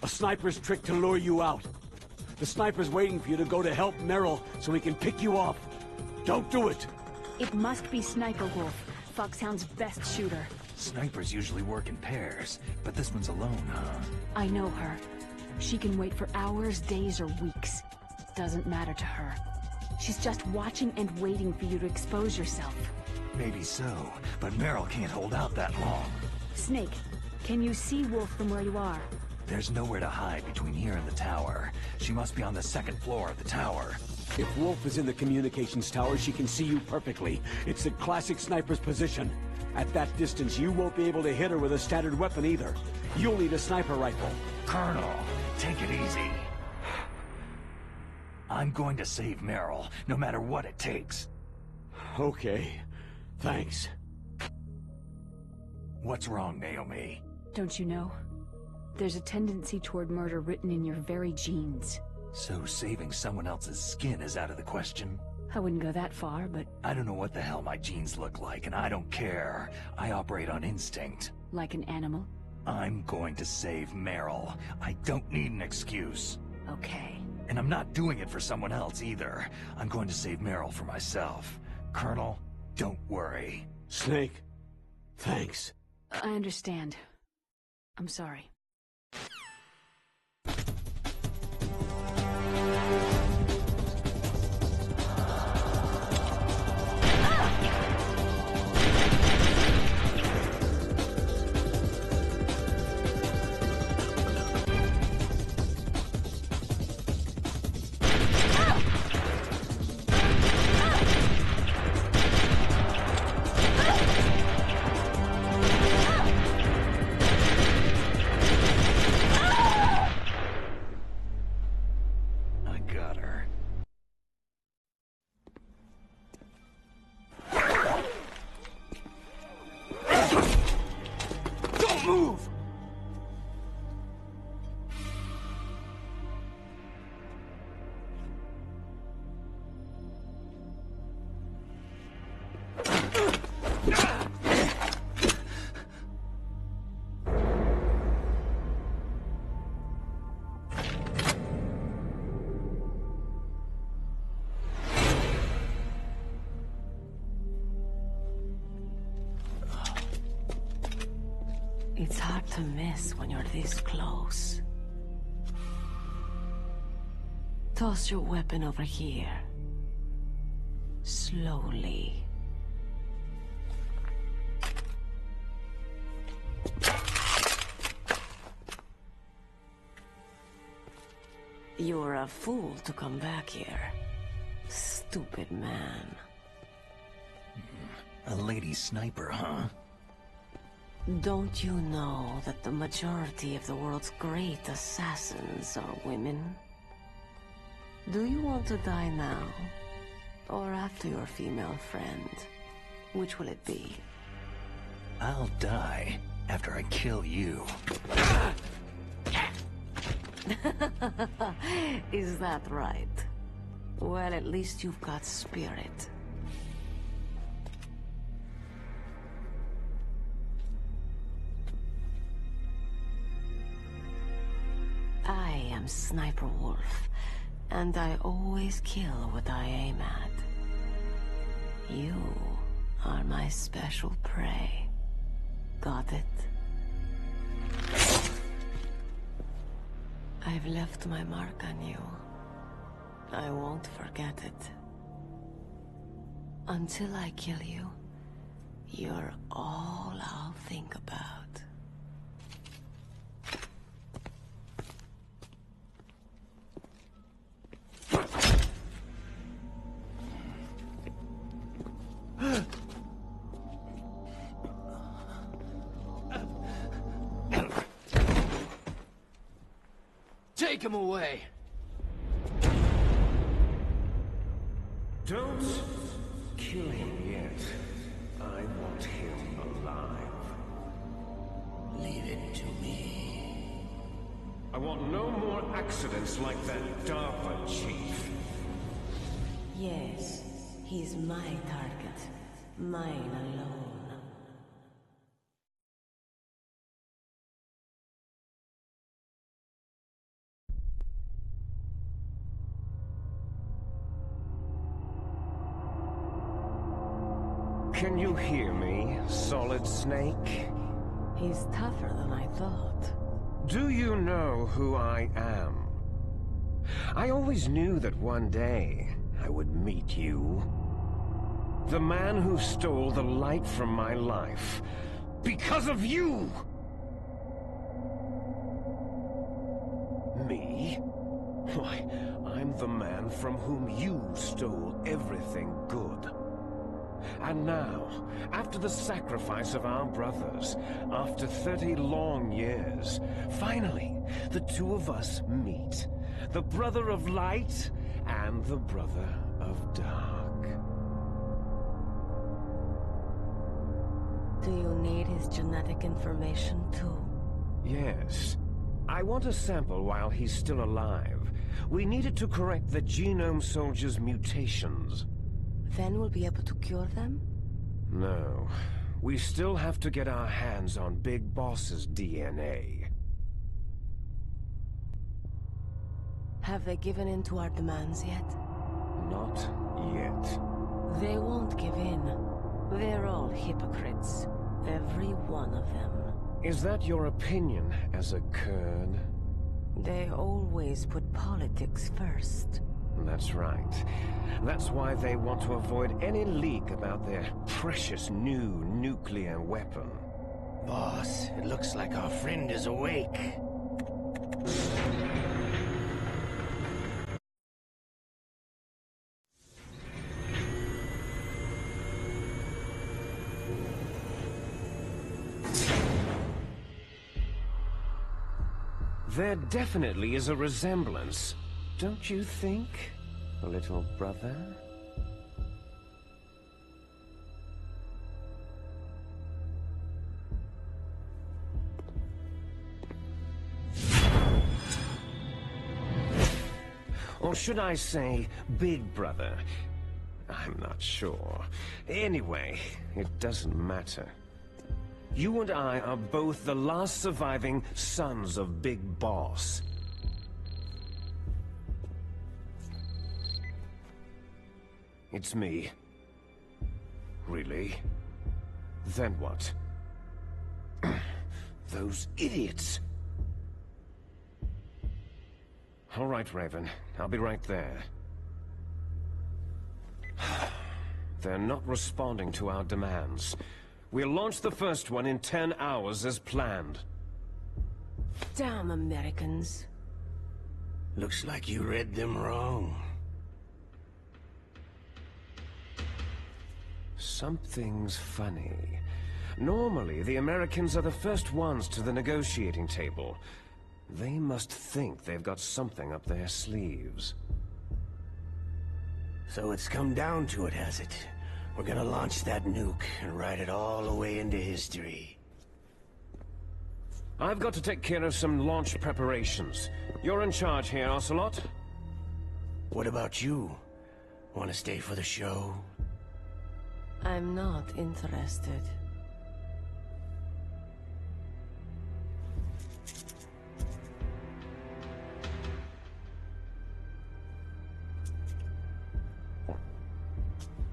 A sniper's trick to lure you out. The sniper's waiting for you to go to help Meryl so he can pick you off. Don't do it! It must be Sniper Wolf, Foxhound's best shooter. Snipers usually work in pairs, but this one's alone, huh? I know her. She can wait for hours, days, or weeks. Doesn't matter to her. She's just watching and waiting for you to expose yourself. Maybe so, but Meryl can't hold out that long. Snake, can you see Wolf from where you are? There's nowhere to hide between here and the tower. She must be on the second floor of the tower. If Wolf is in the communications tower, she can see you perfectly. It's the classic sniper's position. At that distance, you won't be able to hit her with a standard weapon either. You'll need a sniper rifle. Colonel, take it easy. I'm going to save Meryl, no matter what it takes. Okay. Thanks. What's wrong, Naomi? Don't you know? There's a tendency toward murder written in your very genes. So saving someone else's skin is out of the question? I wouldn't go that far, but... I don't know what the hell my genes look like, and I don't care. I operate on instinct. Like an animal? I'm going to save Meryl. I don't need an excuse. Okay. And I'm not doing it for someone else either. I'm going to save Meryl for myself. Colonel, don't worry. Snake, thanks. I understand. I'm sorry. It's hard to miss when you're this close. Toss your weapon over here. Slowly. You're a fool to come back here. Stupid man. A lady sniper, huh? Don't you know that the majority of the world's great assassins are women? Do you want to die now? Or after your female friend? Which will it be? I'll die after I kill you. Is that right? Well, at least you've got spirit. I am Sniper Wolf, and I always kill what I aim at. You are my special prey. Got it? I've left my mark on you. I won't forget it. Until I kill you, you're all I'll think about. Take him away! Don't kill him yet. I want him alive. Leave it to me. I want no more accidents like that DARPA chief. Yes, he's my target. Mine alone. Can you hear me, Solid Snake? He's tougher than I thought. Do you know who I am? I always knew that one day I would meet you. The man who stole the light from my life. Because of you! Me? Why, I'm the man from whom you stole everything good. And now, after the sacrifice of our brothers, after 30 long years, finally, the two of us meet. The brother of light and the brother of dark. Do you need his genetic information too? Yes. I want a sample while he's still alive. We needed to correct the Genome Soldier's mutations. Then we'll be able to cure them? No. We still have to get our hands on Big Boss's DNA. Have they given in to our demands yet? Not yet. They won't give in. They're all hypocrites. Every one of them. Is that your opinion as a Kurd? They always put politics first. That's right. That's why they want to avoid any leak about their precious new nuclear weapon. Boss, it looks like our friend is awake. There definitely is a resemblance, don't you think, little brother? Or should I say, big brother? I'm not sure. Anyway, it doesn't matter. You and I are both the last surviving sons of Big Boss. It's me. Really? Then what? Those idiots! All right, Raven. I'll be right there. They're not responding to our demands. We'll launch the first one in 10 hours as planned. Damn Americans. Looks like you read them wrong. Something's funny. Normally, the Americans are the first ones to the negotiating table. They must think they've got something up their sleeves. So it's come down to it, has it? We're gonna launch that nuke and ride it all the way into history. I've got to take care of some launch preparations. You're in charge here, Ocelot. What about you? Want to stay for the show? I'm not interested.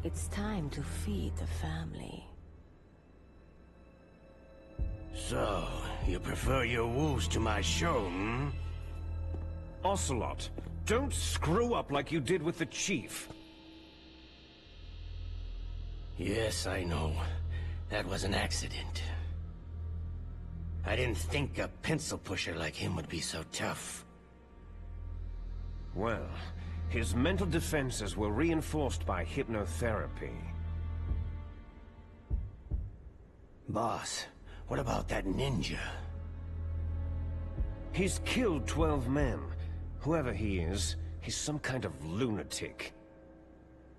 It's time to feed the family. So, you prefer your wolves to my show, hmm? Ocelot, don't screw up like you did with the Chief. Yes, I know. That was an accident. I didn't think a pencil pusher like him would be so tough. Well, his mental defenses were reinforced by hypnotherapy. Boss, what about that ninja? He's killed 12 men. Whoever he is, he's some kind of lunatic.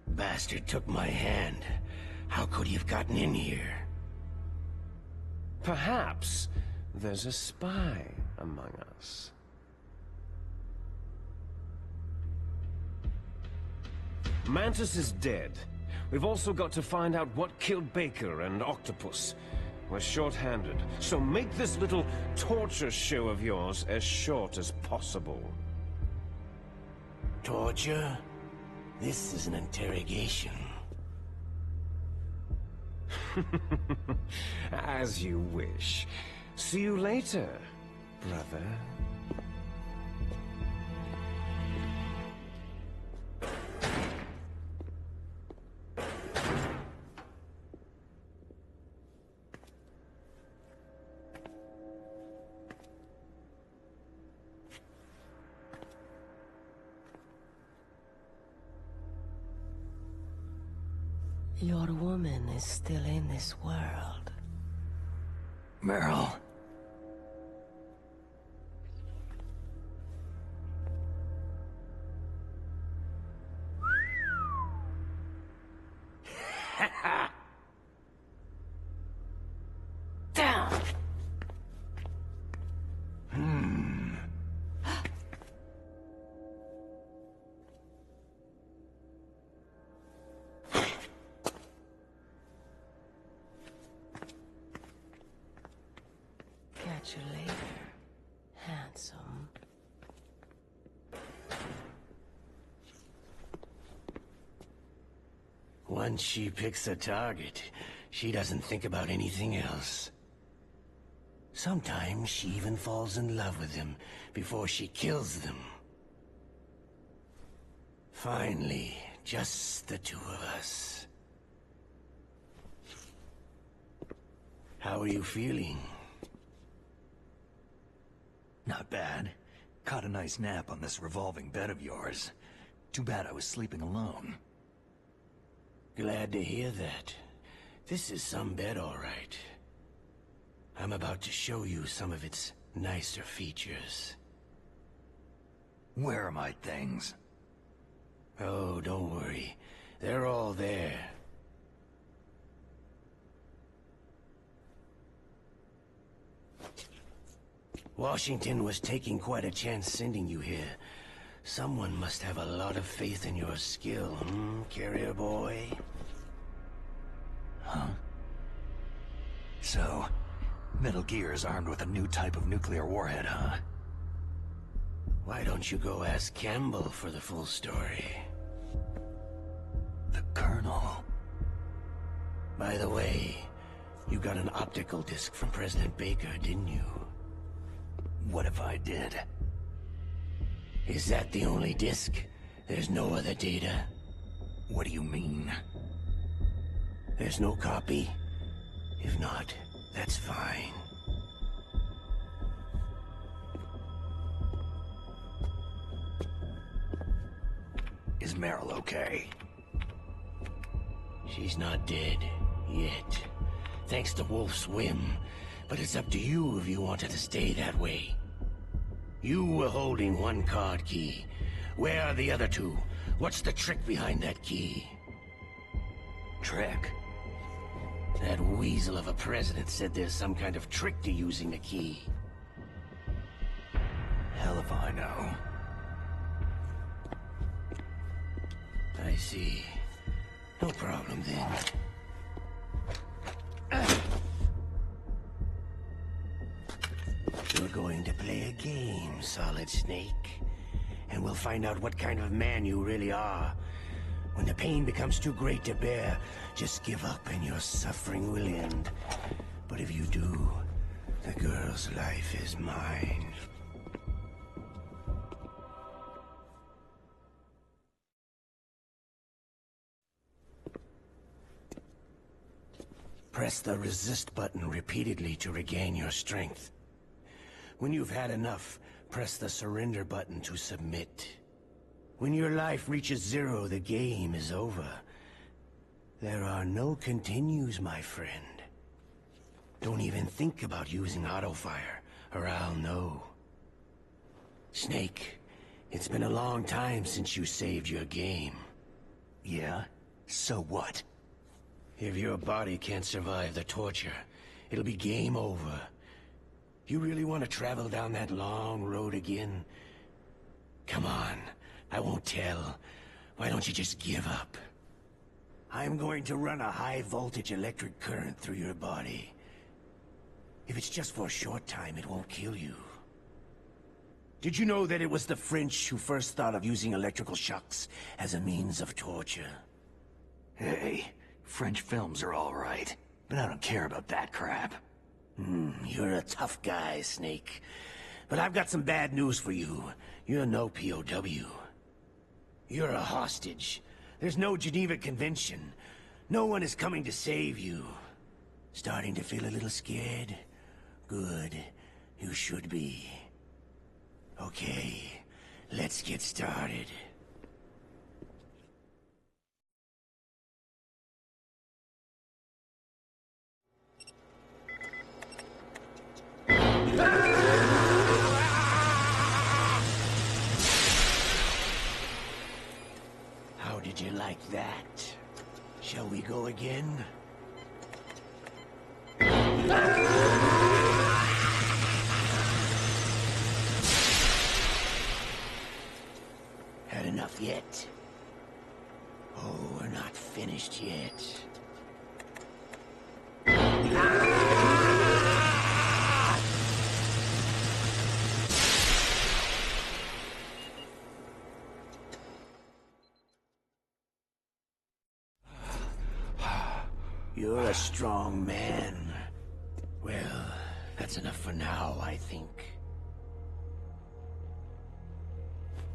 Bastard took my hand. How could he have gotten in here? Perhaps there's a spy among us. Mantis is dead. We've also got to find out what killed Baker and Octopus. We're short-handed, so make this little torture show of yours as short as possible. Torture? This is an interrogation. As you wish. See you later, brother. Your woman is still in this world. Meryl. Down! Catch you later, handsome. Once she picks a target, she doesn't think about anything else. Sometimes she even falls in love with them before she kills them. Finally, just the two of us. How are you feeling? Not bad. Caught a nice nap on this revolving bed of yours. Too bad I was sleeping alone. Glad to hear that. This is some bed, all right. I'm about to show you some of its nicer features. Where are my things? Oh, don't worry. They're all there. Washington was taking quite a chance sending you here. Someone must have a lot of faith in your skill, carrier boy? Huh? So, Metal Gear is armed with a new type of nuclear warhead, huh? Why don't you go ask Campbell for the full story? The Colonel. By the way, you got an optical disc from President Baker, didn't you? What if I did? Is that the only disc? There's no other data? What do you mean? There's no copy? If not, that's fine. Is Meryl okay? She's not dead. Yet. Thanks to Wolf's whim. But it's up to you if you want her to stay that way. You were holding one card key. Where are the other two? What's the trick behind that key? Trick? That weasel of a president said there's some kind of trick to using the key. Hell if I know. I see. No problem then. You're going to play a game, Solid Snake. And we'll find out what kind of man you really are. When the pain becomes too great to bear, just give up and your suffering will end. But if you do, the girl's life is mine. Press the resist button repeatedly to regain your strength. When you've had enough, press the surrender button to submit. When your life reaches 0, the game is over. There are no continues, my friend. Don't even think about using auto-fire, or I'll know. Snake, it's been a long time since you saved your game. Yeah? So what? If your body can't survive the torture, it'll be game over. You really want to travel down that long road again? Come on, I won't tell. Why don't you just give up? I'm going to run a high-voltage electric current through your body. If it's just for a short time, it won't kill you. Did you know that it was the French who first thought of using electrical shocks as a means of torture? Hey, French films are all right, but I don't care about that crap. You're a tough guy, Snake. But I've got some bad news for you. You're no POW. You're a hostage. There's no Geneva Convention. No one is coming to save you. Starting to feel a little scared? Good. You should be. Okay, let's get started. How did you like that? Shall we go again? Had enough yet? Oh, we're not finished yet. You're a strong man. Well, that's enough for now, I think.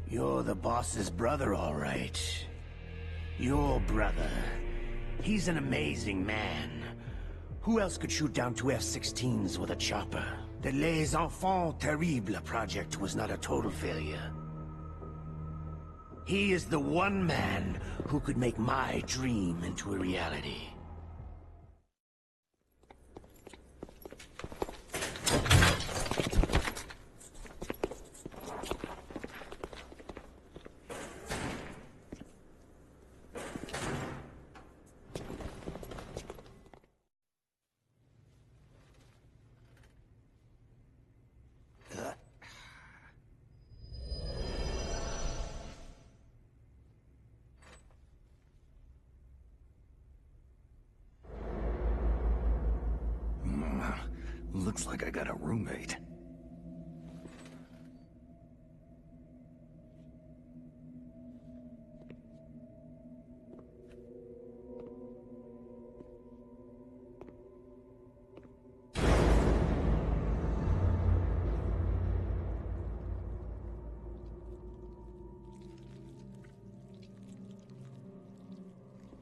You're the boss's brother, all right. Your brother. He's an amazing man. Who else could shoot down 2 F-16s with a chopper? The Les Enfants Terribles project was not a total failure. He is the one man who could make my dream into a reality. Looks like I got a roommate.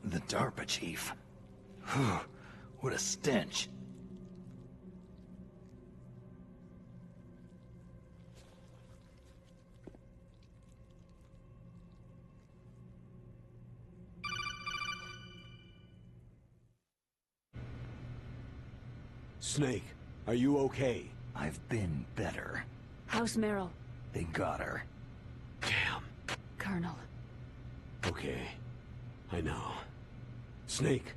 The DARPA chief. Whew, what a stench. Snake, are you okay? I've been better. House Merrill. They got her. Damn. Colonel. Okay. I know. Snake,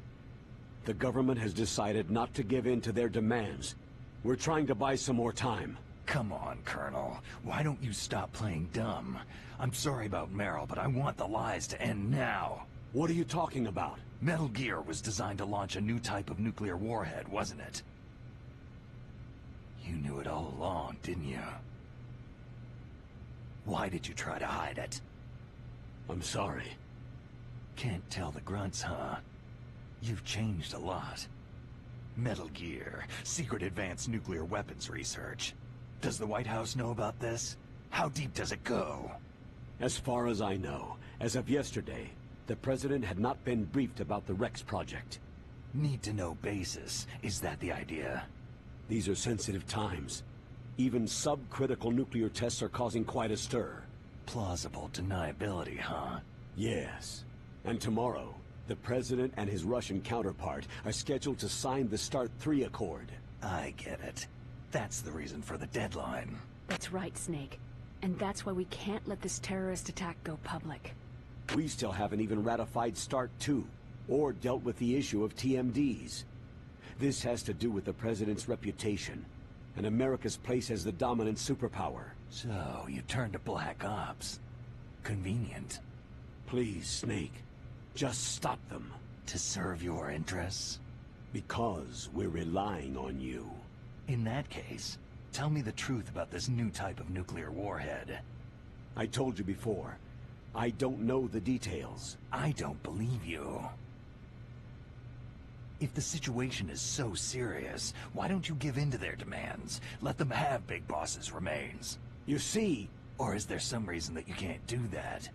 the government has decided not to give in to their demands. We're trying to buy some more time. Come on, Colonel. Why don't you stop playing dumb? I'm sorry about Meryl, but I want the lies to end now. What are you talking about? Metal Gear was designed to launch a new type of nuclear warhead, wasn't it? You knew it all along, didn't you? Why did you try to hide it? I'm sorry. Can't tell the grunts, huh? You've changed a lot. Metal Gear, secret advanced nuclear weapons research. Does the White House know about this? How deep does it go? As far as I know, as of yesterday, the President had not been briefed about the Rex project. Need-to-know basis. Is that the idea? These are sensitive times. Even subcritical nuclear tests are causing quite a stir. Plausible deniability, huh? Yes. And tomorrow, the President and his Russian counterpart are scheduled to sign the START 3 Accord. I get it. That's the reason for the deadline. That's right, Snake. And that's why we can't let this terrorist attack go public. We still haven't even ratified START 2, or dealt with the issue of TMDs. This has to do with the President's reputation, and America's place as the dominant superpower. So, you turned to Black Ops. Convenient. Please, Snake. Just stop them. To serve your interests? Because we're relying on you. In that case, tell me the truth about this new type of nuclear warhead. I told you before. I don't know the details. I don't believe you. If the situation is so serious, why don't you give in to their demands? Let them have Big Boss's remains. You see... Or is there some reason that you can't do that?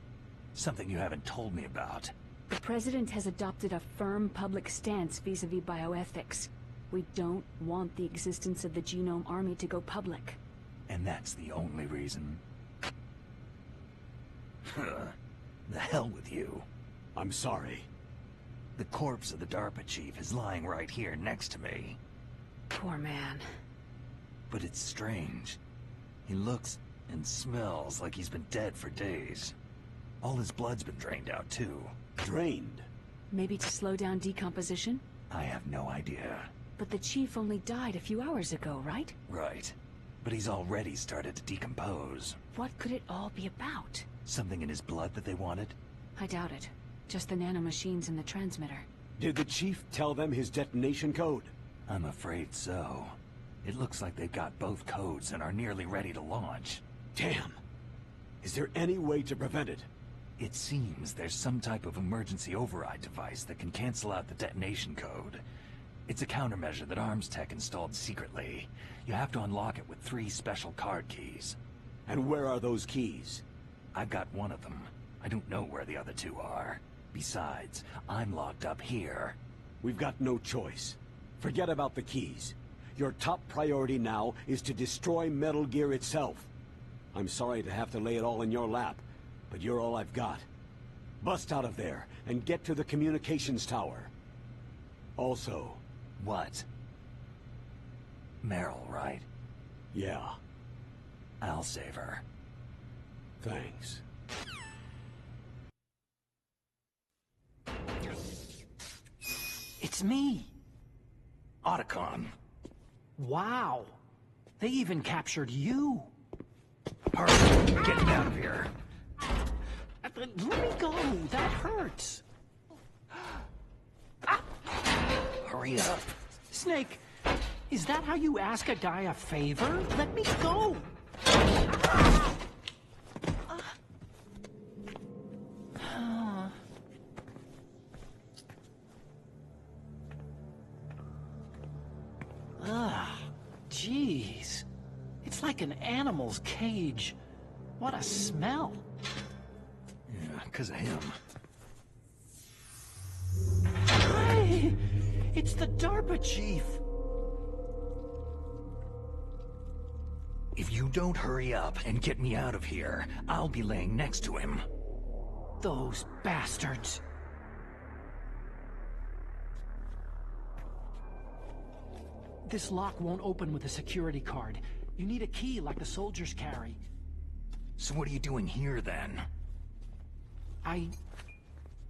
Something you haven't told me about. The President has adopted a firm public stance vis-à-vis bioethics. We don't want the existence of the Genome Army to go public. And that's the only reason? The hell with you. I'm sorry. The corpse of the DARPA chief is lying right here next to me. Poor man. But it's strange. He looks and smells like he's been dead for days. All his blood's been drained out, too. Drained? Maybe to slow down decomposition? I have no idea. But the chief only died a few hours ago, right? Right. But he's already started to decompose. What could it all be about? Something in his blood that they wanted? I doubt it. Just the nanomachines in the transmitter. Did the chief tell them his detonation code? I'm afraid so. It looks like they've got both codes and are nearly ready to launch. Damn! Is there any way to prevent it? It seems there's some type of emergency override device that can cancel out the detonation code. It's a countermeasure that Arms Tech installed secretly. You have to unlock it with 3 special card keys. And where are those keys? I've got one of them. I don't know where the other 2 are. Besides, I'm locked up here. We've got no choice. Forget about the keys. Your top priority now is to destroy Metal Gear itself. I'm sorry to have to lay it all in your lap, but you're all I've got. Bust out of there and get to the communications tower. Also... What? Meryl, right? Yeah. I'll save her. Thanks. It's me! Otacon. Wow! They even captured you! Hurry! Get me out of here! Let me go! That hurts! Hurry up! Snake, is that how you ask a guy a favor? Let me go! Jeez. It's like an animal's cage. What a smell. Yeah, 'cause of him. Hey! It's the DARPA chief! If you don't hurry up and get me out of here, I'll be laying next to him. Those bastards. This lock won't open with a security card. You need a key like the soldiers carry. So what are you doing here, then? I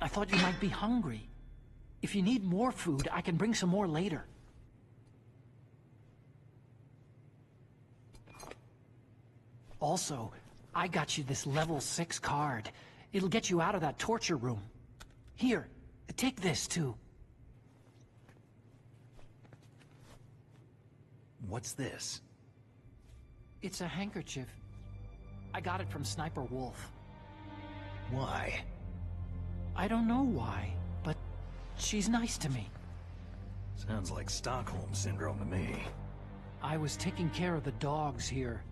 thought you might be hungry. If you need more food, I can bring some more later. Also, I got you this level 6 card. It'll get you out of that torture room. Here, take this too. What's this? It's a handkerchief. I got it from Sniper Wolf. Why? I don't know why, but she's nice to me. Sounds like Stockholm Syndrome to me. I was taking care of the dogs here.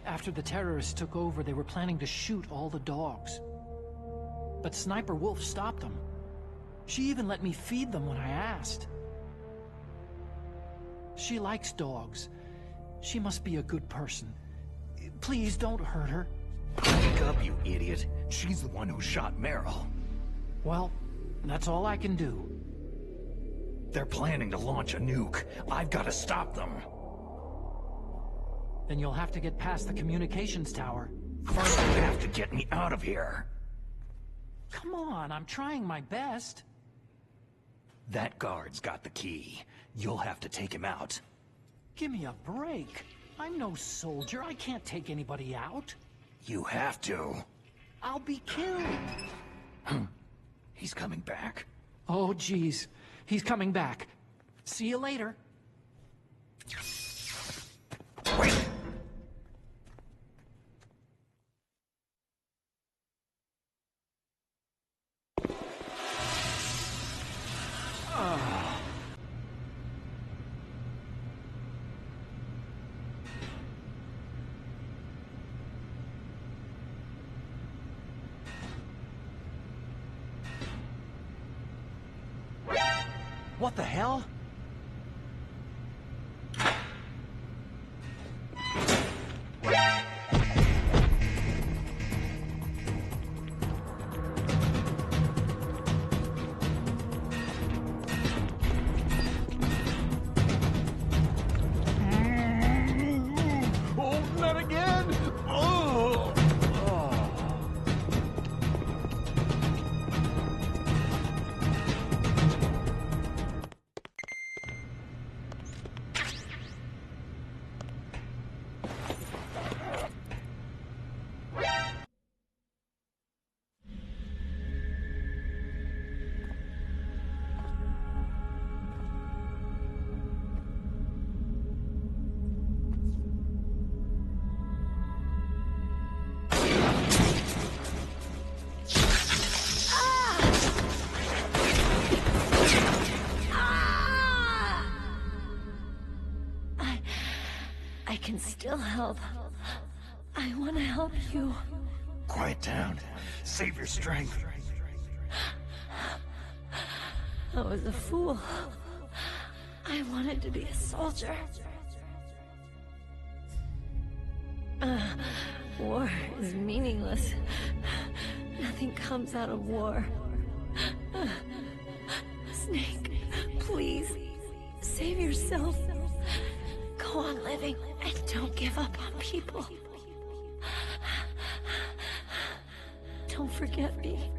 After the terrorists took over, they were planning to shoot all the dogs. But Sniper Wolf stopped them. She even let me feed them when I asked. She likes dogs. She must be a good person. Please don't hurt her. Wake up, you idiot. She's the one who shot Meryl. Well, that's all I can do. They're planning to launch a nuke. I've got to stop them. Then you'll have to get past the communications tower. First, you have to get me out of here. Come on, I'm trying my best. That guard's got the key. You'll have to take him out. Give me a break. I'm no soldier. I can't take anybody out. You have to. I'll be killed. He's coming back. Oh, geez. He's coming back. See you later. Wait! What the hell? Oh, not again! Oh! I can still help. I want to help you. Quiet down. Save your strength. I was a fool. I wanted to be a soldier. War is meaningless. Nothing comes out of war. Snake, please, save yourself. Go on living and don't give up on people. Don't forget me.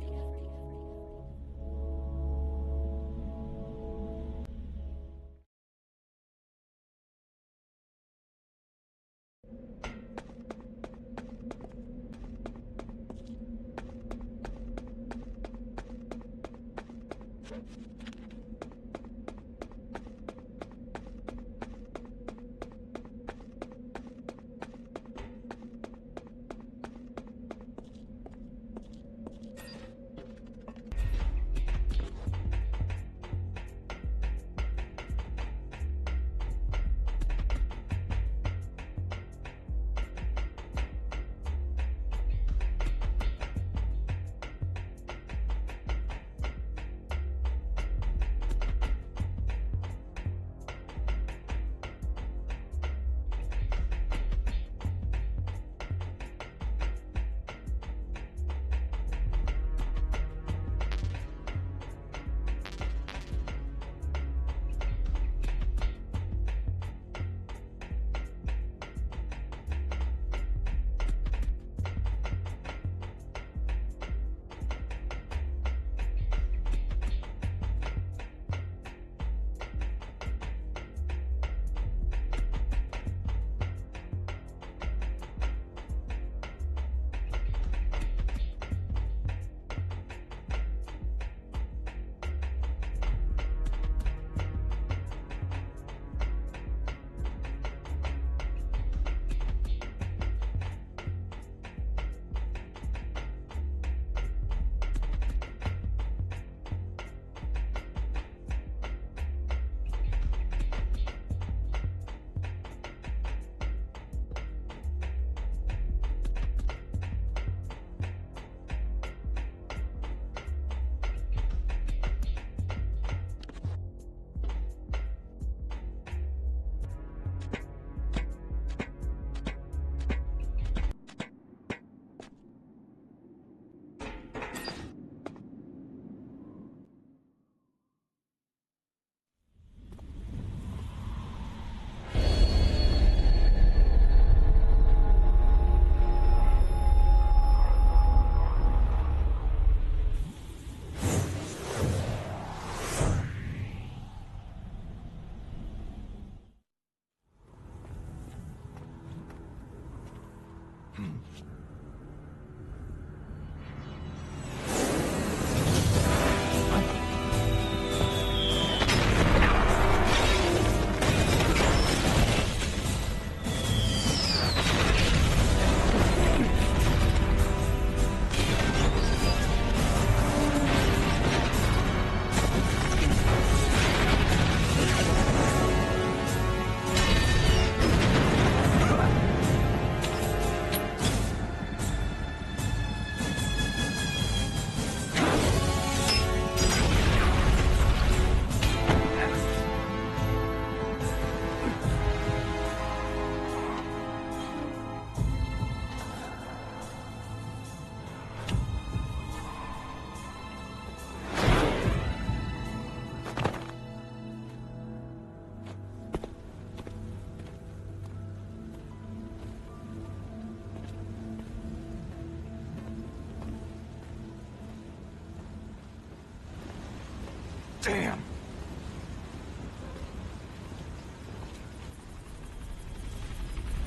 Damn!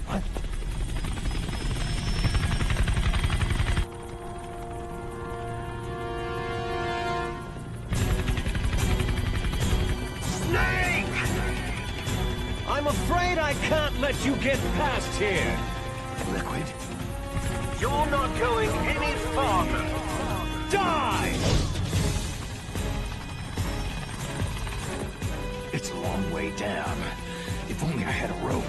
What? I'm afraid I can't let you get past here. Liquid? You're not going any farther. Die! It's a long way down. If only I had a rope.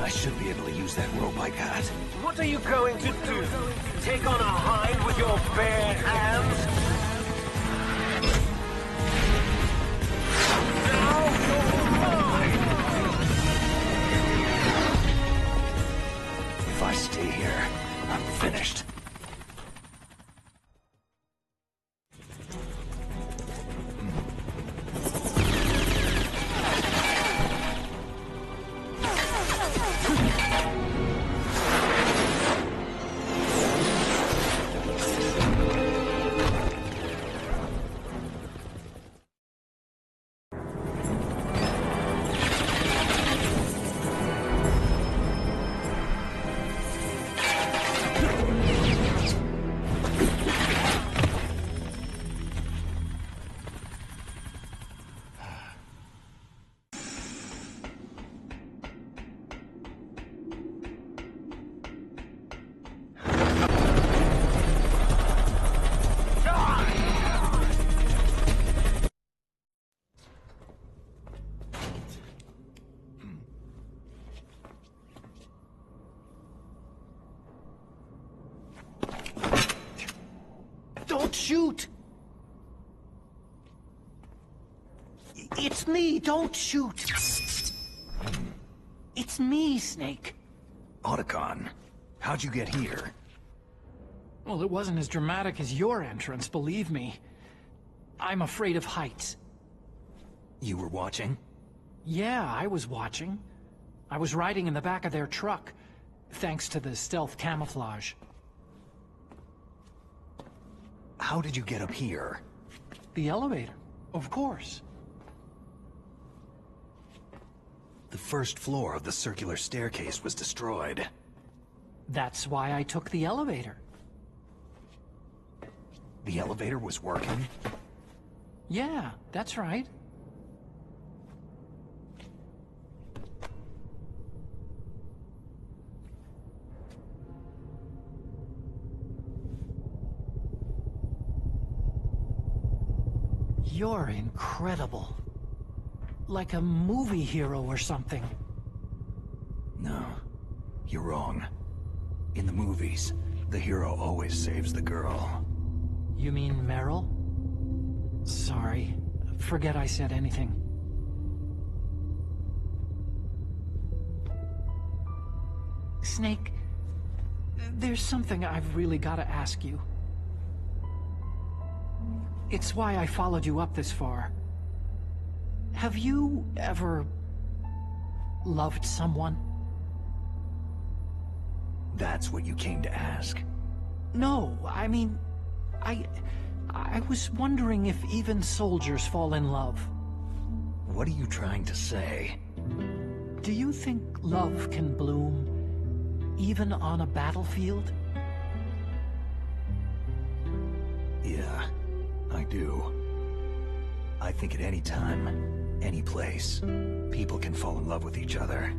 I should be able to use that rope I got. What are you going to do? Take on a hind with your bare hands? If I stay here, I'm finished. Don't shoot! It's me, don't shoot! It's me, Snake. Otacon, how'd you get here? Well, it wasn't as dramatic as your entrance, believe me. I'm afraid of heights. You were watching? Yeah, I was watching. I was riding in the back of their truck, thanks to the stealth camouflage. How did you get up here? The elevator, of course. The first floor of the circular staircase was destroyed. That's why I took the elevator. The elevator was working? Yeah, that's right. You're incredible. Like a movie hero or something. No, you're wrong. In the movies, the hero always saves the girl. You mean Meryl? Sorry. Forget I said anything. Snake, there's something I've really got to ask you. It's why I followed you up this far. Have you ever loved someone? That's what you came to ask? No, I mean, I was wondering if even soldiers fall in love. What are you trying to say? Do you think love can bloom even on a battlefield? Yeah, I do. I think at any time, any place, people can fall in love with each other.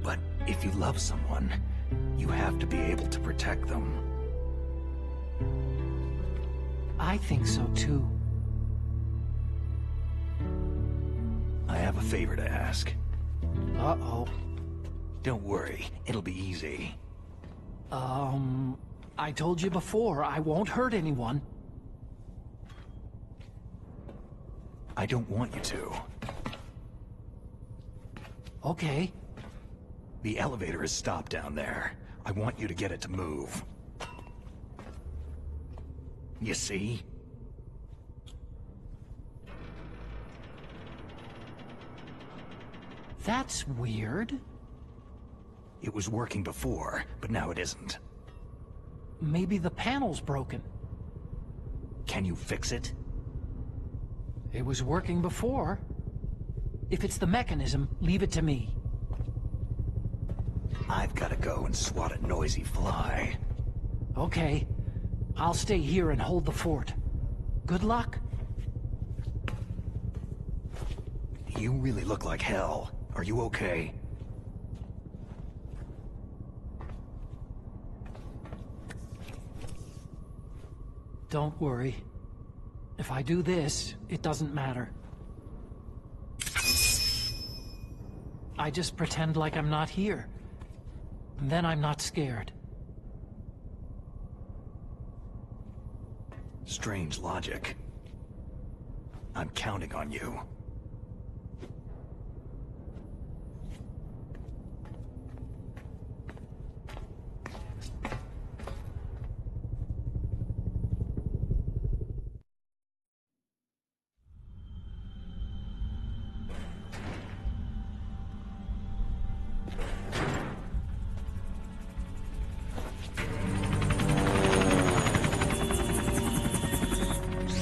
But if you love someone, you have to be able to protect them. I think so too. I have a favor to ask. Uh-oh. Don't worry, it'll be easy. I told you before, I won't hurt anyone. I don't want you to. Okay. The elevator is stopped down there. I want you to get it to move. You see? That's weird. It was working before, but now it isn't. Maybe the panel's broken. Can you fix it? It was working before. If it's the mechanism, leave it to me. I've got to go and swat a noisy fly. Okay. I'll stay here and hold the fort. Good luck. You really look like hell. Are you okay? Don't worry. If I do this, it doesn't matter. I just pretend like I'm not here. And then I'm not scared. Strange logic. I'm counting on you.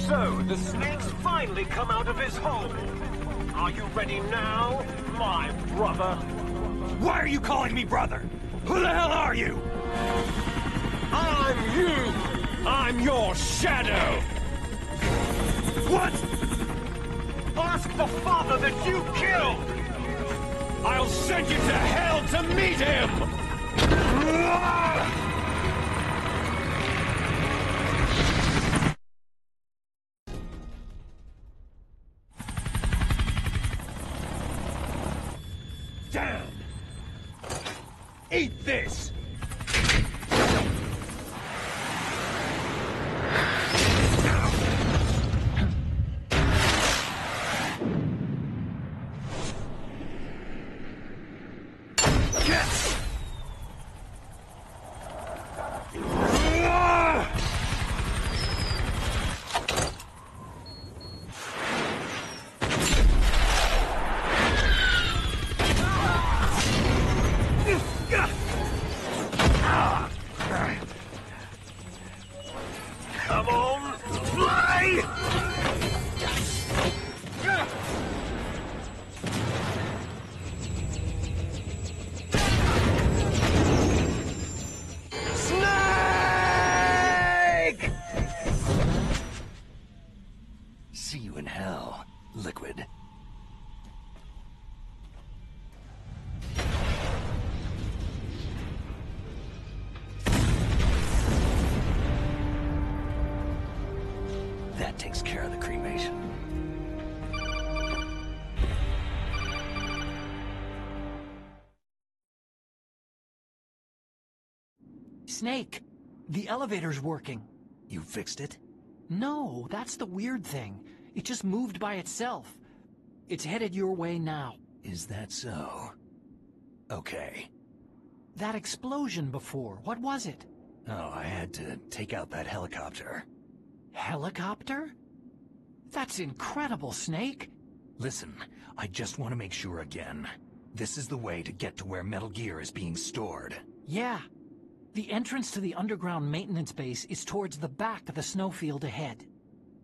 So, the snake's finally come out of his hole. Are you ready now, my brother? Why are you calling me brother? Who the hell are you? I'm you! I'm your shadow! What? Ask the father that you killed! I'll send you to hell to meet him! Damn! Eat this! Come on, fly! Snake! See you in hell, Liquid. That takes care of the cremation. Snake, the elevator's working. You fixed it? No, that's the weird thing. It just moved by itself. It's headed your way now. Is that so? Okay. That explosion before, what was it? Oh, I had to take out that helicopter. Helicopter? That's incredible, Snake. Listen, I just want to make sure again. This is the way to get to where Metal Gear is being stored. Yeah. The entrance to the underground maintenance base is towards the back of the snowfield ahead.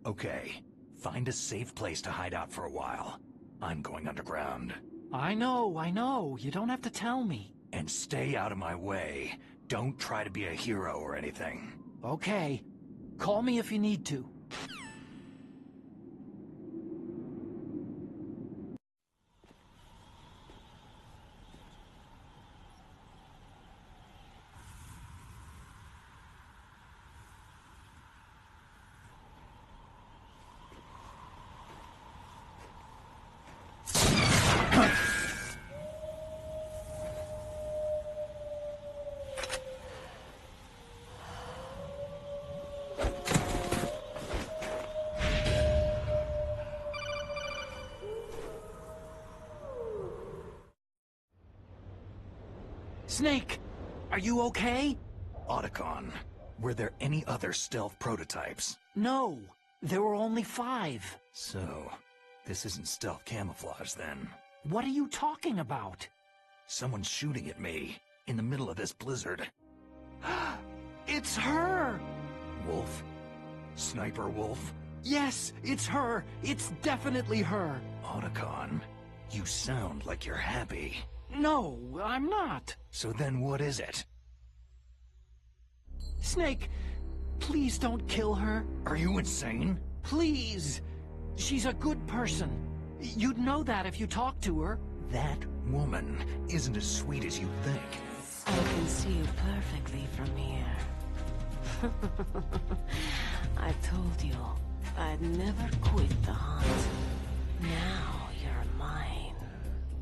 Okay. Find a safe place to hide out for a while. I'm going underground. I know. You don't have to tell me. And stay out of my way. Don't try to be a hero or anything. Okay. Call me if you need to. Snake, are you okay? Otacon, were there any other stealth prototypes? No, there were only 5. So, this isn't stealth camouflage then. What are you talking about? Someone's shooting at me, in the middle of this blizzard. It's her! Wolf, Sniper Wolf? Yes, it's her! It's definitely her! Otacon, you sound like you're happy. No, I'm not. So then what is it? Snake, please don't kill her. Are you insane? Please! She's a good person. You'd know that if you talked to her. That woman isn't as sweet as you think. I can see you perfectly from here. I told you, I'd never quit the hunt. Now you're mine.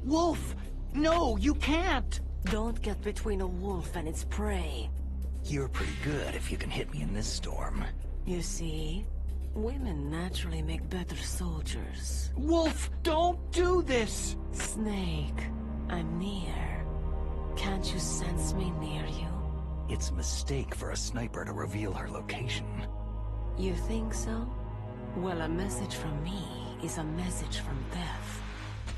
Wolf! No, you can't! Don't get between a wolf and its prey. You're pretty good if you can hit me in this storm. You see, women naturally make better soldiers. Wolf, don't do this! Snake, I'm near. Can't you sense me near you? It's a mistake for a sniper to reveal her location. You think so? Well, a message from me is a message from death.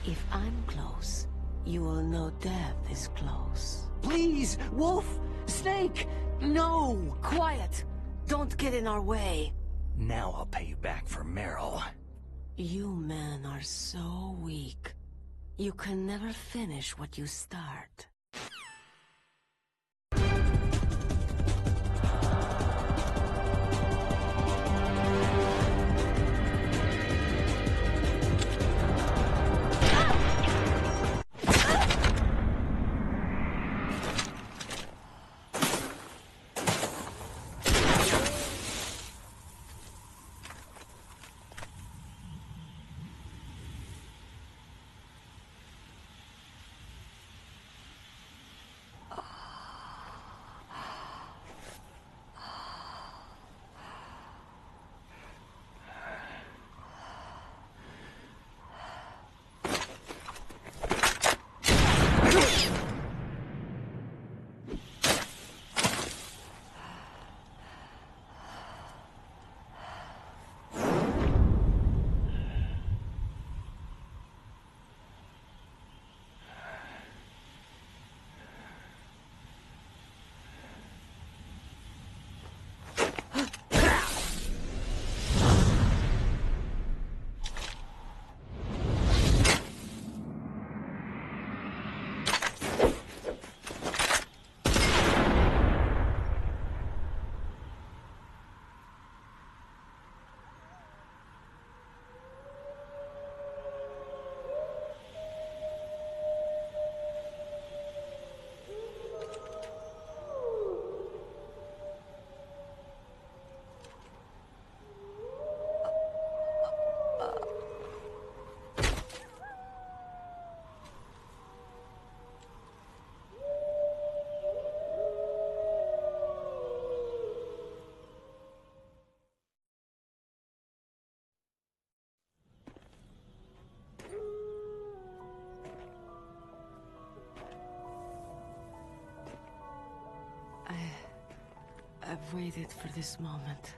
If I'm close, you will know death is close. Please, Wolf! Snake! No! Quiet! Don't get in our way. Now I'll pay you back for Meryl. You men are so weak. You can never finish what you start. I've waited for this moment.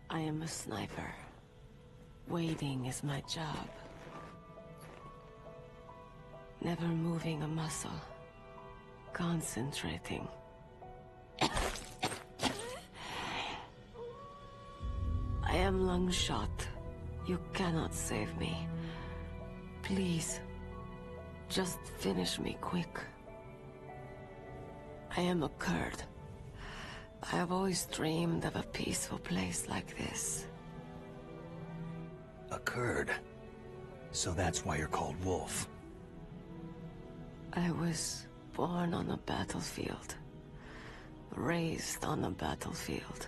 I am a sniper. Waiting is my job. Never moving a muscle. Concentrating. I am Lungshot. You cannot save me. Please, just finish me quick. I am a Kurd. I have always dreamed of a peaceful place like this. A Kurd? So that's why you're called Wolf. I was born on a battlefield. Raised on a battlefield.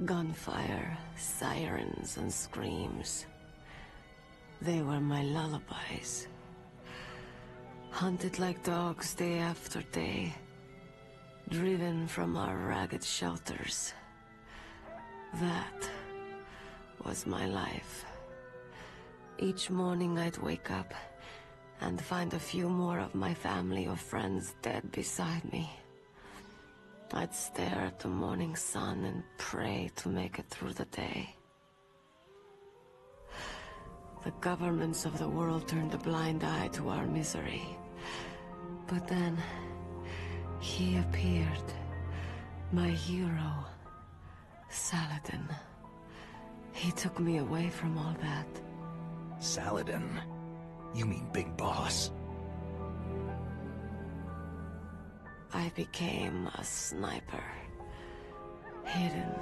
Gunfire, sirens, and screams. They were my lullabies. Hunted like dogs day after day. Driven from our ragged shelters. That was my life. Each morning I'd wake up and find a few more of my family or friends dead beside me. I'd stare at the morning sun and pray to make it through the day. The governments of the world turned a blind eye to our misery. But then, he appeared, my hero, Saladin. He took me away from all that. Saladin? You mean Big Boss? I became a sniper. Hidden,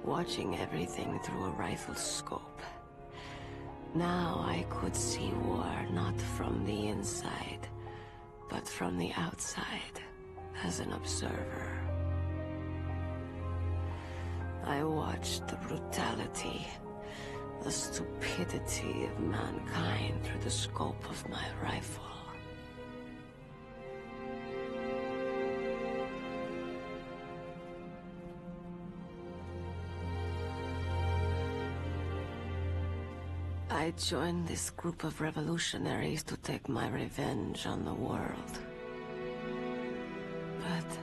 watching everything through a rifle's scope. Now I could see war not from the inside, but from the outside, as an observer. I watched the brutality, the stupidity of mankind through the scope of my rifle. I joined this group of revolutionaries to take my revenge on the world. But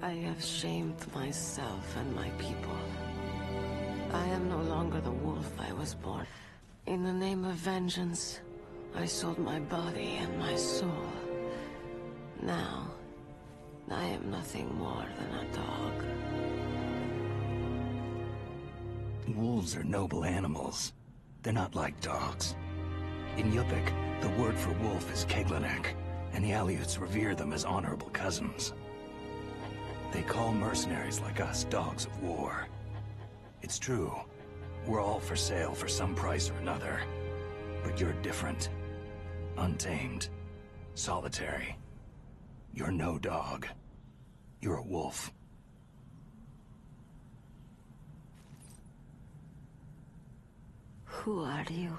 I have shamed myself and my people. I am no longer the wolf I was born. In the name of vengeance, I sold my body and my soul. Now, I am nothing more than a dog. Wolves are noble animals. They're not like dogs. In Yupik, the word for wolf is Keglanek, and the Aleuts revere them as honorable cousins. They call mercenaries like us dogs of war. It's true. We're all for sale for some price or another. But you're different. Untamed. Solitary. You're no dog. You're a wolf. Who are you?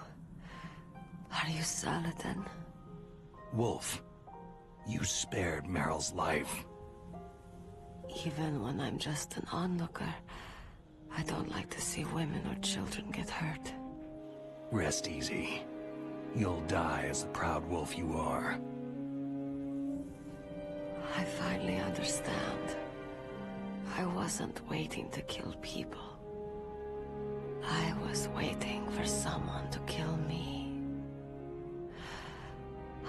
Are you Saladin? Wolf. You spared Meryl's life. Even when I'm just an onlooker, I don't like to see women or children get hurt. Rest easy. You'll die as the proud wolf you are. I finally understand. I wasn't waiting to kill people. I was waiting for someone to kill me.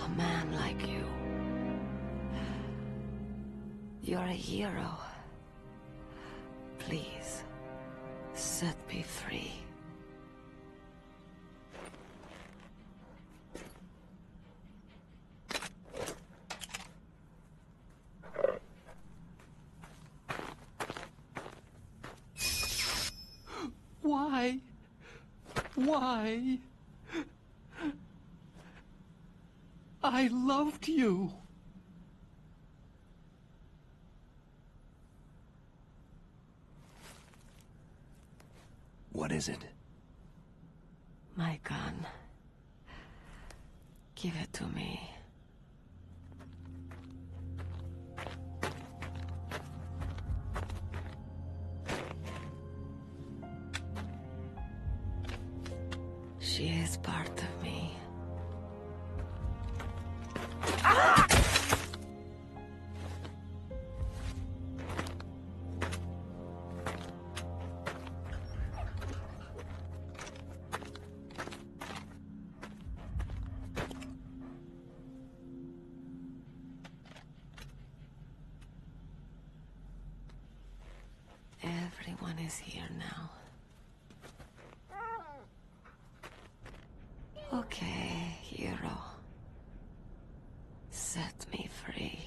A man like you. You're a hero. Please, set me free. Why? Why? I loved you. What is it? My gun. Give it to me. She is part of me. Everyone is here now. Okay, hero. Set me free.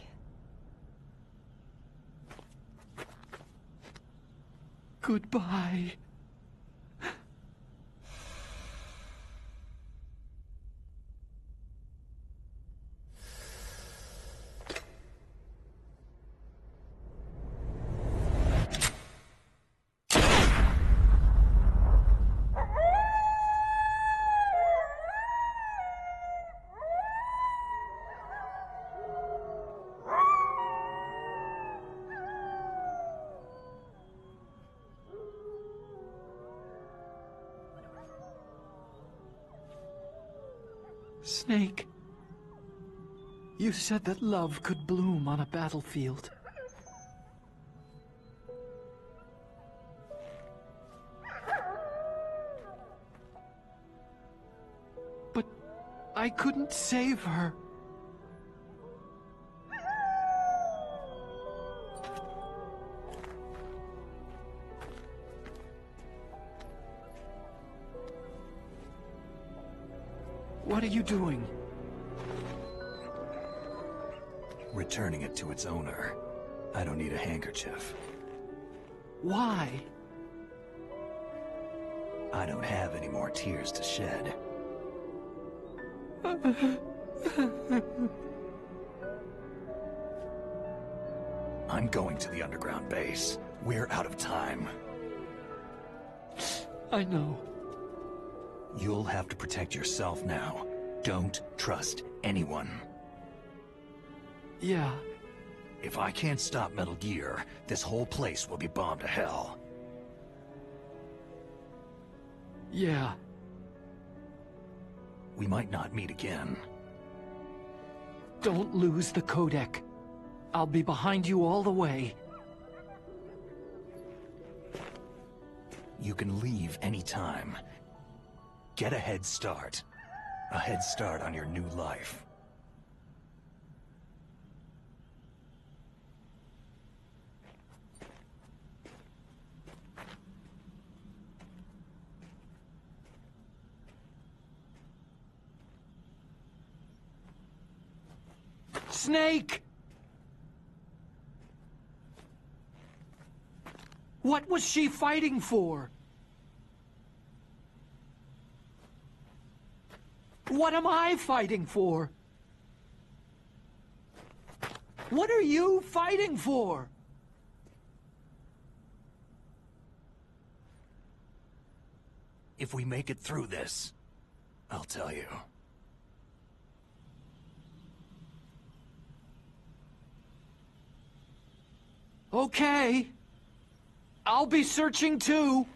Goodbye. Snake, you said that love could bloom on a battlefield. But I couldn't save her. What are you doing? Returning it to its owner. I don't need a handkerchief. Why? I don't have any more tears to shed. I'm going to the underground base. We're out of time. I know. You'll have to protect yourself now. Don't trust anyone. Yeah. If I can't stop Metal Gear, this whole place will be bombed to hell. Yeah. We might not meet again. Don't lose the codec. I'll be behind you all the way. You can leave anytime. Get a head start. A head start on your new life. Snake! What was she fighting for? What am I fighting for? What are you fighting for? If we make it through this, I'll tell you. Okay. I'll be searching too.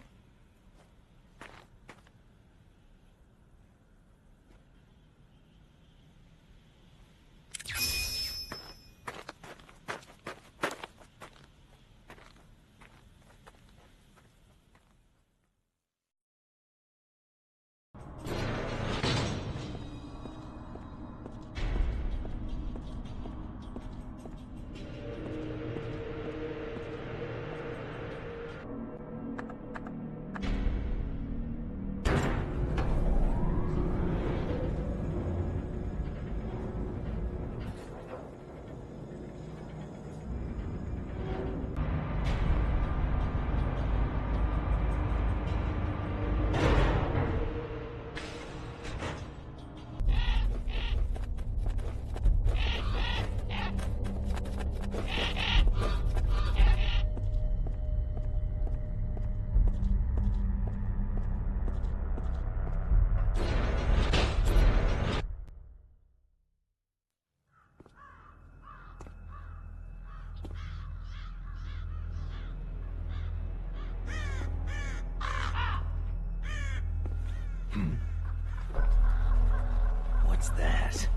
What's that?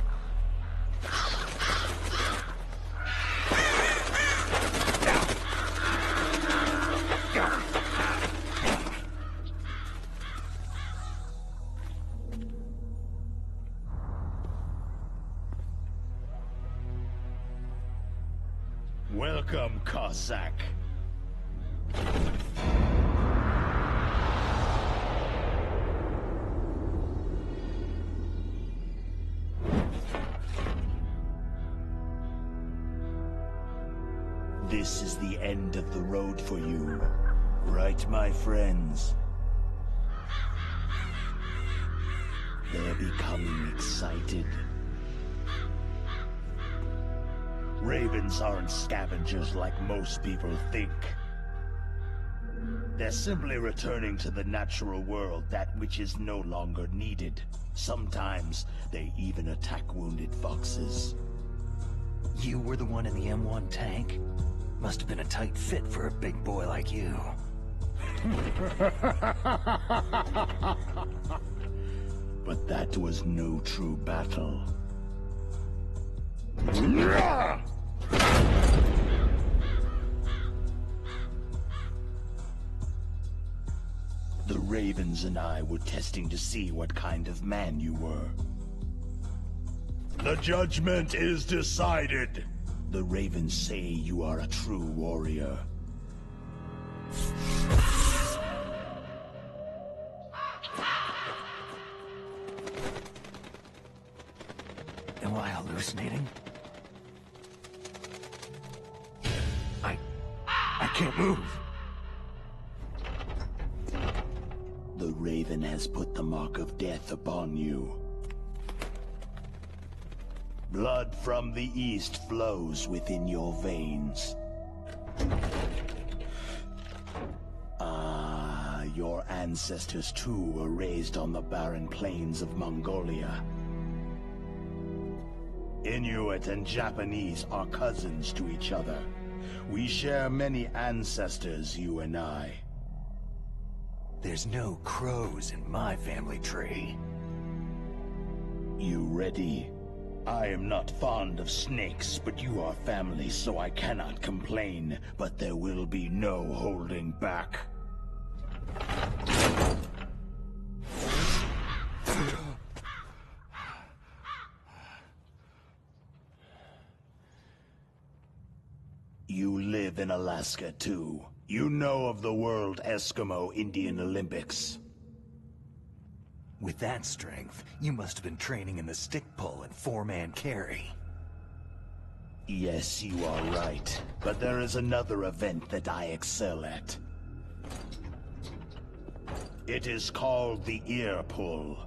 Welcome, Cossack. This is the end of the road for you, right, my friends? They're becoming excited. Ravens aren't scavengers like most people think. They're simply returning to the natural world, that which is no longer needed. Sometimes they even attack wounded foxes. You were the one in the M1 tank? Must have been a tight fit for a big boy like you. But that was no true battle. The Ravens and I were testing to see what kind of man you were. The judgment is decided. The Ravens say you are a true warrior. hallucinating? I can't move. The Raven has put the mark of death upon you. Blood from the east flows within your veins. Your ancestors too were raised on the barren plains of Mongolia. Inuit and Japanese are cousins to each other. We share many ancestors, you and I. There's no crows in my family tree. You ready? I am not fond of snakes, but you are family, so I cannot complain. But there will be no holding back. You live in Alaska, too. You know of the World Eskimo Indian Olympics. With that strength, you must have been training in the stick pull and four-man carry. Yes, you are right. But there is another event that I excel at. It is called the ear pull.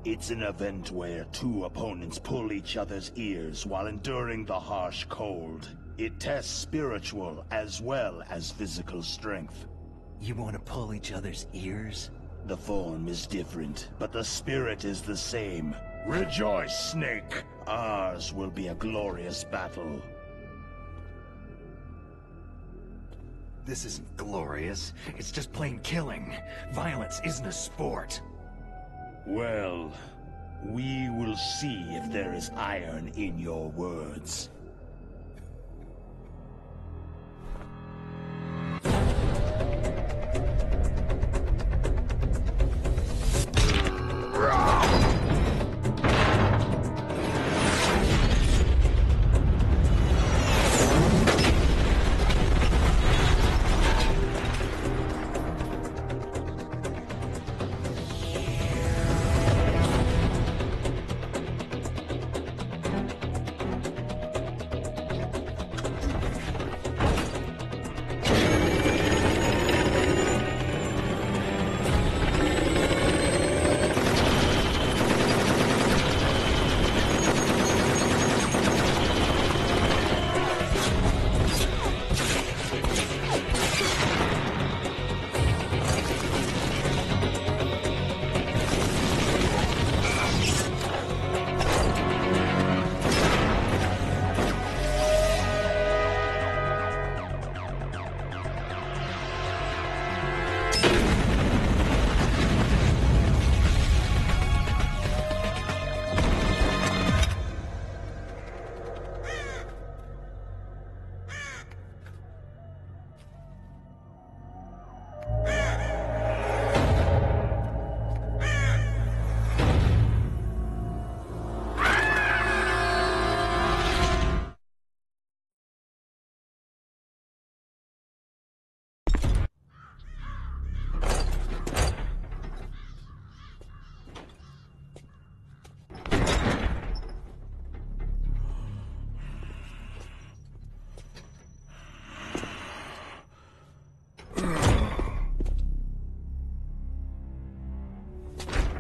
It's an event where two opponents pull each other's ears while enduring the harsh cold. It tests spiritual as well as physical strength. You want to pull each other's ears? The form is different, but the spirit is the same. Rejoice, Snake! Ours will be a glorious battle. This isn't glorious. It's just plain killing. Violence isn't a sport. Well, we will see if there is iron in your words.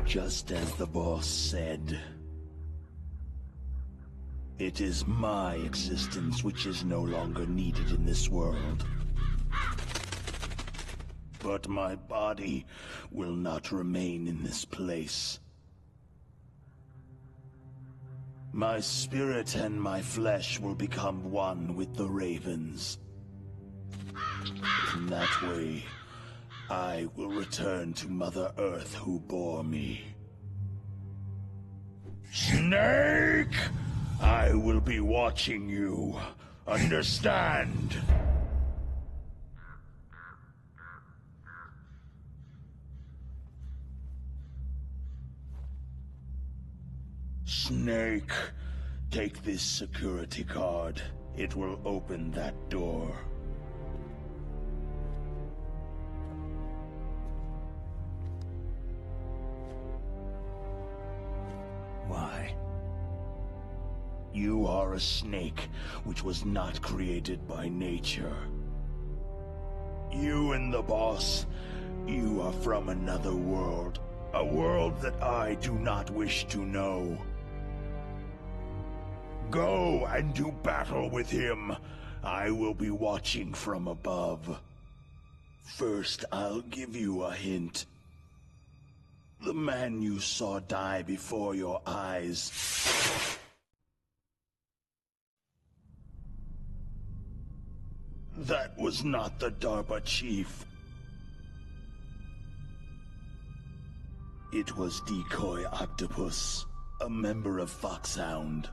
Just as the boss said. It is my existence which is no longer needed in this world. But my body will not remain in this place. My spirit and my flesh will become one with the ravens. In that way, I will return to Mother Earth who bore me. Snake! I will be watching you. Understand? Snake, take this security card. It will open that door. Why? You are a snake, which was not created by nature. You and the boss, you are from another world. A world that I do not wish to know. Go and do battle with him. I will be watching from above. First, I'll give you a hint. The man you saw die before your eyes. That was not the DARPA chief. It was Decoy Octopus, a member of Foxhound.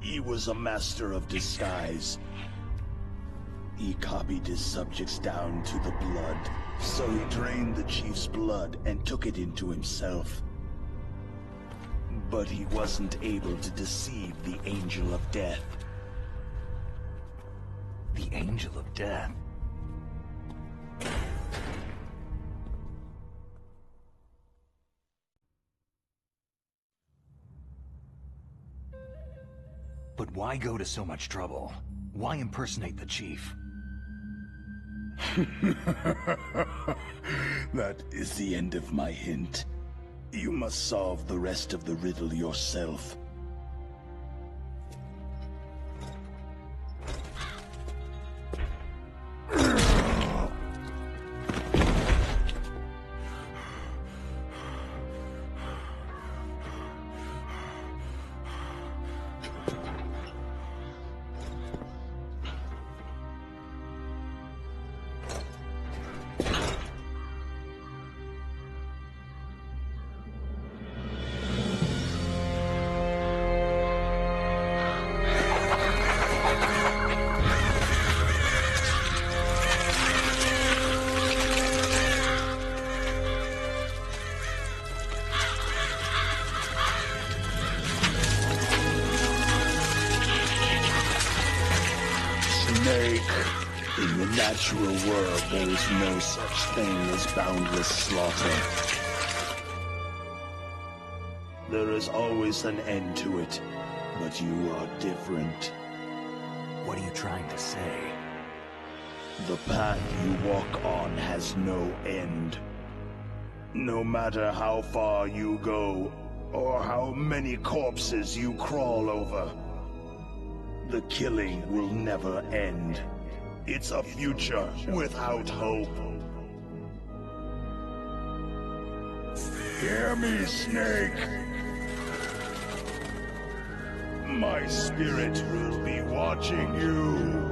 He was a master of disguise. He copied his subjects down to the blood, so he drained the chief's blood and took it into himself. But he wasn't able to deceive the Angel of Death. The Angel of Death? But why go to so much trouble? Why impersonate the chief? That is the end of my hint. You must solve the rest of the riddle yourself. In the natural world, there is no such thing as boundless slaughter. There is always an end to it, but you are different. What are you trying to say? The path you walk on has no end. No matter how far you go, or how many corpses you crawl over, the killing will never end. It's a future without hope. Hear me, Snake! My spirit will be watching you.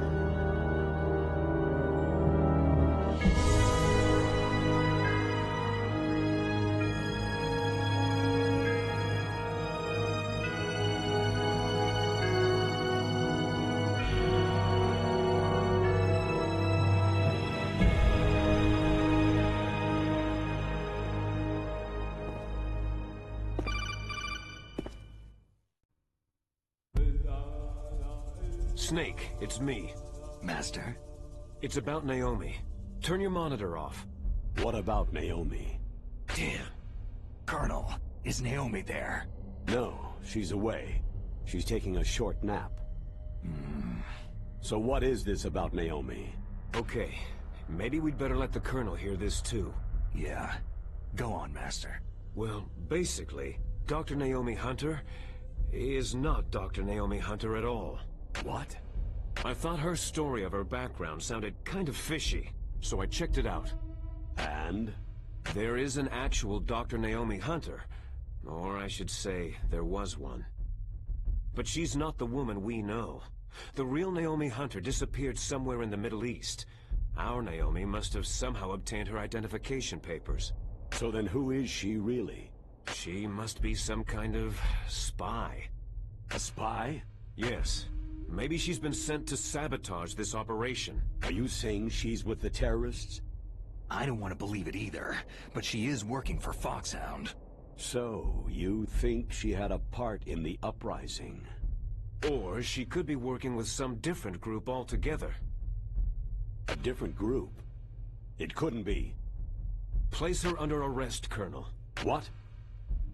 Snake, it's me. Master? It's about Naomi. Turn your monitor off. What about Naomi? Damn. Colonel, is Naomi there? No, she's away. She's taking a short nap. So what is this about Naomi? Okay, maybe we'd better let the Colonel hear this too. Yeah. Go on, Master. Well, basically, Dr. Naomi Hunter is not Dr. Naomi Hunter at all. What? I thought her story of her background sounded kind of fishy, so I checked it out. And? There is an actual Dr. Naomi Hunter. Or I should say, there was one. But she's not the woman we know. The real Naomi Hunter disappeared somewhere in the Middle East. Our Naomi must have somehow obtained her identification papers. So then who is she really? She must be some kind of spy. A spy? Yes. Maybe she's been sent to sabotage this operation. Are you saying she's with the terrorists? I don't want to believe it either, but she is working for Foxhound. So, you think she had a part in the uprising? Or she could be working with some different group altogether. A different group? It couldn't be. Place her under arrest, Colonel. What?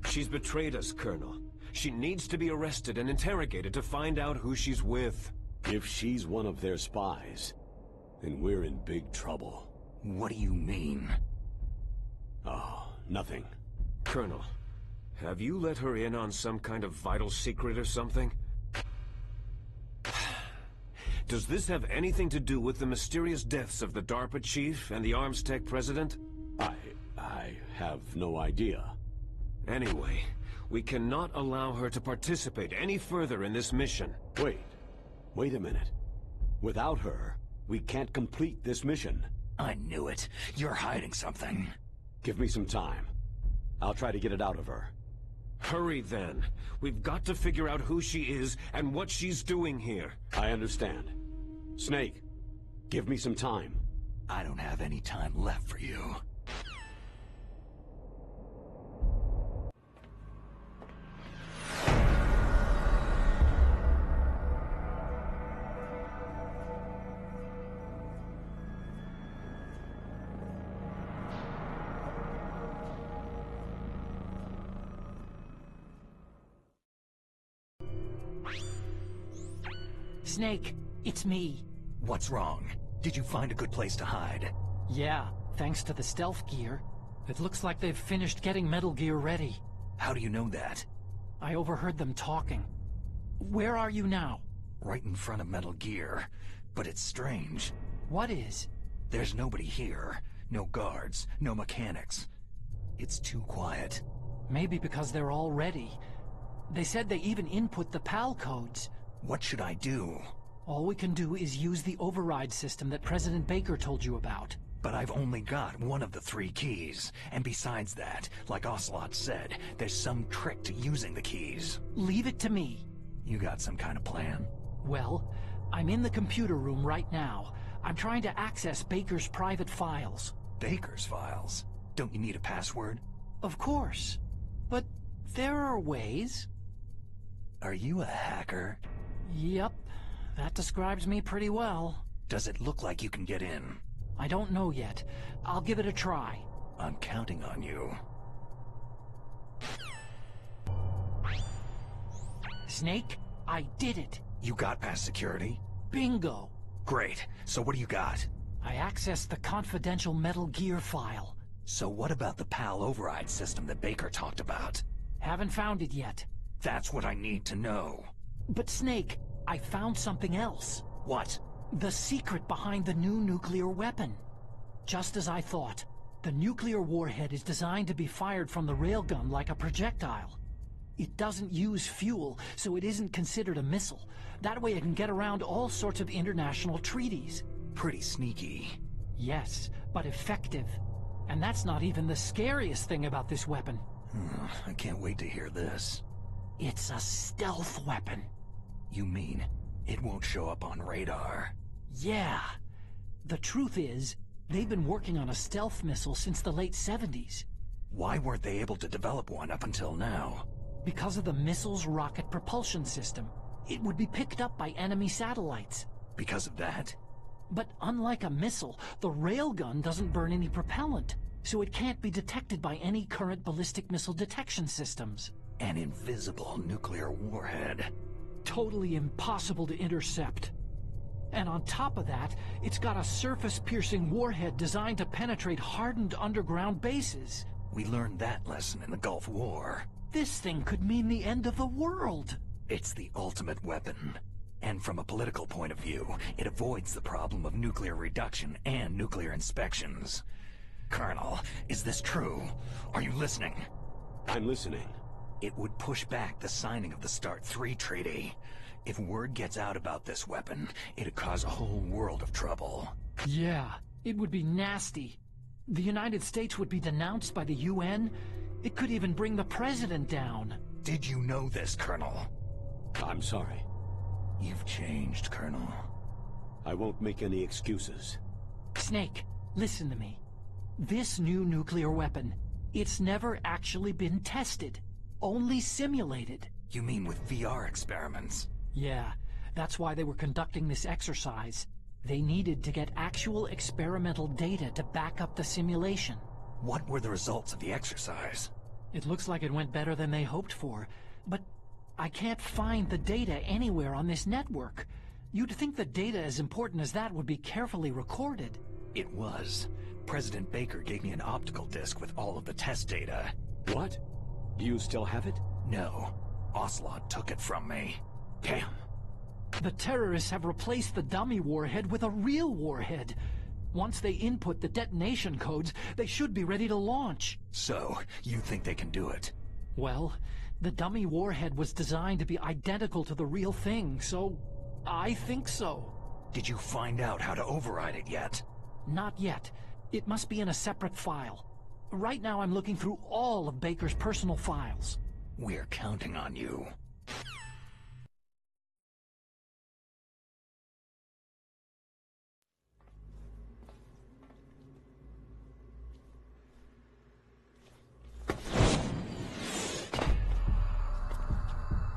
She's betrayed us, Colonel. She needs to be arrested and interrogated to find out who she's with. If she's one of their spies, then we're in big trouble. What do you mean? Oh, nothing. Colonel, have you let her in on some kind of vital secret or something? Does this have anything to do with the mysterious deaths of the DARPA chief and the Armstech president? I have no idea. Anyway, we cannot allow her to participate any further in this mission. Wait a minute. Without her, we can't complete this mission. I knew it. You're hiding something. Give me some time. I'll try to get it out of her. Hurry then. We've got to figure out who she is and what she's doing here. I understand. Snake, give me some time. I don't have any time left for you. Snake, it's me. What's wrong? Did you find a good place to hide? Yeah, thanks to the stealth gear. It looks like they've finished getting Metal Gear ready. How do you know that? I overheard them talking. Where are you now? Right in front of Metal Gear. But it's strange. What is? There's nobody here. No guards, no mechanics. It's too quiet. Maybe because they're all ready. They said they even input the PAL codes. What should I do? All we can do is use the override system that President Baker told you about. But I've only got one of the 3 keys. And besides that, like Ocelot said, there's some trick to using the keys. Leave it to me. You got some kind of plan? Well, I'm in the computer room right now. I'm trying to access Baker's private files. Baker's files? Don't you need a password? Of course. But there are ways. Are you a hacker? Yep. That describes me pretty well. Does it look like you can get in? I don't know yet. I'll give it a try. I'm counting on you. Snake, I did it. You got past security? Bingo. Great. So what do you got? I accessed the confidential Metal Gear file. So what about the PAL override system that Baker talked about? Haven't found it yet. That's what I need to know. But Snake, I found something else. What? The secret behind the new nuclear weapon. Just as I thought, the nuclear warhead is designed to be fired from the railgun like a projectile. It doesn't use fuel, so it isn't considered a missile. That way it can get around all sorts of international treaties. Pretty sneaky. Yes, but effective. And that's not even the scariest thing about this weapon. I can't wait to hear this. It's a stealth weapon. You mean it won't show up on radar? Yeah. The truth is, they've been working on a stealth missile since the late 70s. Why weren't they able to develop one up until now? Because of the missile's rocket propulsion system. It would be picked up by enemy satellites. Because of that? But unlike a missile, the railgun doesn't burn any propellant, so it can't be detected by any current ballistic missile detection systems. An invisible nuclear warhead. Totally impossible to intercept. And on top of that, it's got a surface-piercing warhead designed to penetrate hardened underground bases. We learned that lesson in the Gulf War. This thing could mean the end of the world. It's the ultimate weapon. And from a political point of view, it avoids the problem of nuclear reduction and nuclear inspections. Colonel, is this true? Are you listening? I'm listening. It would push back the signing of the START III treaty. If word gets out about this weapon, it'd cause a whole world of trouble. Yeah, it would be nasty. The United States would be denounced by the UN. It could even bring the president down. Did you know this, Colonel? I'm sorry. You've changed, Colonel. I won't make any excuses. Snake, listen to me. This new nuclear weapon, it's never actually been tested. Only simulated. You mean with VR experiments? Yeah, that's why they were conducting this exercise. They needed to get actual experimental data to back up the simulation. What were the results of the exercise? It looks like it went better than they hoped for, but I can't find the data anywhere on this network. You'd think the data as important as that would be carefully recorded. It was. President Baker gave me an optical disc with all of the test data. What? Do you still have it? No. Ocelot took it from me. Damn. The terrorists have replaced the dummy warhead with a real warhead. Once they input the detonation codes, they should be ready to launch. So, you think they can do it? Well, the dummy warhead was designed to be identical to the real thing, so I think so. Did you find out how to override it yet? Not yet. It must be in a separate file. Right now I'm looking through all of Baker's personal files. We're counting on you.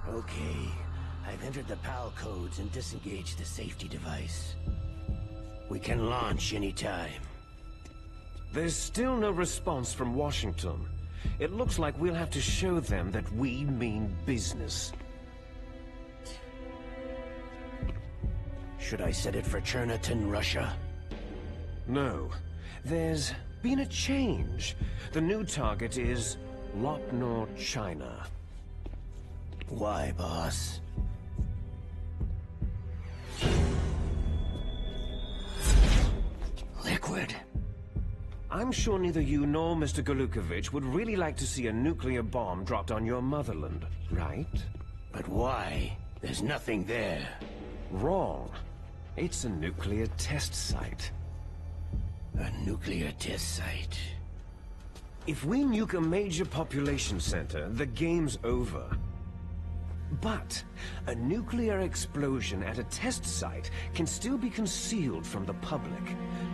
Okay, I've entered the PAL codes and disengaged the safety device. We can launch anytime. There's still no response from Washington. It looks like we'll have to show them that we mean business. Should I set it for Cherniton, Russia? No. There's been a change. The new target is Lopnor, China. Why, boss? Liquid. I'm sure neither you nor Mr. Golukovich would really like to see a nuclear bomb dropped on your motherland, right? But why? There's nothing there. Wrong. It's a nuclear test site. A nuclear test site? If we nuke a major population center, the game's over. But a nuclear explosion at a test site can still be concealed from the public.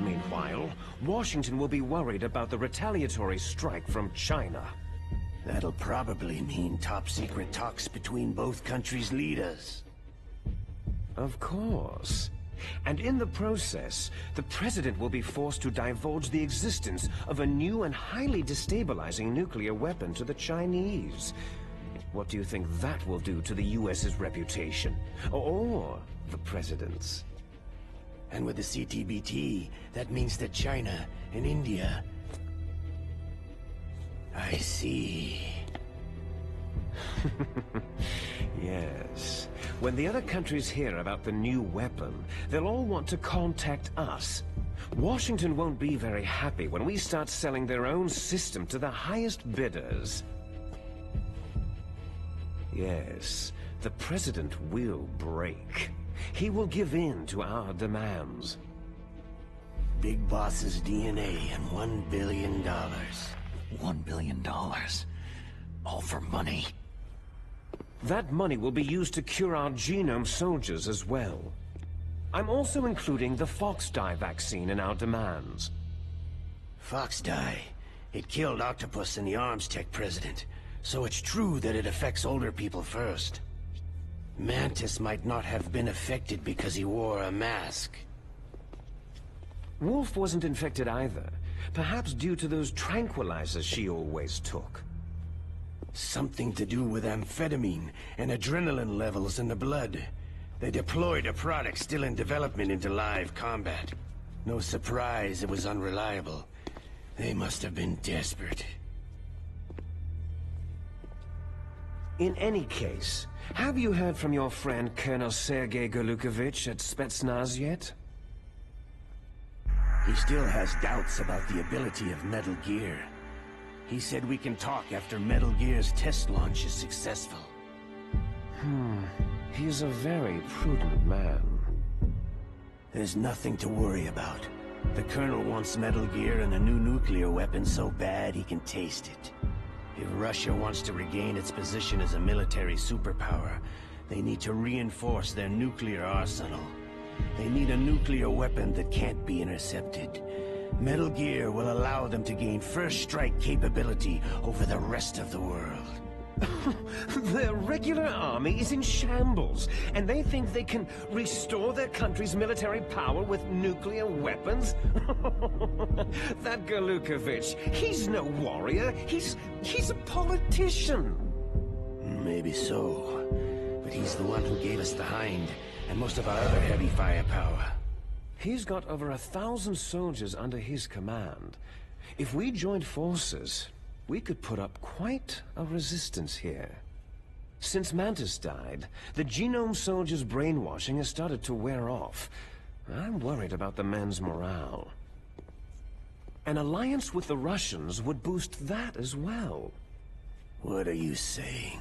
Meanwhile, Washington will be worried about the retaliatory strike from China. That'll probably mean top-secret talks between both countries' leaders. Of course. And in the process, the President will be forced to divulge the existence of a new and highly destabilizing nuclear weapon to the Chinese. What do you think that will do to the US's reputation? Or the President's? And with the CTBT, that means that China and India... I see. Yes. When the other countries hear about the new weapon, they'll all want to contact us. Washington won't be very happy when we start selling their own system to the highest bidders. Yes, the President will break. He will give in to our demands. Big Boss's DNA and $1 billion. $1 billion? All for money? That money will be used to cure our genome soldiers as well. I'm also including the Fox-Die vaccine in our demands. Fox-Die? It killed Octopus and the Arms Tech president. So it's true that it affects older people first. Mantis might not have been affected because he wore a mask. Wolf wasn't infected either. Perhaps due to those tranquilizers she always took. Something to do with amphetamine and adrenaline levels in the blood. They deployed a product still in development into live combat. No surprise it was unreliable. They must have been desperate. In any case, have you heard from your friend Colonel Sergei Golukovich at Spetsnaz yet? He still has doubts about the ability of Metal Gear. He said we can talk after Metal Gear's test launch is successful. He's a very prudent man. There's nothing to worry about. The Colonel wants Metal Gear and a new nuclear weapon so bad he can taste it. If Russia wants to regain its position as a military superpower, they need to reinforce their nuclear arsenal. They need a nuclear weapon that can't be intercepted. Metal Gear will allow them to gain first strike capability over the rest of the world. Their regular army is in shambles, and they think they can restore their country's military power with nuclear weapons? That Galukovich, he's no warrior. He's a politician. Maybe so, but he's the one who gave us the Hind and most of our other heavy firepower. He's got over 1,000 soldiers under his command. If we joined forces, we could put up quite a resistance here. Since Mantis died, the Genome Soldiers' brainwashing has started to wear off. I'm worried about the men's morale. An alliance with the Russians would boost that as well. What are you saying?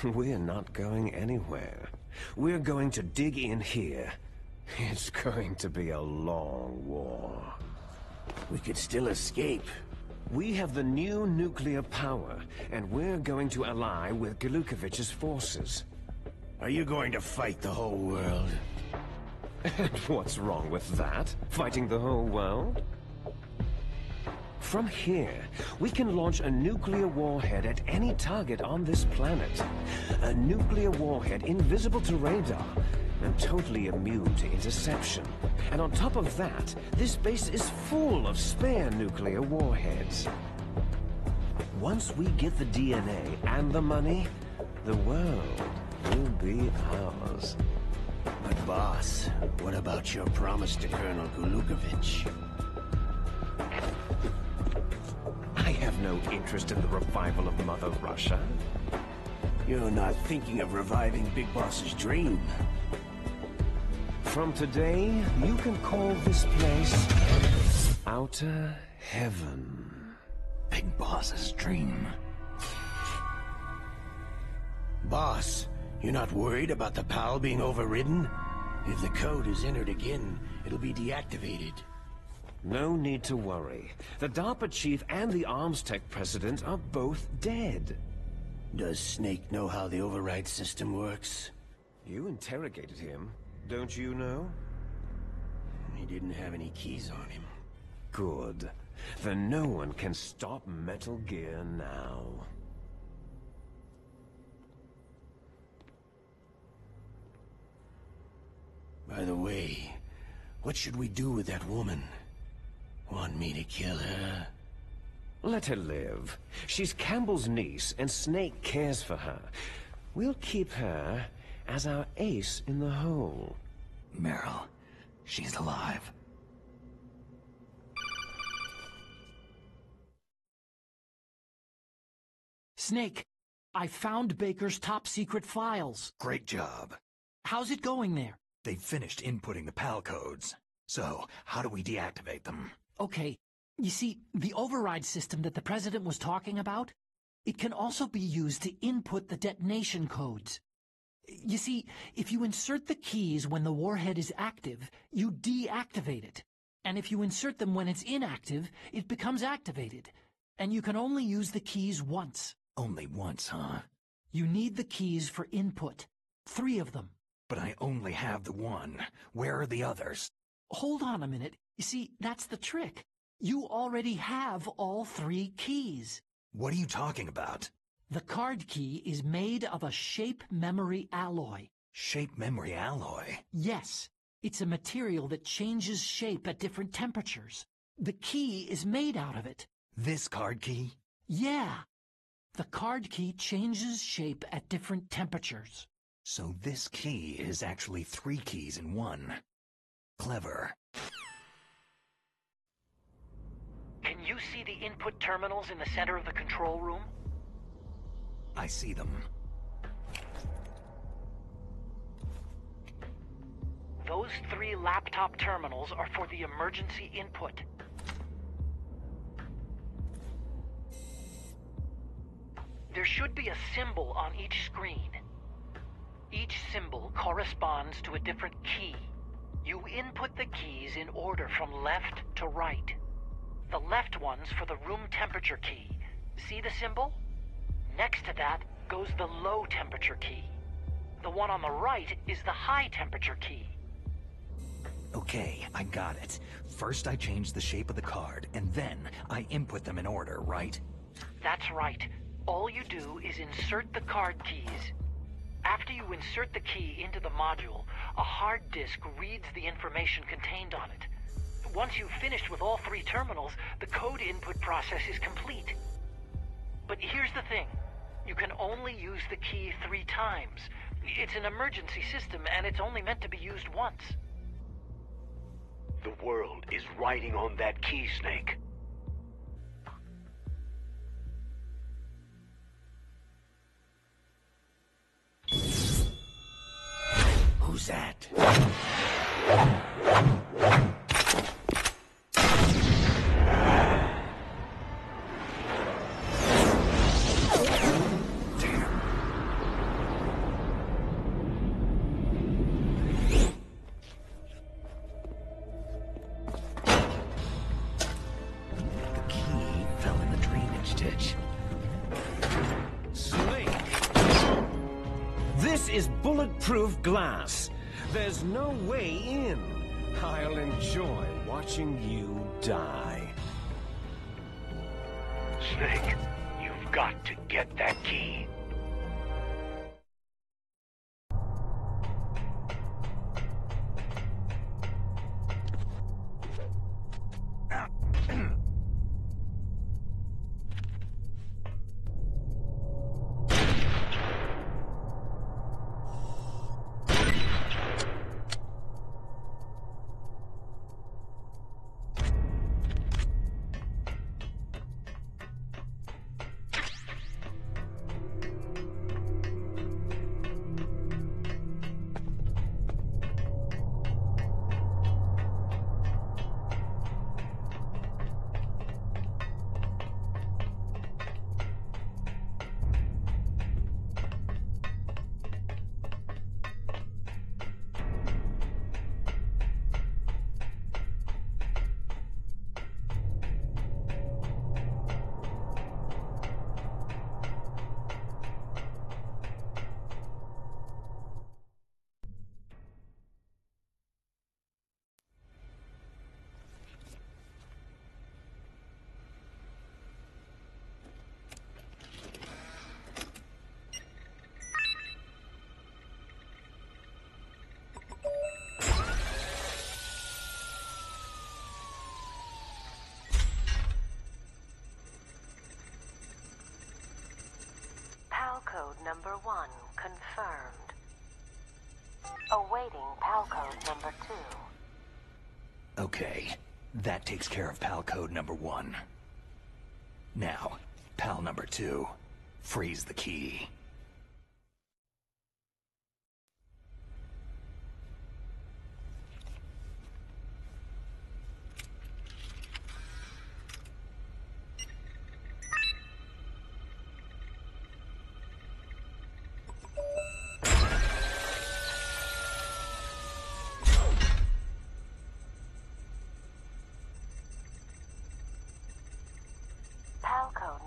We're not going anywhere. We're going to dig in here. It's going to be a long war. We could still escape. We have the new nuclear power, and we're going to ally with Galukovich's forces. Are you going to fight the whole world? And what's wrong with that? Fighting the whole world? From here, we can launch a nuclear warhead at any target on this planet. A nuclear warhead invisible to radar and totally immune to interception. And on top of that, this base is full of spare nuclear warheads. Once we get the DNA and the money, the world will be ours. But boss, what about your promise to Colonel Galukovich? I have no interest in the revival of Mother Russia. You're not thinking of reviving Big Boss's dream. From today, you can call this place Outer Heaven. Big Boss's dream. Boss, you're not worried about the PAL being overridden? If the code is entered again, it'll be deactivated. No need to worry. The DARPA chief and the Arms Tech president are both dead. Does Snake know how the override system works? You interrogated him, don't you know? He didn't have any keys on him. Good. Then no one can stop Metal Gear now. By the way, what should we do with that woman? Want me to kill her? Let her live. She's Campbell's niece, and Snake cares for her. We'll keep her as our ace in the hole. Meryl, she's alive. Snake, I found Baker's top-secret files. Great job. How's it going there? They've finished inputting the PAL codes. So, how do we deactivate them? Okay, you see, the override system that the President was talking about, it can also be used to input the detonation codes. You see, if you insert the keys when the warhead is active, you deactivate it. And if you insert them when it's inactive, it becomes activated. And you can only use the keys once. Only once, huh? You need the keys for input. 3 of them. But I only have the one. Where are the others? Hold on a minute. You see, that's the trick. You already have all 3 keys. What are you talking about? The card key is made of a shape memory alloy. Shape memory alloy? Yes. It's a material that changes shape at different temperatures. The key is made out of it. This card key? Yeah. The card key changes shape at different temperatures. So this key is actually 3 keys in one. Clever. Can you see the input terminals in the center of the control room? I see them. Those 3 laptop terminals are for the emergency input. There should be a symbol on each screen. Each symbol corresponds to a different key. You input the keys in order from left to right. The left one's for the room temperature key. See the symbol? Next to that goes the low temperature key. The one on the right is the high temperature key. Okay, I got it. First I change the shape of the card, and then I input them in order, right? That's right. All you do is insert the card keys. After you insert the key into the module, a hard disk reads the information contained on it. Once you've finished with all 3 terminals, the code input process is complete. But here's the thing. You can only use the key 3 times. It's an emergency system, and it's only meant to be used once. The world is riding on that key, Snake. Who's that? Bulletproof glass. There's no way in. I'll enjoy watching you die. Snake, you've got to get that key. Code number 1 confirmed. Awaiting PAL code number 2. Okay, that takes care of PAL code number 1. Now, PAL number 2, freeze the key.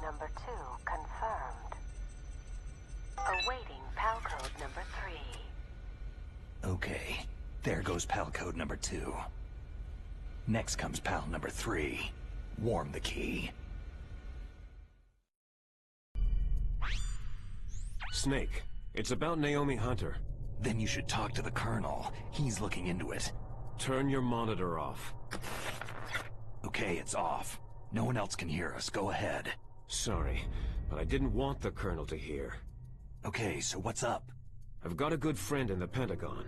Number 2 confirmed. Awaiting PAL code number 3. Okay, there goes PAL code number 2. Next comes PAL number 3. Warm the key. Snake, it's about Naomi Hunter. Then you should talk to the Colonel. He's looking into it. Turn your monitor off. Okay, it's off. No one else can hear us. Go ahead. Sorry, but I didn't want the Colonel to hear. Okay, so what's up? I've got a good friend in the Pentagon.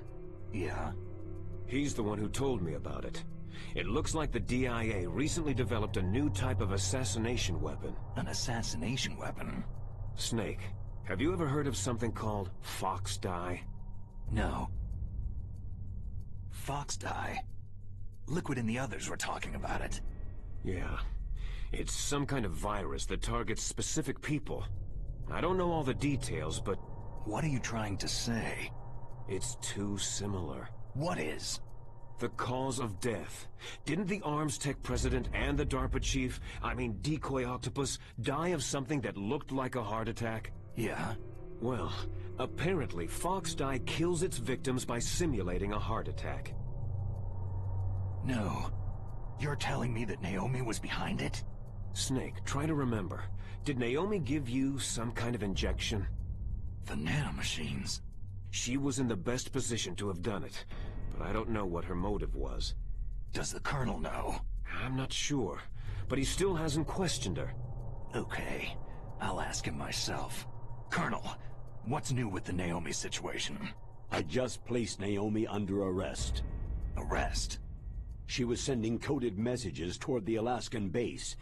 Yeah? He's the one who told me about it. It looks like the DIA recently developed a new type of assassination weapon. An assassination weapon? Snake, have you ever heard of something called Fox Dye? No. Fox Dye? Liquid and the others were talking about it. Yeah. It's some kind of virus that targets specific people. I don't know all the details, but... What are you trying to say? It's too similar. What is? The cause of death. Didn't the Arms Tech president and the DARPA chief, I mean Decoy Octopus, die of something that looked like a heart attack? Yeah? Well, apparently Fox Dye kills its victims by simulating a heart attack. No. You're telling me that Naomi was behind it? Snake, try to remember. Did Naomi give you some kind of injection? The nanomachines. She was in the best position to have done it, but I don't know what her motive was. Does the Colonel know? I'm not sure, but he still hasn't questioned her. Okay, I'll ask him myself. Colonel, what's new with the Naomi situation? I just placed Naomi under arrest. Arrest? She was sending coded messages toward the Alaskan base.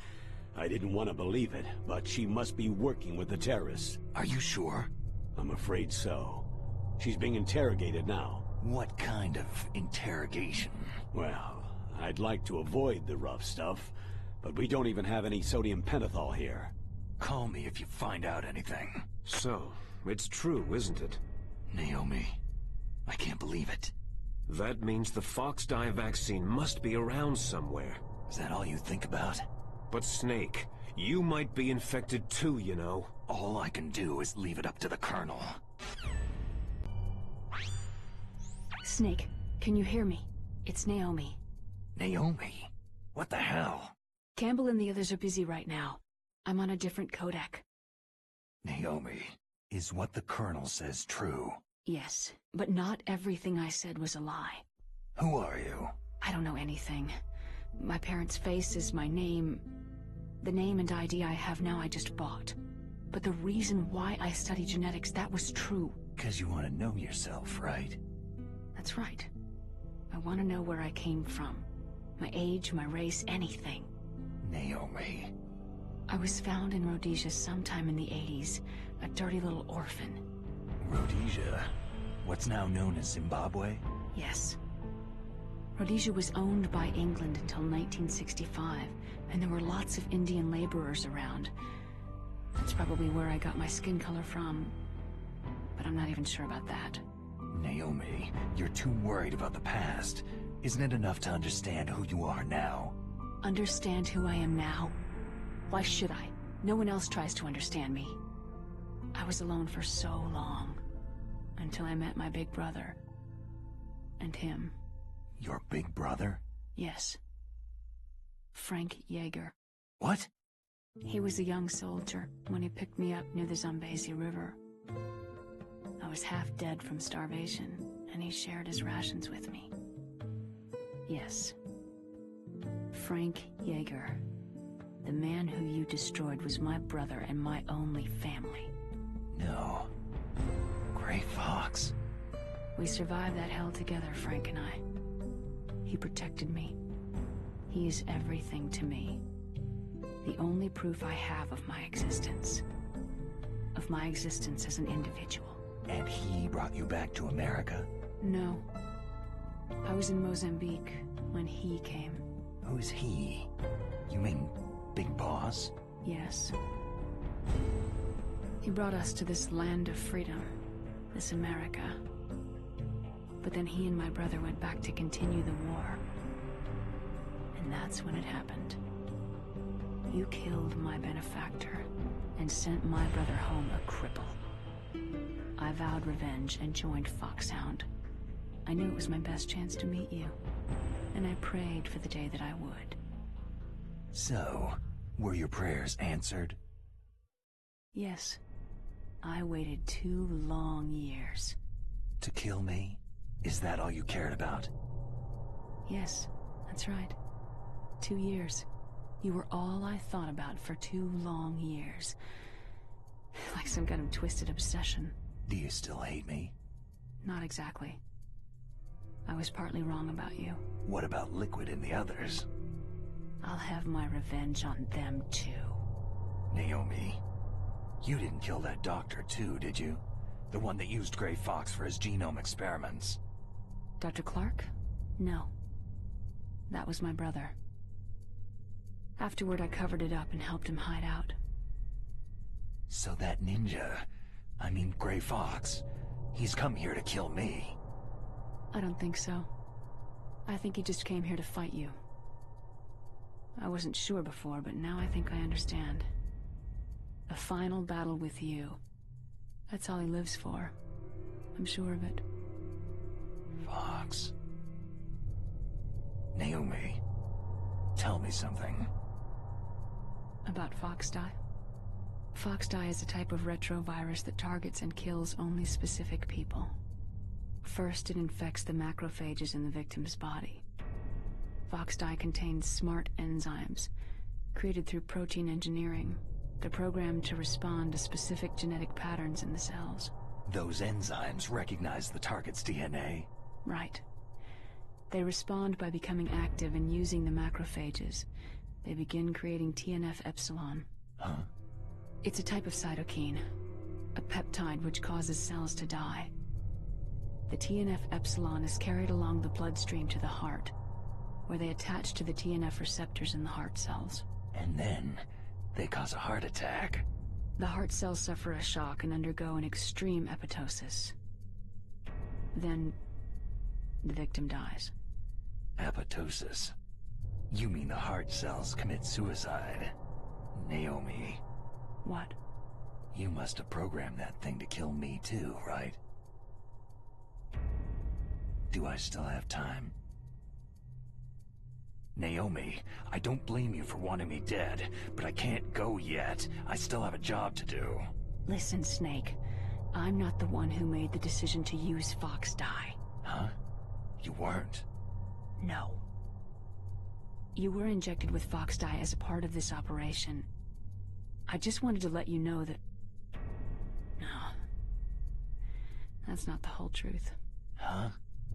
I didn't want to believe it, but she must be working with the terrorists. Are you sure? I'm afraid so. She's being interrogated now. What kind of interrogation? Well, I'd like to avoid the rough stuff, but we don't even have any sodium pentothal here. Call me if you find out anything. So, it's true, isn't it? Naomi, I can't believe it. That means the Fox dye vaccine must be around somewhere. Is that all you think about? But Snake, you might be infected too, you know. All I can do is leave it up to the Colonel. Snake, can you hear me? It's Naomi. Naomi? What the hell? Campbell and the others are busy right now. I'm on a different codec. Naomi, is what the Colonel says true? Yes, but not everything I said was a lie. Who are you? I don't know anything. My parents' faces, my name... The name and ID I have now I just bought. But the reason why I study genetics, that was true. 'Cause you want to know yourself, right? That's right. I want to know where I came from. My age, my race, anything. Naomi. I was found in Rhodesia sometime in the 80s. A dirty little orphan. Rhodesia? What's now known as Zimbabwe? Yes. Rhodesia was owned by England until 1965, and there were lots of Indian laborers around. That's probably where I got my skin color from, but I'm not even sure about that. Naomi, you're too worried about the past. Isn't it enough to understand who you are now? Understand who I am now? Why should I? No one else tries to understand me. I was alone for so long, until I met my big brother. And him. Your big brother? Yes. Frank Yeager. What? He was a young soldier when he picked me up near the Zambezi River. I was half dead from starvation, and he shared his rations with me. Yes. Frank Yeager. The man who you destroyed was my brother and my only family. No. Gray Fox. We survived that hell together, Frank and I. He protected me. He is everything to me. The only proof I have of my existence. Of my existence as an individual. And he brought you back to America? No. I was in Mozambique when he came. Who's he? You mean Big Boss? Yes. He brought us to this land of freedom. This America. But then he and my brother went back to continue the war. And that's when it happened. You killed my benefactor and sent my brother home a cripple. I vowed revenge and joined Foxhound. I knew it was my best chance to meet you, and I prayed for the day that I would. So, were your prayers answered? Yes. I waited 2 long years. To kill me? Is that all you cared about? Yes, that's right. 2 years. You were all I thought about for 2 long years. Like some kind of twisted obsession. Do you still hate me? Not exactly. I was partly wrong about you. What about Liquid and the others? I'll have my revenge on them too. Naomi, you didn't kill that doctor too, did you? The one that used Gray Fox for his genome experiments. Dr. Clark? No. That was my brother. Afterward, I covered it up and helped him hide out. So that ninja, I mean Gray Fox, he's come here to kill me. I don't think so. I think he just came here to fight you. I wasn't sure before, but now I think I understand. A final battle with you. That's all he lives for. I'm sure of it. Fox. Naomi, tell me something. About Fox dye? Foxdie is a type of retrovirus that targets and kills only specific people. First, it infects the macrophages in the victim's body. Foxdie contains smart enzymes, created through protein engineering. They're programmed to respond to specific genetic patterns in the cells. Those enzymes recognize the target's DNA? Right. They respond by becoming active and using the macrophages. They begin creating TNF-epsilon. Huh? It's a type of cytokine, a peptide which causes cells to die. The TNF-epsilon is carried along the bloodstream to the heart, where they attach to the TNF receptors in the heart cells. And then they cause a heart attack. The heart cells suffer a shock and undergo an extreme apoptosis. Then, the victim dies. Apoptosis? You mean the heart cells commit suicide? Naomi. What? You must have programmed that thing to kill me too, right? Do I still have time? Naomi, I don't blame you for wanting me dead, but I can't go yet. I still have a job to do. Listen, Snake. I'm not the one who made the decision to use Foxdie. Huh? You weren't? No. You were injected with Foxdie as a part of this operation. I just wanted to let you know that... No. That's not the whole truth. Huh?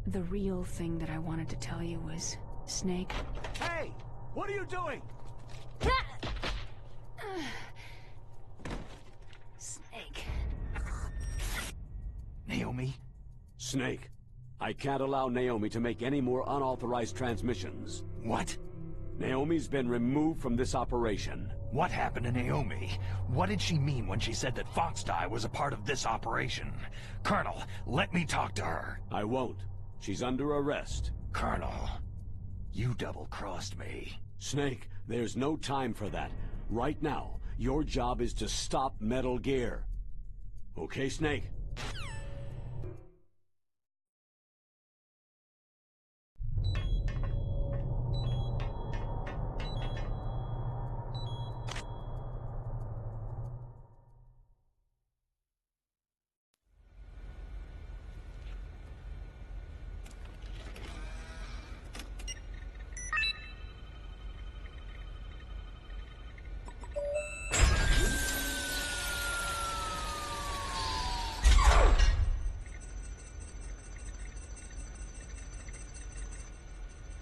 The real thing that I wanted to tell you was... Snake... Hey! What are you doing? Snake... Naomi? Snake, I can't allow Naomi to make any more unauthorized transmissions. What? Naomi's been removed from this operation. What happened to Naomi? What did she mean when she said that Foxdie was a part of this operation? Colonel, let me talk to her. I won't. She's under arrest. Colonel, you double-crossed me. Snake, there's no time for that. Right now, your job is to stop Metal Gear. Okay, Snake?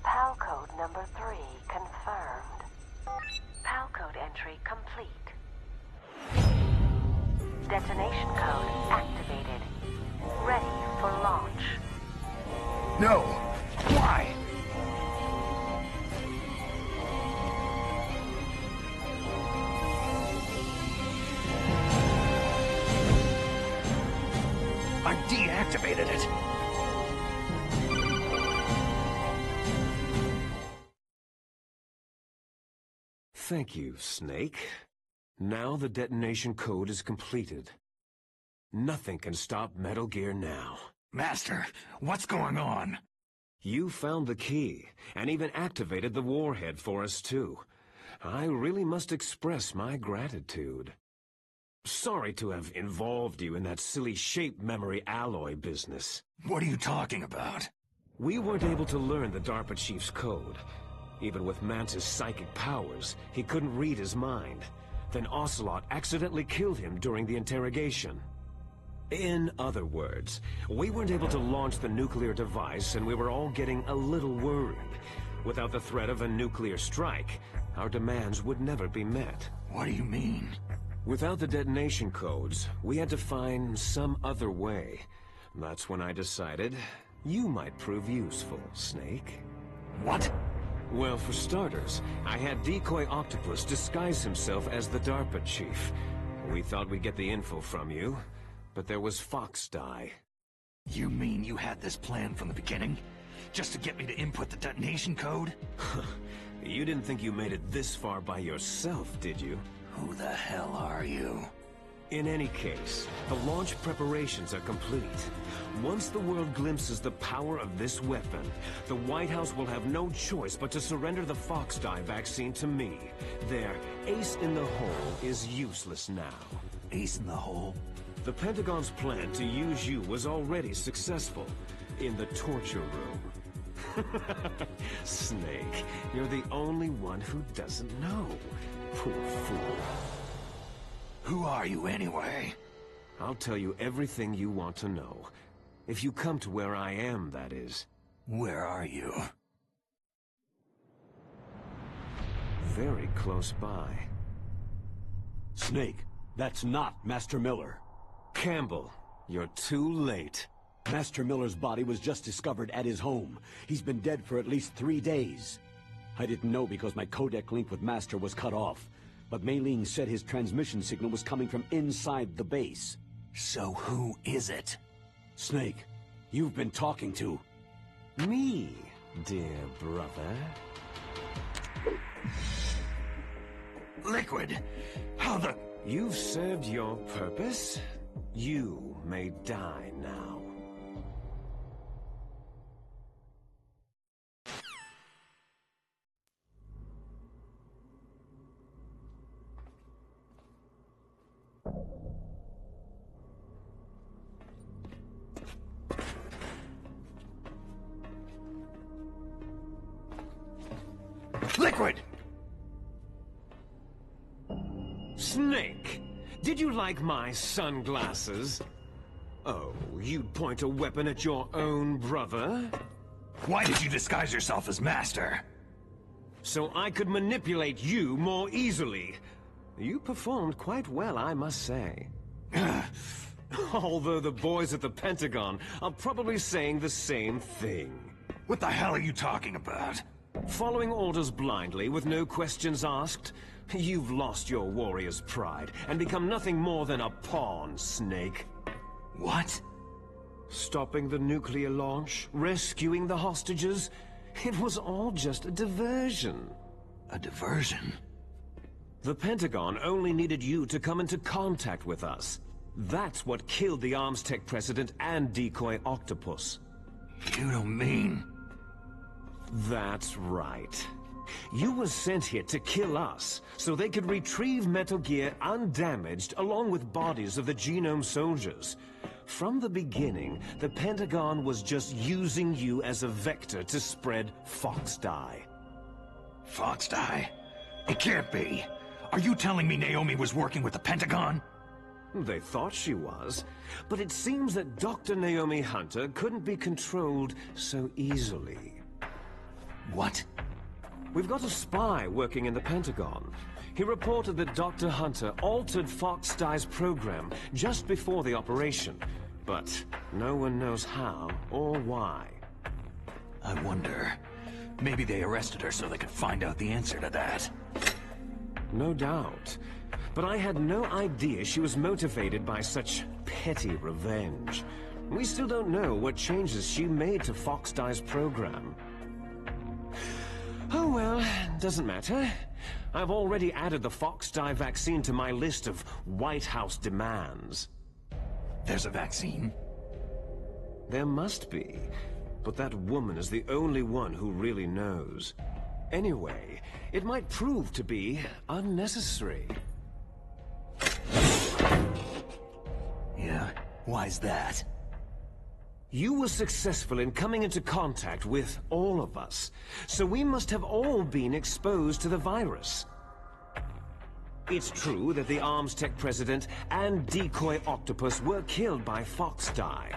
PAL code number 3 confirmed. PAL code entry complete. Detonation code activated. Ready for launch. No! Why? I deactivated it. Thank you, Snake. Now the detonation code is completed. Nothing can stop Metal Gear now. Master, what's going on? You found the key, and even activated the warhead for us too. I really must express my gratitude. Sorry to have involved you in that silly shape memory alloy business. What are you talking about? We weren't able to learn the DARPA chief's code. Even with Mantis' psychic powers, he couldn't read his mind. Then Ocelot accidentally killed him during the interrogation. In other words, we weren't able to launch the nuclear device, and we were all getting a little worried. Without the threat of a nuclear strike, our demands would never be met. What do you mean? Without the detonation codes, we had to find some other way. That's when I decided you might prove useful, Snake. What? Well, for starters, I had Decoy Octopus disguise himself as the DARPA chief. We thought we'd get the info from you, but there was Foxdie. You mean you had this plan from the beginning? Just to get me to input the detonation code? You didn't think you made it this far by yourself, did you? Who the hell are you? In any case, the launch preparations are complete. Once the world glimpses the power of this weapon, the White House will have no choice but to surrender the Fox-Die vaccine to me. Their ace in the hole is useless now. Ace in the hole? The Pentagon's plan to use you was already successful in the torture room. Snake, you're the only one who doesn't know. Poor fool. Who are you anyway? I'll tell you everything you want to know. If you come to where I am, that is. Where are you? Very close by. Snake, that's not Master Miller. Campbell, you're too late. Master Miller's body was just discovered at his home. He's been dead for at least 3 days. I didn't know because my codec link with Master was cut off. But Mei Ling said his transmission signal was coming from inside the base. So who is it? Snake, you've been talking to... me, dear brother. Liquid! How the... You've served your purpose. You may die now. Liquid! Snake, did you like my sunglasses? Oh, you'd point a weapon at your own brother? Why did you disguise yourself as Master? So I could manipulate you more easily. You performed quite well, I must say. Although the boys at the Pentagon are probably saying the same thing. What the hell are you talking about? Following orders blindly with no questions asked? You've lost your warrior's pride and become nothing more than a pawn, Snake. What? Stopping the nuclear launch, rescuing the hostages, it was all just a diversion. A diversion? The Pentagon only needed you to come into contact with us. That's what killed the Armstech president and decoy Octopus. You don't mean... That's right. You were sent here to kill us, so they could retrieve Metal Gear undamaged along with bodies of the Genome soldiers. From the beginning, the Pentagon was just using you as a vector to spread Fox-Die. Fox-Die? It can't be. Are you telling me Naomi was working with the Pentagon? They thought she was, but it seems that Dr. Naomi Hunter couldn't be controlled so easily. What? We've got a spy working in the Pentagon. He reported that Dr. Hunter altered Fox-Die's program just before the operation, but no one knows how or why. I wonder, maybe they arrested her so they could find out the answer to that. No doubt. But I had no idea she was motivated by such petty revenge. We still don't know what changes she made to Fox-Die's program. Oh well, doesn't matter. I've already added the Fox-Die vaccine to my list of White House demands. There's a vaccine? There must be, but that woman is the only one who really knows. Anyway, it might prove to be unnecessary. Yeah? Why's that? You were successful in coming into contact with all of us, so we must have all been exposed to the virus. It's true that the Armstech president and decoy Octopus were killed by Fox-Die.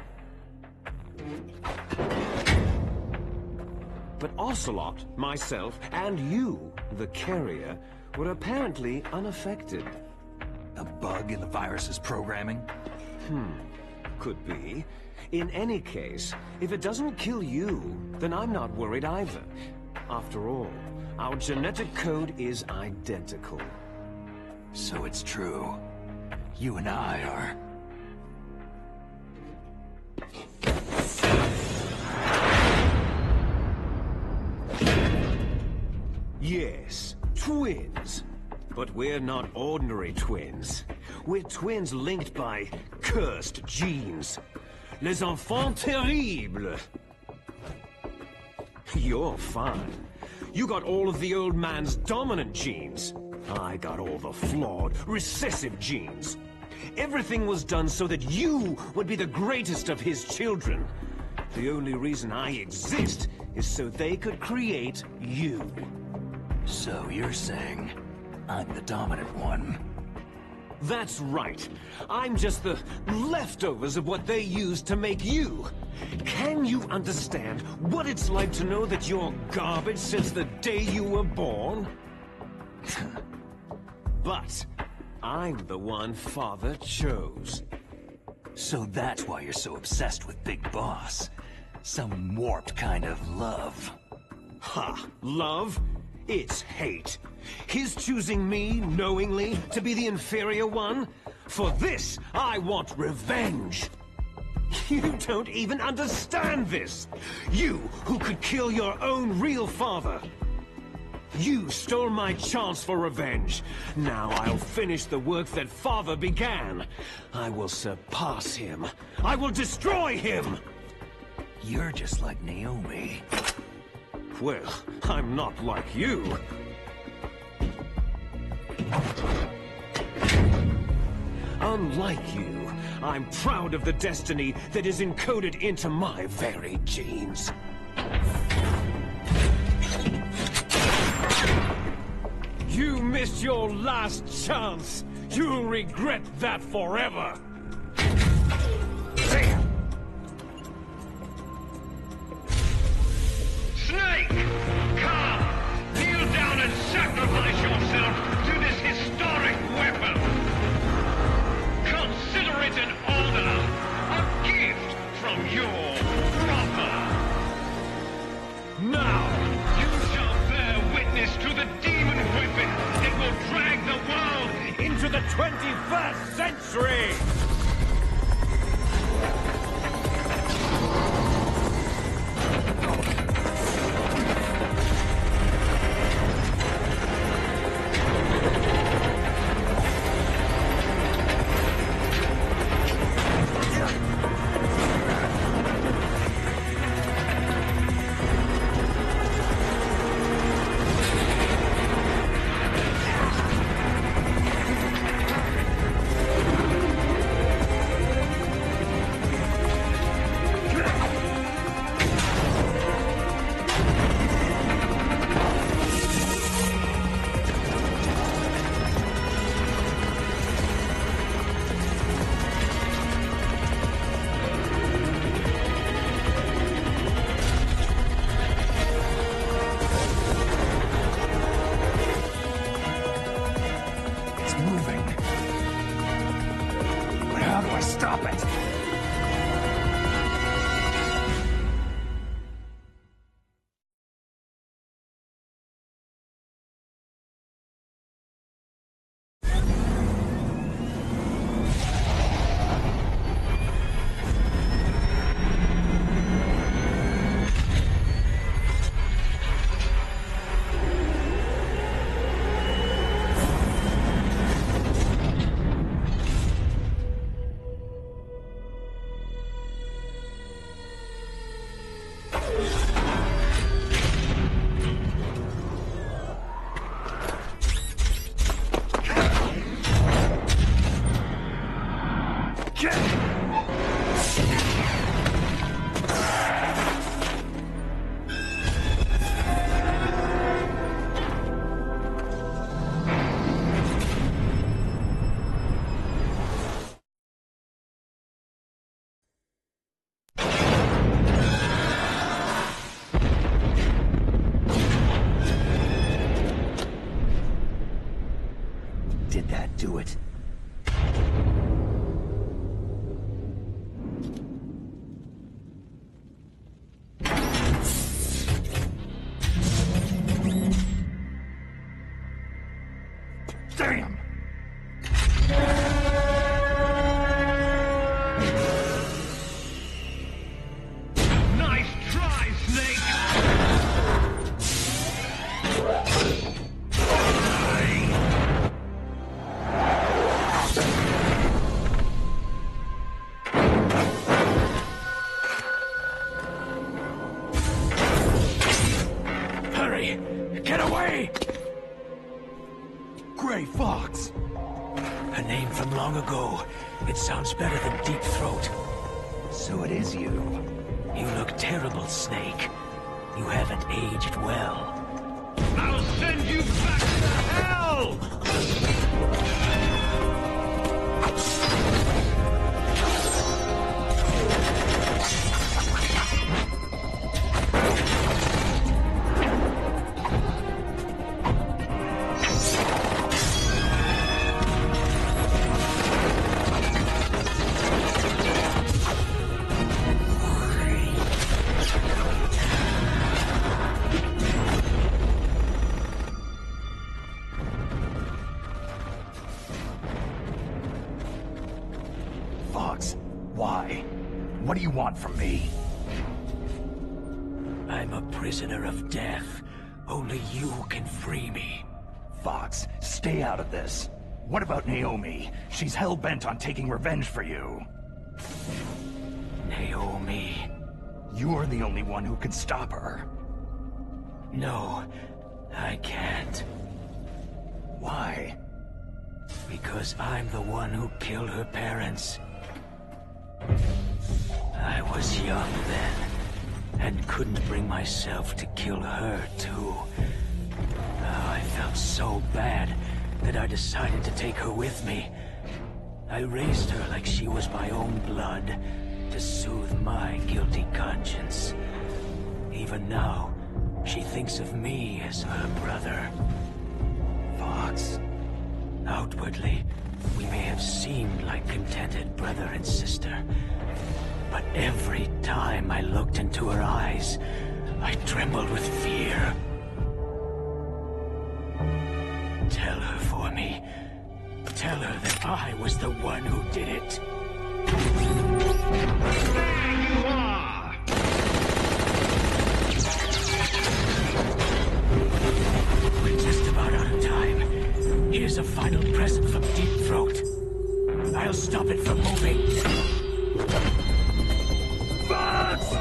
But Ocelot, myself, and you, the carrier, were apparently unaffected. A bug in the virus's programming? Could be. In any case, if it doesn't kill you, then I'm not worried either. After all, our genetic code is identical. So it's true. You and I are... Yes, twins. But we're not ordinary twins. We're twins linked by cursed genes. Les enfants terribles. You're fine. You got all of the old man's dominant genes. I got all the flawed, recessive genes. Everything was done so that you would be the greatest of his children. The only reason I exist is so they could create you. So you're saying I'm the dominant one? That's right. I'm just the leftovers of what they used to make you. Can you understand what it's like to know that you're garbage since the day you were born? But I'm the one Father chose. So that's why you're so obsessed with Big Boss. Some warped kind of love. Ha! Love? It's hate. His choosing me, knowingly, to be the inferior one? For this, I want revenge! You don't even understand this! You, who could kill your own real father! You stole my chance for revenge. Now I'll finish the work that Father began. I will surpass him. I will destroy him! You're just like Naomi. Well, I'm not like you. Unlike you, I'm proud of the destiny that is encoded into my very genes. You missed your last chance. You'll regret that forever. Snake! Come! Kneel down and sacrifice yourself to this historic weapon! Consider it an honor, a gift from your brother! Now! You shall bear witness to the demon weapon that will drag the world into the 21st century! away! Gray Fox! A name from long ago. It sounds better than Deep Throat. So it is you. You look terrible, Snake. You haven't aged well. I'll send you back to hell! Fox, why? What do you want from me? I'm a prisoner of death. Only you can free me. Fox, stay out of this. What about Naomi? She's hell-bent on taking revenge for you. Naomi? You're the only one who can stop her. No, I can't. Why? Because I'm the one who killed her parents. I was young then, and couldn't bring myself to kill her, too. I felt so bad that I decided to take her with me. I raised her like she was my own blood, to soothe my guilty conscience. Even now, she thinks of me as her brother. Fox, outwardly, we may have seemed like contented brother and sister, but every time I looked into her eyes, I trembled with fear. Tell her for me. Tell her that I was the one who did it. There you are! We're just about out of time. Here's a final present from Deep Throat. I'll stop it from moving. Fox!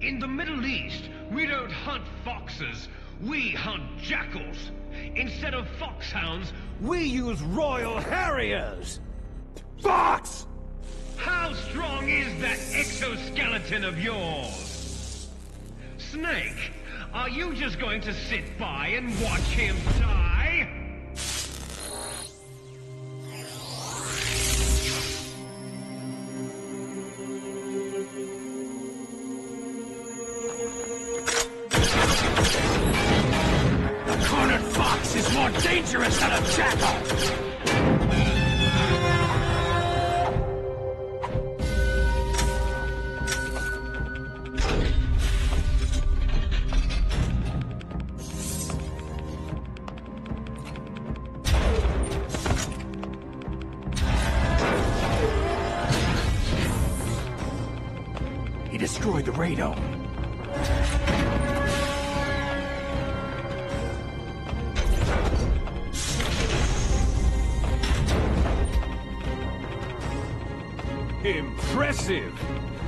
In the Middle East, we don't hunt foxes, we hunt jackals. Instead of foxhounds, we use Royal Harriers! Fox! How strong is that exoskeleton of yours? Snake, are you just going to sit by and watch him die? Is more dangerous than a jackal! He destroyed the radome. Impressive!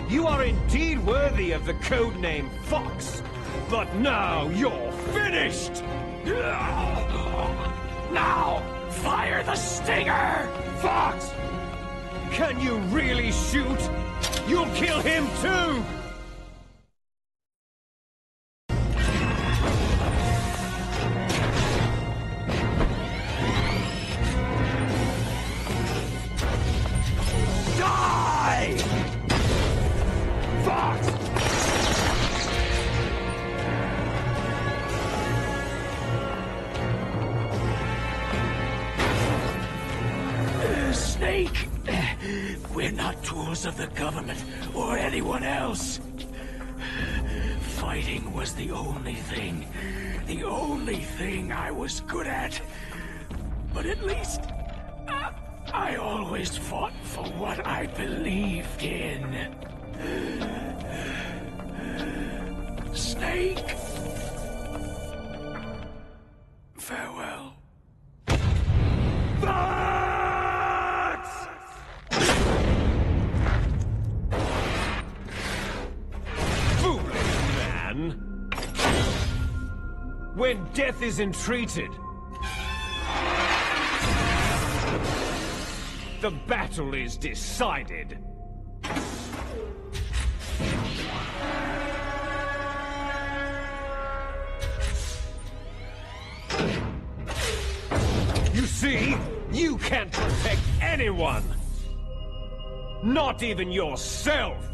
You are indeed worthy of the codename Fox, but now you're finished! Now, fire the stinger! Fox! Can you really shoot? You'll kill him too! Snake! We're not tools of the government or anyone else. Fighting was the only thing I was good at. But at least, I always fought for what I believed in. Snake! Farewell. Foolish man! When death is entreated, the battle is decided. You see, you can't protect anyone. Not even yourself.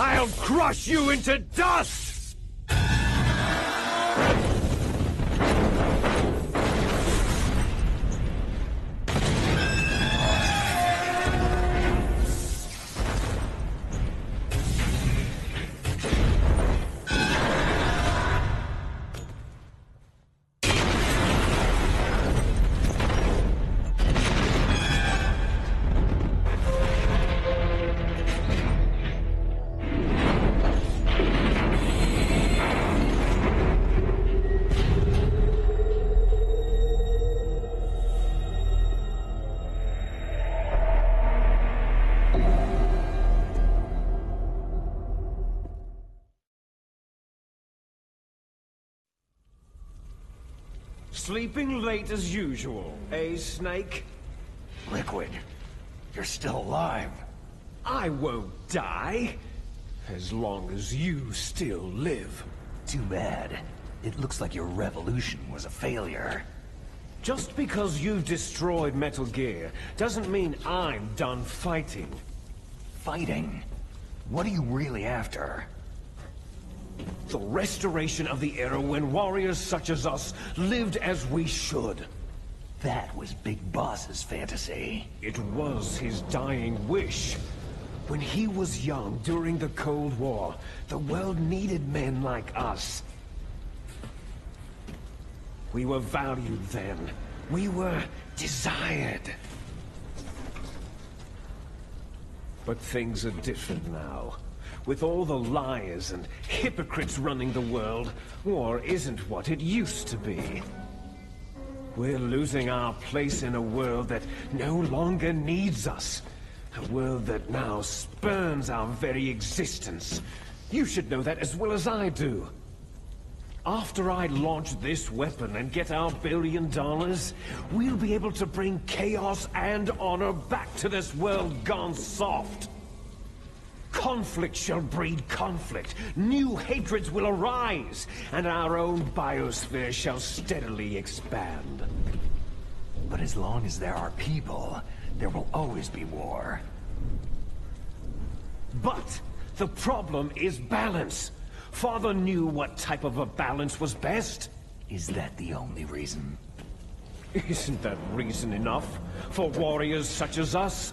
I'll crush you into dust! Sleeping late as usual, eh, Snake? Liquid, you're still alive. I won't die, as long as you still live. Too bad. It looks like your revolution was a failure. Just because you've destroyed Metal Gear doesn't mean I'm done fighting. Fighting? What are you really after? The restoration of the era when warriors such as us lived as we should. That was Big Boss's fantasy. It was his dying wish. When he was young during the Cold War, the world needed men like us. We were valued then. We were desired. But things are different now. With all the liars and hypocrites running the world, war isn't what it used to be. We're losing our place in a world that no longer needs us. A world that now spurns our very existence. You should know that as well as I do. After I launch this weapon and get our $1 billion, we'll be able to bring chaos and honor back to this world gone soft. Conflict shall breed conflict, new hatreds will arise, and our own biosphere shall steadily expand. But as long as there are people, there will always be war. But the problem is balance. Father knew what type of a balance was best. Is that the only reason? Isn't that reason enough for warriors such as us?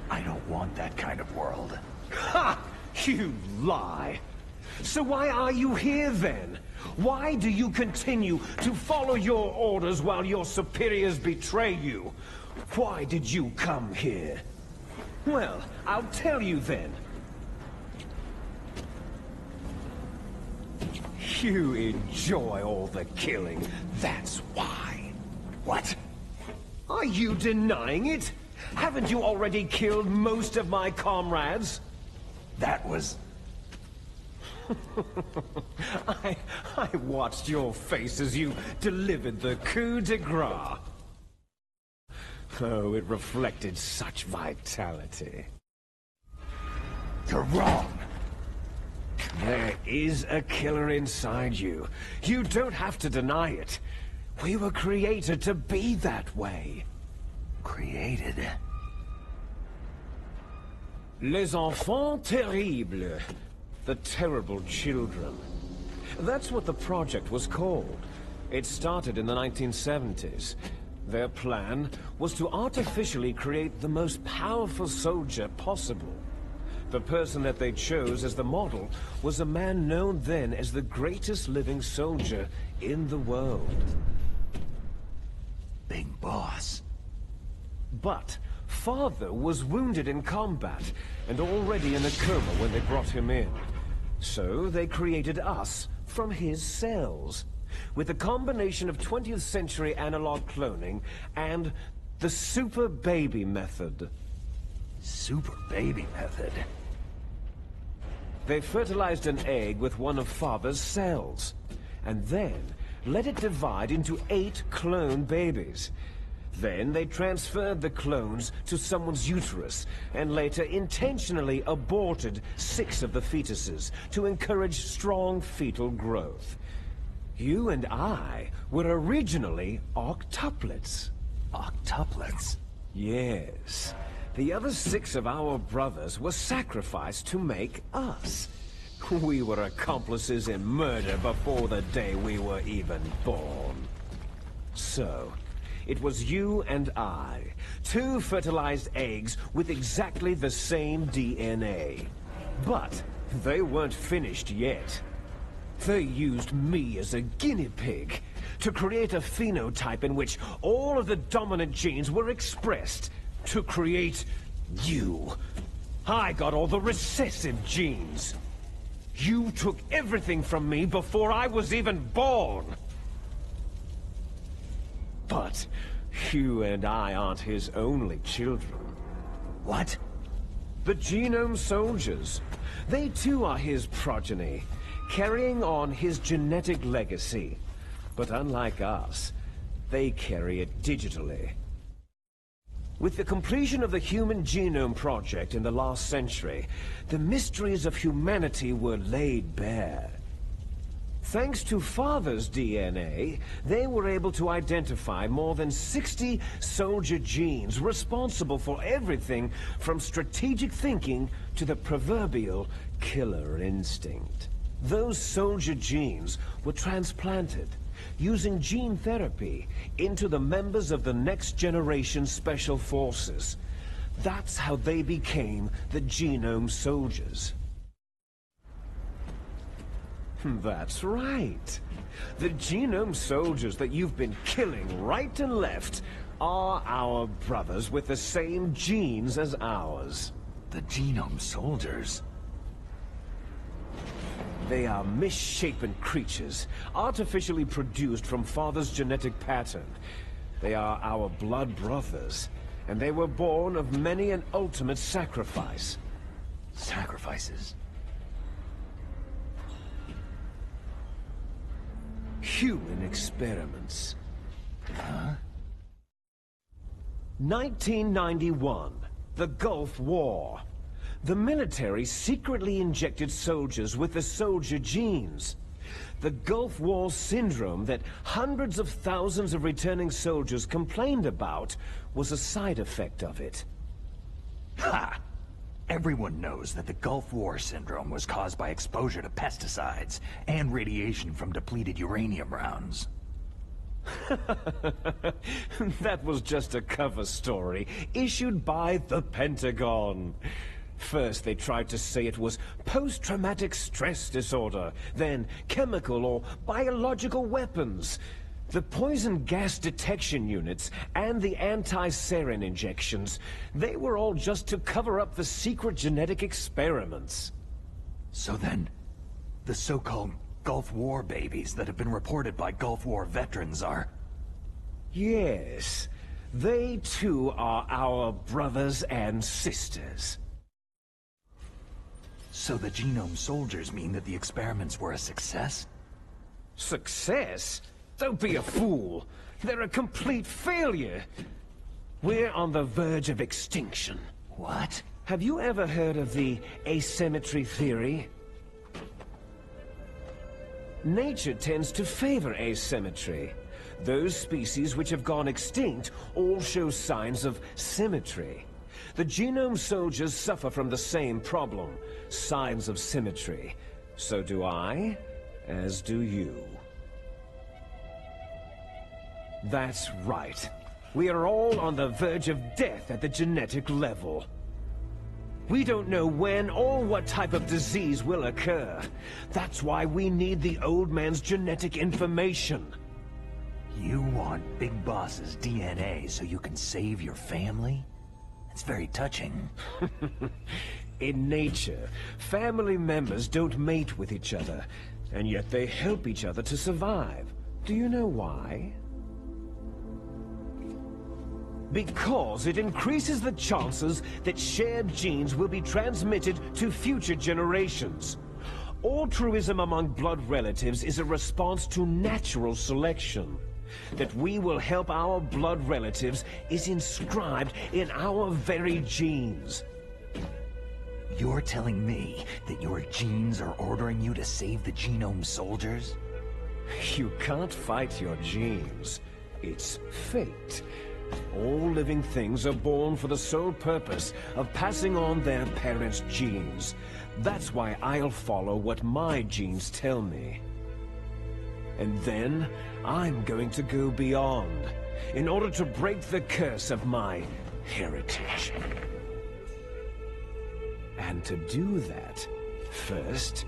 I don't want that kind of world. Ha! You lie! So why are you here then? Why do you continue to follow your orders while your superiors betray you? Why did you come here? Well, I'll tell you then. You enjoy all the killing, that's why. What? Are you denying it? Haven't you already killed most of my comrades? That was... I watched your face as you delivered the coup de grace. Oh, it reflected such vitality. You're wrong. There is a killer inside you. You don't have to deny it. We were created to be that way. Created? Les enfants terribles. The terrible children. That's what the project was called. It started in the 1970s. Their plan was to artificially create the most powerful soldier possible. The person that they chose as the model was a man known then as the greatest living soldier in the world. Big Boss. But Father was wounded in combat and already in a coma when they brought him in. So they created us from his cells, with a combination of 20th century analog cloning and the Super Baby method. Super Baby method? They fertilized an egg with one of Father's cells, and then let it divide into 8 clone babies. Then they transferred the clones to someone's uterus, and later intentionally aborted 6 of the fetuses to encourage strong fetal growth. You and I were originally octuplets. Octuplets? Yes. The other 6 of our brothers were sacrificed to make us. We were accomplices in murder before the day we were even born. So, it was you and I, 2 fertilized eggs with exactly the same DNA. But they weren't finished yet. They used me as a guinea pig to create a phenotype in which all of the dominant genes were expressed to create you. I got all the recessive genes. You took everything from me before I was even born. But you and I aren't his only children. What? The Genome Soldiers. They too are his progeny, carrying on his genetic legacy. But unlike us, they carry it digitally. With the completion of the Human Genome Project in the last century, the mysteries of humanity were laid bare. Thanks to Father's DNA, they were able to identify more than 60 soldier genes responsible for everything from strategic thinking to the proverbial killer instinct. Those soldier genes were transplanted, using gene therapy, into the members of the Next Generation Special Forces. That's how they became the Genome Soldiers. That's right. The Genome Soldiers that you've been killing right and left are our brothers with the same genes as ours. The Genome Soldiers? They are misshapen creatures, artificially produced from Father's genetic pattern. They are our blood brothers, and they were born of many an ultimate sacrifice. Sacrifices? Human experiments. Huh? 1991, the Gulf War. The military secretly injected soldiers with the soldier genes. The Gulf War syndrome that hundreds of thousands of returning soldiers complained about was a side effect of it. Ha! Everyone knows that the Gulf War syndrome was caused by exposure to pesticides and radiation from depleted uranium rounds. That was just a cover story issued by the Pentagon. First, they tried to say it was post-traumatic stress disorder, then chemical or biological weapons. The poison gas detection units and the anti-sarin injections, they were all just to cover up the secret genetic experiments. So then, the so-called Gulf War babies that have been reported by Gulf War veterans are... Yes, they too are our brothers and sisters. So the genome soldiers mean that the experiments were a success? Success? Don't be a fool. They're a complete failure. We're on the verge of extinction. What? Have you ever heard of the asymmetry theory? Nature tends to favor asymmetry. Those species which have gone extinct all show signs of symmetry. The genome soldiers suffer from the same problem, signs of symmetry. So do I, as do you. That's right. We are all on the verge of death at the genetic level. We don't know when or what type of disease will occur. That's why we need the old man's genetic information. You want Big Boss's DNA so you can save your family? It's very touching. In nature, family members don't mate with each other, and yet they help each other to survive. Do you know why? Because it increases the chances that shared genes will be transmitted to future generations. Altruism among blood relatives is a response to natural selection. That we will help our blood relatives is inscribed in our very genes. You're telling me that your genes are ordering you to save the genome soldiers? You can't fight your genes. It's fate. All living things are born for the sole purpose of passing on their parents' genes. That's why I'll follow what my genes tell me. And then, I'm going to go beyond, in order to break the curse of my heritage. And to do that, first,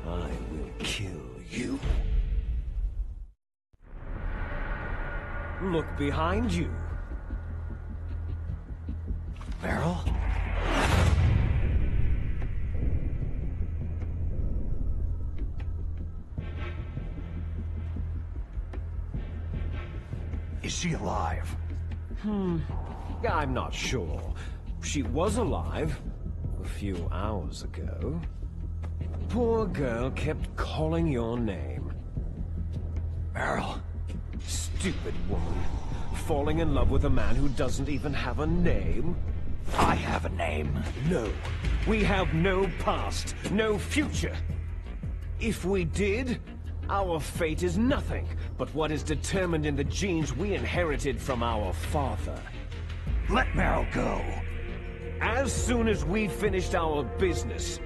I will kill you. Look behind you. Meryl? Is she alive? I'm not sure. She was alive a few hours ago. Poor girl kept calling your name. Meryl? Stupid woman. Falling in love with a man who doesn't even have a name? I have a name. No. We have no past, no future. If we did, our fate is nothing but what is determined in the genes we inherited from our father. Let Meryl go. As soon as we finished our business,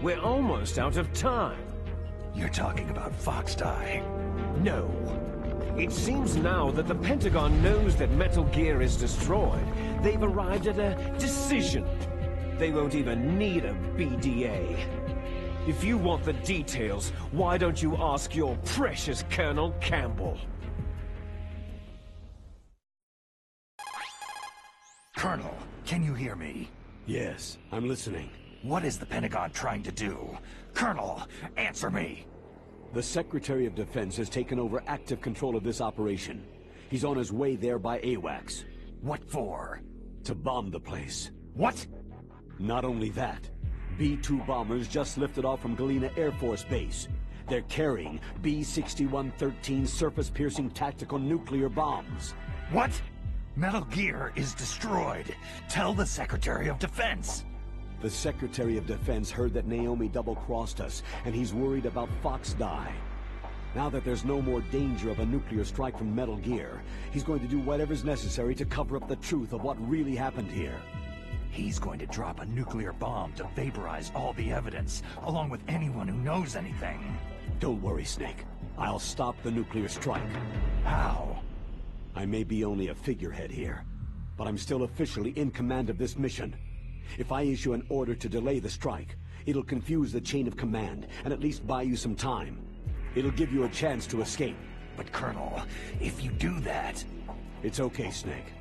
we're almost out of time. You're talking about Foxdie. No. It seems now that the Pentagon knows that Metal Gear is destroyed. They've arrived at a decision. They won't even need a BDA. If you want the details, why don't you ask your precious Colonel Campbell? Colonel, can you hear me? Yes, I'm listening. What is the Pentagon trying to do? Colonel, answer me! The Secretary of Defense has taken over active control of this operation. He's on his way there by AWACS. What for? To bomb the place. What? Not only that, B-2 bombers just lifted off from Galena Air Force Base. They're carrying B-6113 surface-piercing tactical nuclear bombs. What? Metal Gear is destroyed. Tell the Secretary of Defense. The Secretary of Defense heard that Naomi double-crossed us, and he's worried about Foxdie. Now that there's no more danger of a nuclear strike from Metal Gear, he's going to do whatever's necessary to cover up the truth of what really happened here. He's going to drop a nuclear bomb to vaporize all the evidence, along with anyone who knows anything. Don't worry, Snake. I'll stop the nuclear strike. How? I may be only a figurehead here, but I'm still officially in command of this mission. If I issue an order to delay the strike, it'll confuse the chain of command, and at least buy you some time. It'll give you a chance to escape. But Colonel, if you do that... It's okay, Snake.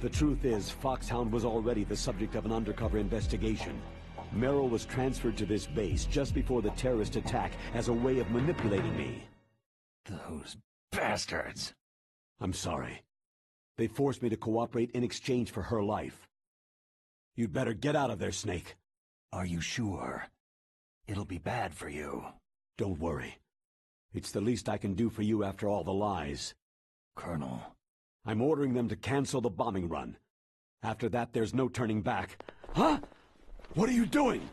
The truth is, Foxhound was already the subject of an undercover investigation. Meryl was transferred to this base just before the terrorist attack as a way of manipulating me. Those bastards. I'm sorry. They forced me to cooperate in exchange for her life. You'd better get out of there, Snake. Are you sure? It'll be bad for you. Don't worry. It's the least I can do for you after all the lies. Colonel. I'm ordering them to cancel the bombing run. After that, there's no turning back. Huh? What are you doing?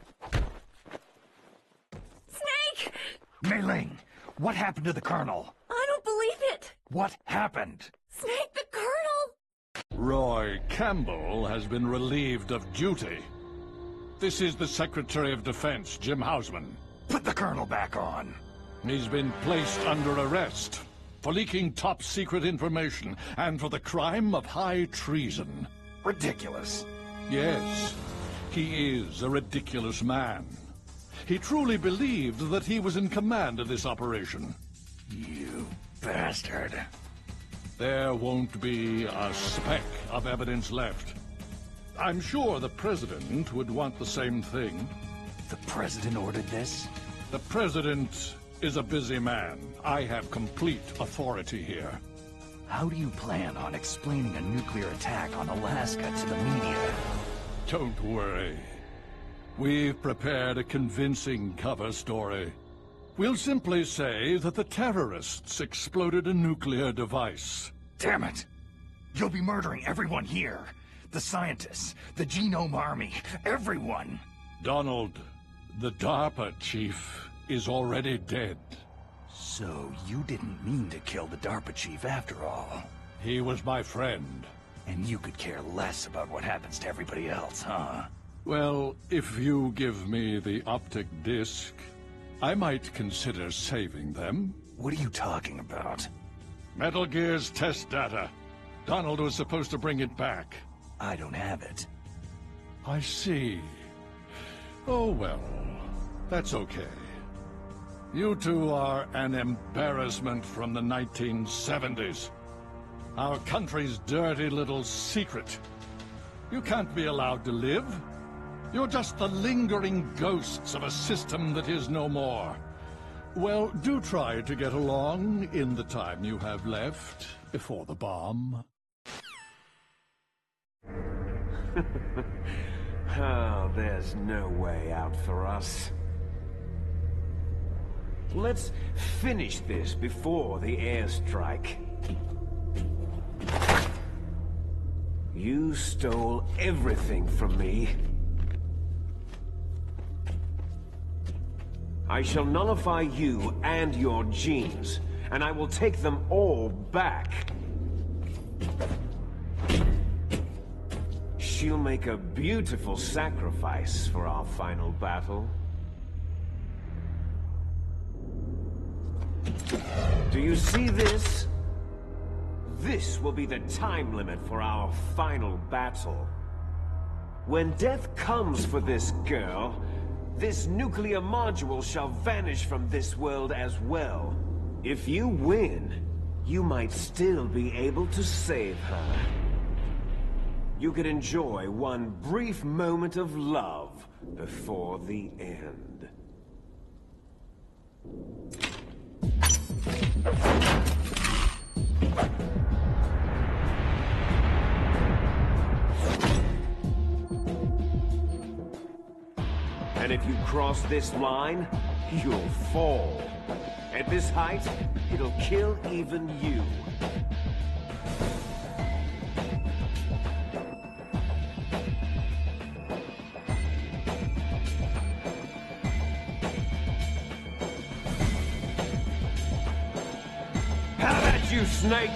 Snake! Mei Ling, what happened to the Colonel? I don't believe it! What happened? Snake, the Colonel! Roy Campbell has been relieved of duty. This is the Secretary of Defense, Jim Hausman. Put the Colonel back on. He's been placed under arrest for leaking top-secret information and for the crime of high treason. Ridiculous. Yes, he is a ridiculous man. He truly believed that he was in command of this operation. You bastard. There won't be a speck of evidence left. I'm sure the President would want the same thing. The President ordered this? The President is a busy man. I have complete authority here. How do you plan on explaining a nuclear attack on Alaska to the media? Don't worry. We've prepared a convincing cover story. We'll simply say that the terrorists exploded a nuclear device. Damn it! You'll be murdering everyone here. The scientists, the Genome Army, everyone. Donald, the DARPA chief is already dead. So you didn't mean to kill the DARPA chief after all. He was my friend. And you could care less about what happens to everybody else, huh? Well, if you give me the optic disc, I might consider saving them. What are you talking about? Metal Gear's test data. Donald was supposed to bring it back. I don't have it. I see. Oh well, that's okay. You two are an embarrassment from the 1970s. Our country's dirty little secret. You can't be allowed to live. You're just the lingering ghosts of a system that is no more. Well, do try to get along in the time you have left before the bomb. Oh, there's no way out for us. Let's finish this before the airstrike. You stole everything from me. I shall nullify you and your genes, and I will take them all back. She'll make a beautiful sacrifice for our final battle. Do you see this? This will be the time limit for our final battle. When death comes for this girl, this nuclear module shall vanish from this world as well. If you win, you might still be able to save her. You could enjoy one brief moment of love before the end. And if you cross this line, you'll fall. At this height, it'll kill even you. How about you, Snake?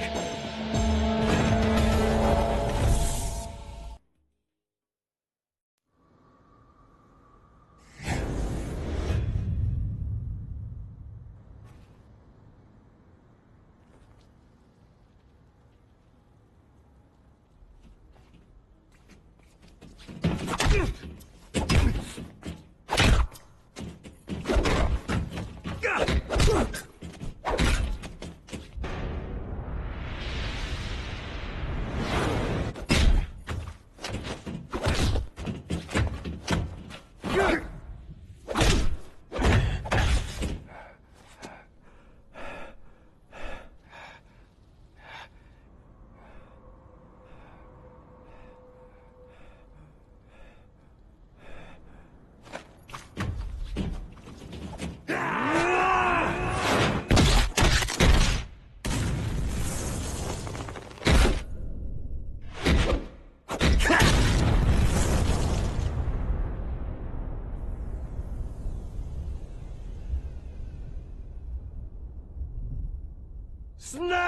Snake!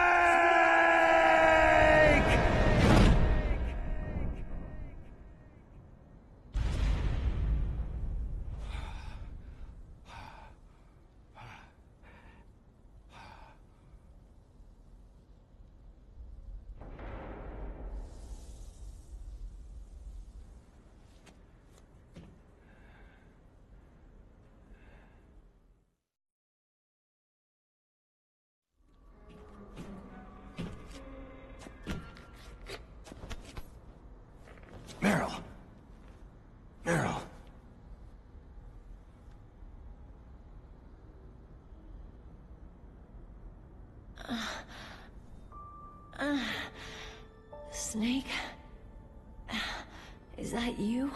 Meryl! Meryl! Snake? Is that you?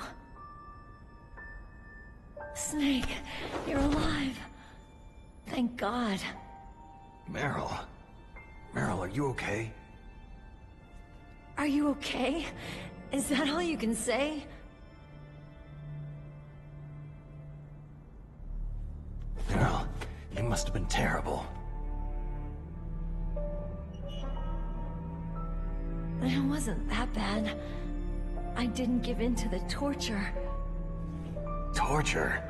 Snake, you're alive. Thank God. Meryl. Meryl, are you okay? Are you okay? Is that all you can say? Meryl, you must have been terrible. It wasn't that bad. I didn't give in to the torture. Torture?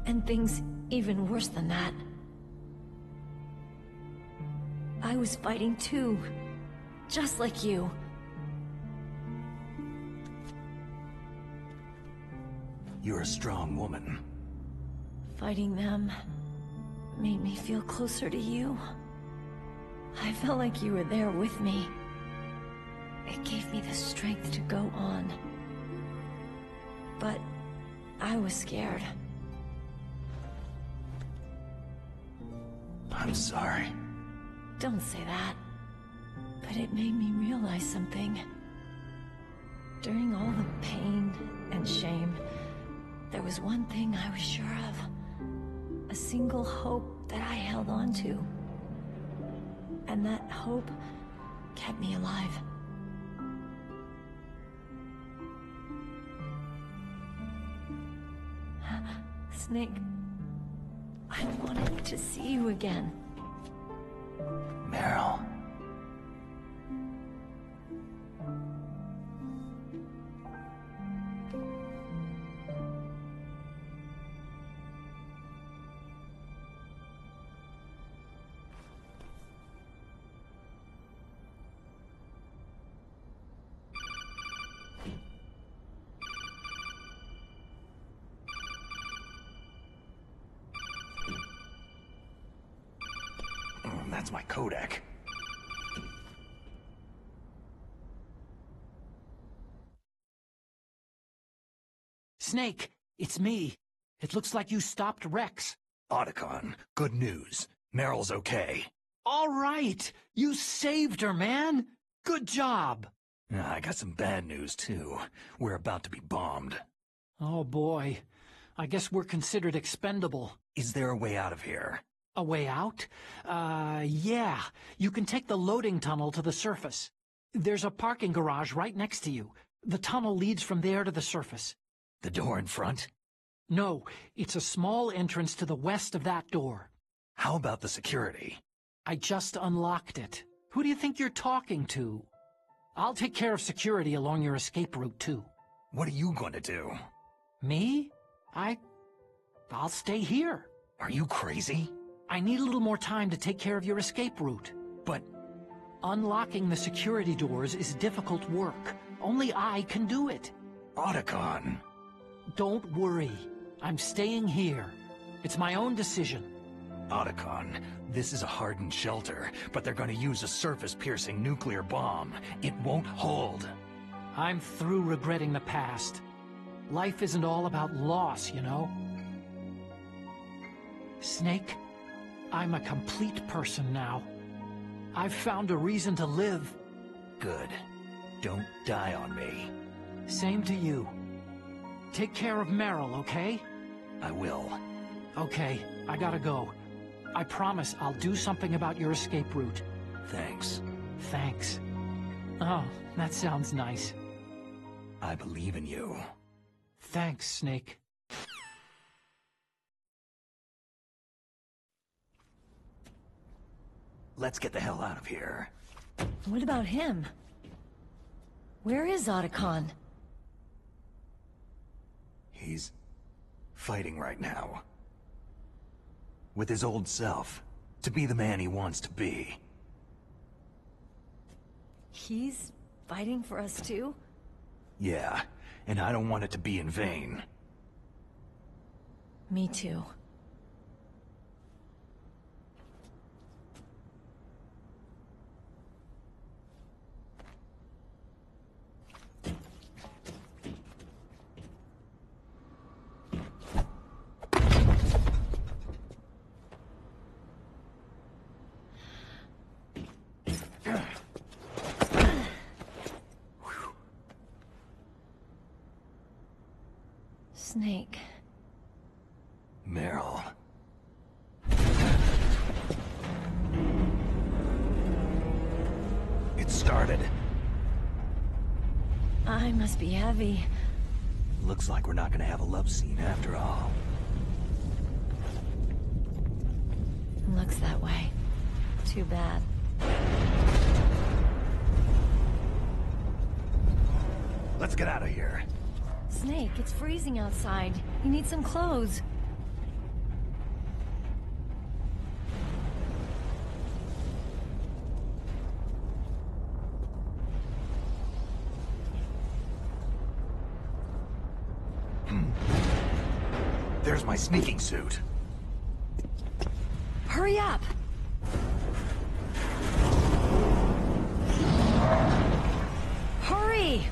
And things even worse than that. I was fighting too. Just like you. You're a strong woman. Fighting them made me feel closer to you. I felt like you were there with me. It gave me the strength to go on. But I was scared. I'm sorry. Don't say that. But it made me realize something. During all the pain and shame, there was one thing I was sure of. A single hope that I held on to. And that hope kept me alive. Snake, I wanted to see you again. Meryl. That's my Kodak. Snake, it's me. It looks like you stopped Rex. Otacon, good news. Meryl's okay. All right! You saved her, man! Good job! I got some bad news, too. We're about to be bombed. Oh, boy. I guess we're considered expendable. Is there a way out of here? A way out? Yeah. You can take the loading tunnel to the surface. There's a parking garage right next to you. The tunnel leads from there to the surface. The door in front? No, it's a small entrance to the west of that door. How about the security? I just unlocked it. Who do you think you're talking to? I'll take care of security along your escape route, too. What are you going to do? Me? I'll stay here. Are you crazy? I need a little more time to take care of your escape route. But unlocking the security doors is difficult work. Only I can do it. Otacon. Don't worry. I'm staying here. It's my own decision. Otacon, this is a hardened shelter, but they're going to use a surface-piercing nuclear bomb. It won't hold. I'm through regretting the past. Life isn't all about loss, you know? Snake, I'm a complete person now. I've found a reason to live. Good. Don't die on me. Same to you. Take care of Meryl, okay? I will. Okay, I gotta go. I promise I'll do something about your escape route. Thanks. Thanks. Oh, that sounds nice. I believe in you. Thanks, Snake. let's get the hell out of here. What about him? Where is Otacon? He's fighting right now. With his old self. To be the man he wants to be. He's fighting for us too? Yeah, and I don't want it to be in vain. Me too. Snake. Meryl. It started. I must be heavy. Looks like we're not gonna have a love scene after all. Looks that way. Too bad. Let's get out of here. Snake, it's freezing outside. You need some clothes. There's my sneaking suit. Hurry up! Hurry!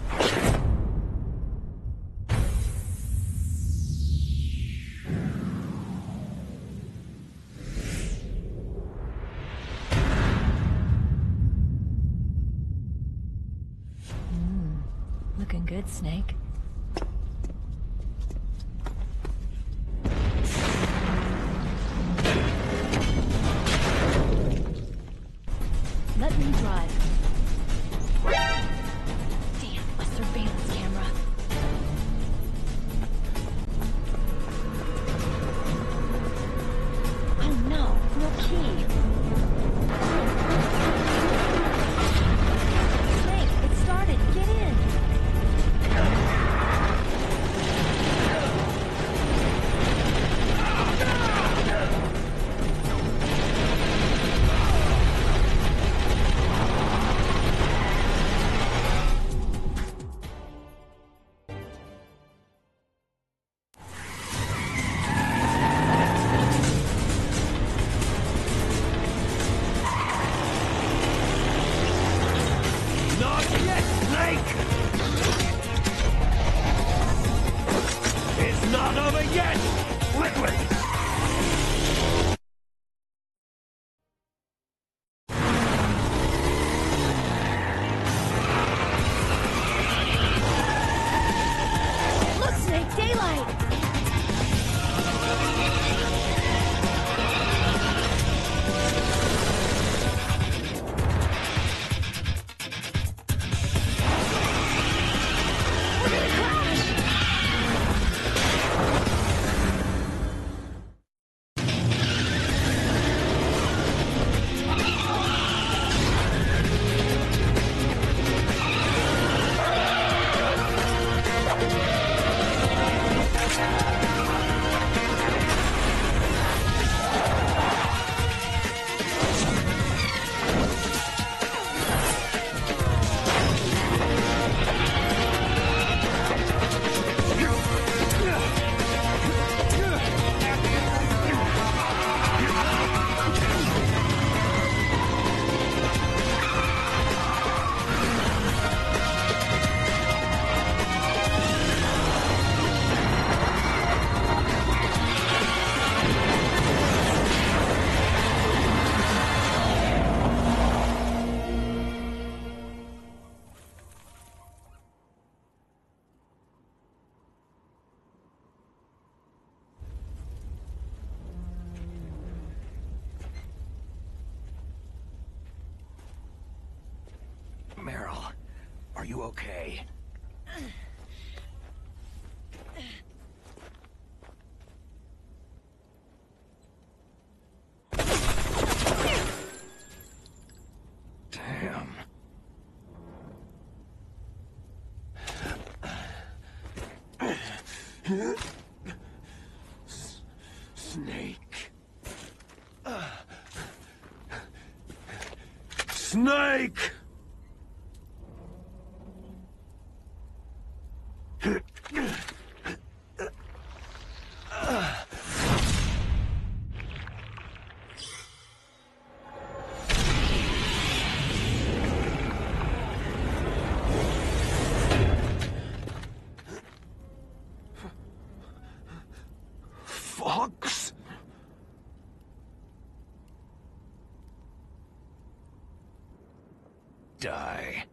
Looking good, Snake. Let me drive. Damn, a surveillance camera. Oh no, no key. Snake, it started. Get in. Meryl, are you okay? Snake. Snake! Fox? Die.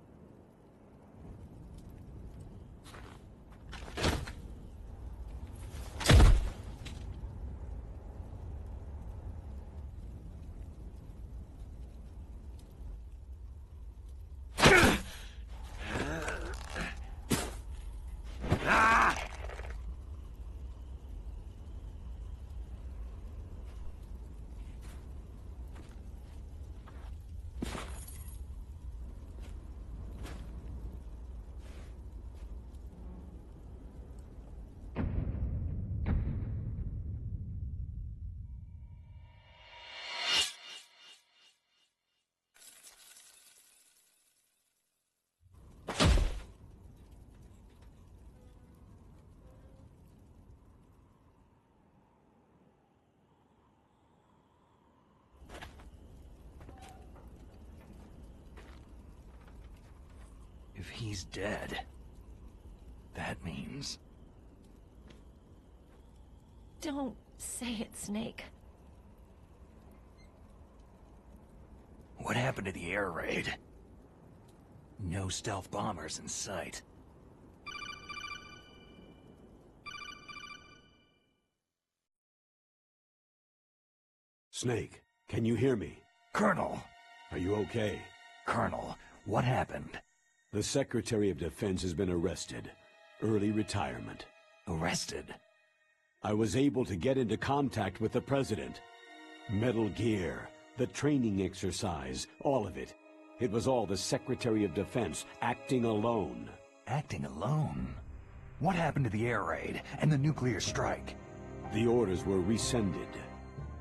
If he's dead, that means... Don't say it, Snake. What happened to the air raid? No stealth bombers in sight. Snake, can you hear me? Colonel! Are you okay? Colonel, what happened? The Secretary of Defense has been arrested. Early retirement. Arrested? I was able to get into contact with the President. Metal Gear, the training exercise, all of it. It was all the Secretary of Defense acting alone. Acting alone? What happened to the air raid and the nuclear strike? The orders were rescinded.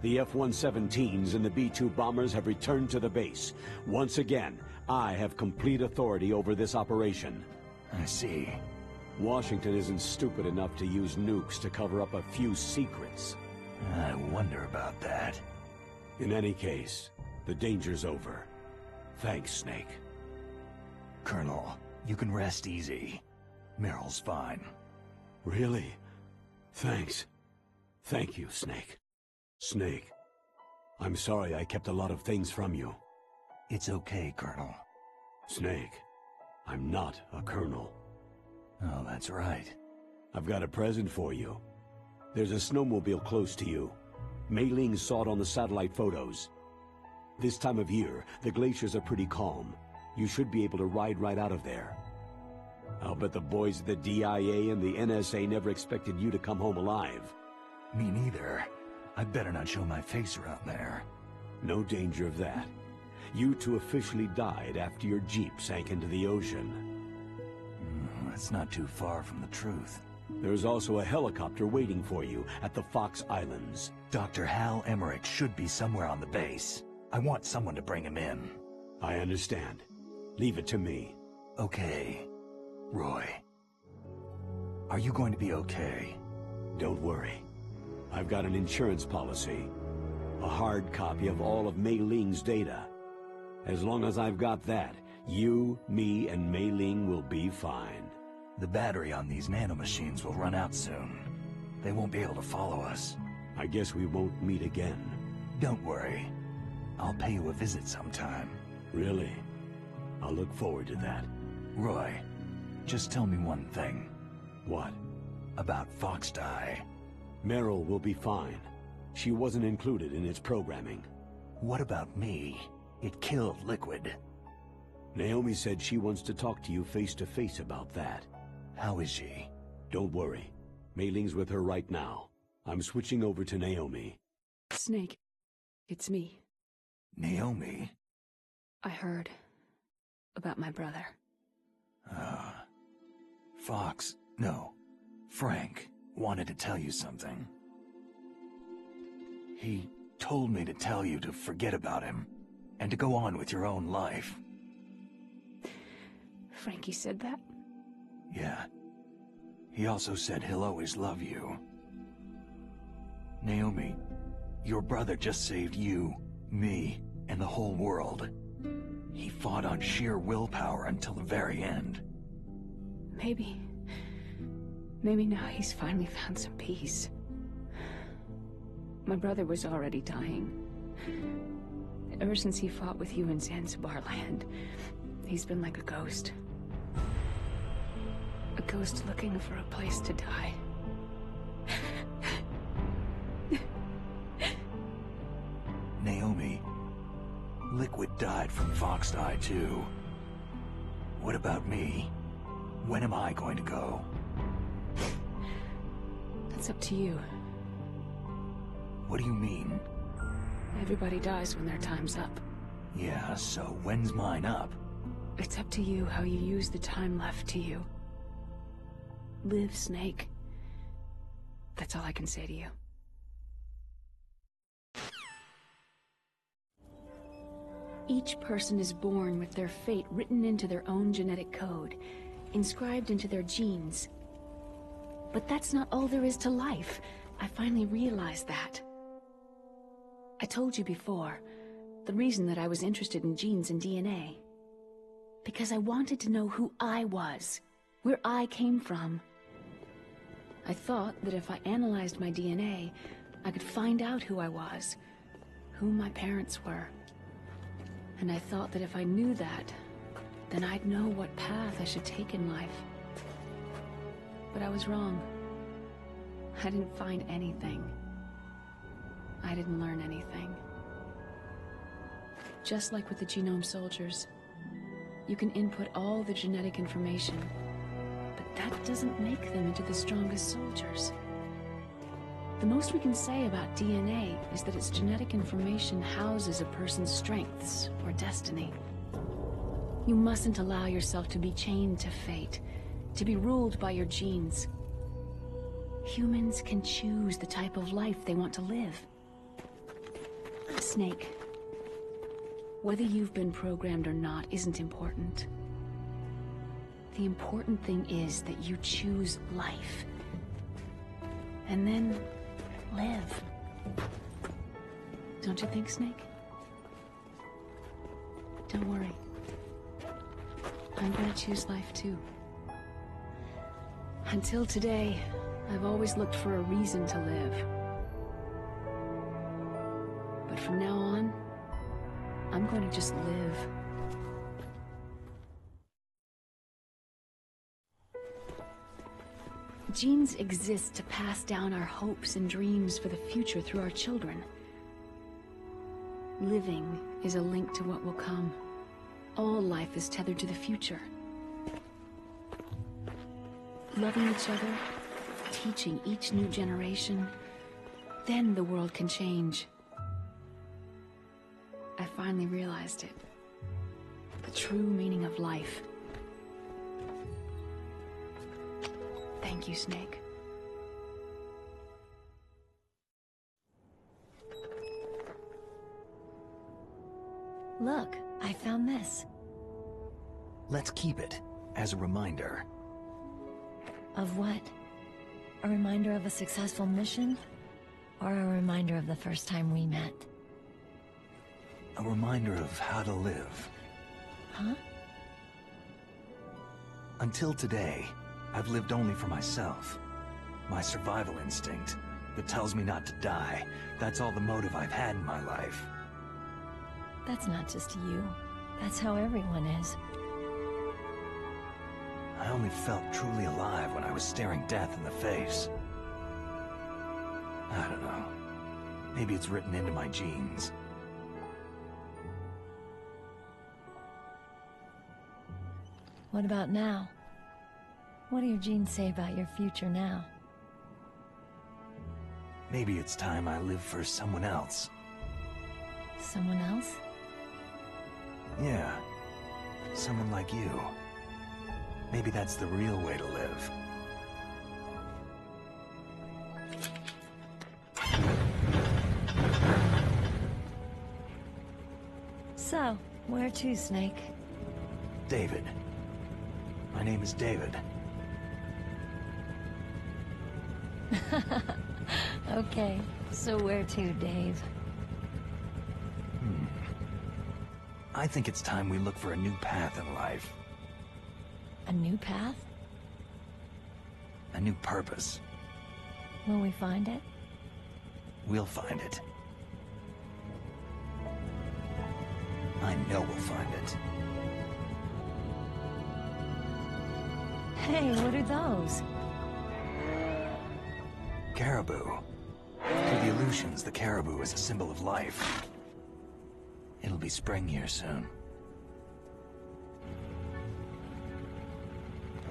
The F-117s and the B-2 bombers have returned to the base. Once again, I have complete authority over this operation. I see. Washington isn't stupid enough to use nukes to cover up a few secrets. I wonder about that. In any case, the danger's over. Thanks, Snake. Colonel, you can rest easy. Meryl's fine. Really? Thanks. Thank you, Snake. Snake, I'm sorry I kept a lot of things from you. It's okay, Colonel. Snake, I'm not a colonel. Oh, that's right. I've got a present for you. There's a snowmobile close to you. Mei Ling saw it on the satellite photos. This time of year, the glaciers are pretty calm. You should be able to ride right out of there. I'll bet the boys at the DIA and the NSA never expected you to come home alive. Me neither. I'd better not show my face around there. No danger of that. You two officially died after your Jeep sank into the ocean. That's not too far from the truth. There's also a helicopter waiting for you at the Fox Islands. Dr. Hal Emmerich should be somewhere on the base. I want someone to bring him in. I understand. Leave it to me. Okay. Roy. Are you going to be okay? Don't worry. I've got an insurance policy. A hard copy of all of Mei Ling's data. As long as I've got that, you, me, and Mei Ling will be fine. The battery on these nanomachines will run out soon. They won't be able to follow us. I guess we won't meet again. Don't worry. I'll pay you a visit sometime. Really? I'll look forward to that. Roy, just tell me one thing. What? About Fox Die. Meryl will be fine. She wasn't included in its programming. What about me? It killed Liquid. Naomi said she wants to talk to you face-to-face about that. How is she? Don't worry. Mei Ling's with her right now. I'm switching over to Naomi. Snake, it's me. Naomi? I heard about my brother. Fox. No. Frank. wanted to tell you something. He told me to tell you to forget about him, and to go on with your own life. Frankie said that? Yeah. He also said he'll always love you. Naomi, your brother just saved you, me, and the whole world. He fought on sheer willpower until the very end. Maybe now he's finally found some peace. My brother was already dying. Ever since he fought with you in Zanzibar land, he's been like a ghost. A ghost looking for a place to die. Naomi, Liquid died from Fox Eye too. What about me? When am I going to go? That's up to you. What do you mean? Everybody dies when their time's up. Yeah, so when's mine up? It's up to you how you use the time left to you. Live, Snake. That's all I can say to you. Each person is born with their fate written into their own genetic code, inscribed into their genes. But that's not all there is to life. I finally realized that. I told you before, the reason that I was interested in genes and DNA. Because I wanted to know who I was, where I came from. I thought that if I analyzed my DNA, I could find out who I was, who my parents were. And I thought that if I knew that, then I'd know what path I should take in life. But I was wrong. I didn't find anything. I didn't learn anything. Just like with the Genome Soldiers, you can input all the genetic information, but that doesn't make them into the strongest soldiers. The most we can say about DNA is that its genetic information houses a person's strengths or destiny. You mustn't allow yourself to be chained to fate, to be ruled by your genes. Humans can choose the type of life they want to live. Snake, whether you've been programmed or not isn't important. The important thing is that you choose life. And then live. Don't you think, Snake? Don't worry. I'm gonna choose life too. Until today, I've always looked for a reason to live. But from now on, I'm going to just live. Genes exist to pass down our hopes and dreams for the future through our children. Living is a link to what will come. All life is tethered to the future. Loving each other, teaching each new generation, then the world can change. I finally realized it. The true meaning of life. Thank you, Snake. Look, I found this. Let's keep it as a reminder. Of what? A reminder of a successful mission? Or a reminder of the first time we met? A reminder of how to live. Huh? Until today, I've lived only for myself. My survival instinct that tells me not to die. That's all the motive I've had in my life. That's not just you. That's how everyone is. I only felt truly alive when I was staring death in the face. I don't know. Maybe it's written into my genes. What about now? What do your genes say about your future now? Maybe it's time I live for someone else. Someone else? Yeah. Someone like you. Maybe that's the real way to live. So, where to, Snake? David. My name is David. Okay, so where to, Dave? I think it's time we look for a new path in life. A new path? A new purpose. Will we find it? We'll find it. I know we'll find it. Hey, what are those? Caribou. To the Aleutians, the caribou is a symbol of life. It'll be spring here soon.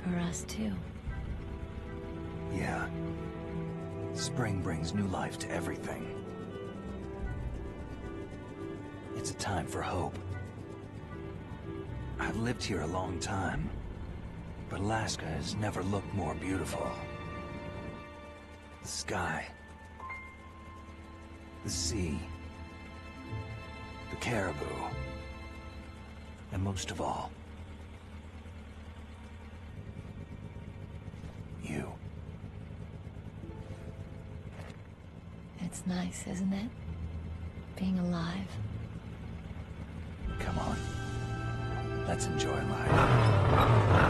For us, too. Yeah. Spring brings new life to everything. It's a time for hope. I've lived here a long time, but Alaska has never looked more beautiful. The sky, the sea, the caribou, and most of all, you. It's nice, isn't it? Being alive. Come on. Let's enjoy life.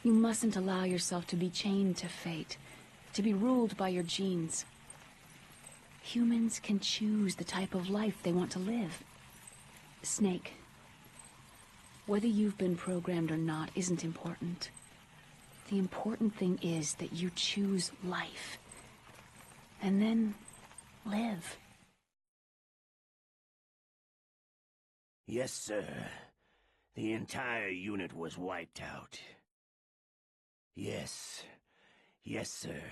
You mustn't allow yourself to be chained to fate, to be ruled by your genes. Humans can choose the type of life they want to live. Snake, whether you've been programmed or not isn't important. The important thing is that you choose life. And then live. Yes, sir. The entire unit was wiped out. Yes. Yes, sir.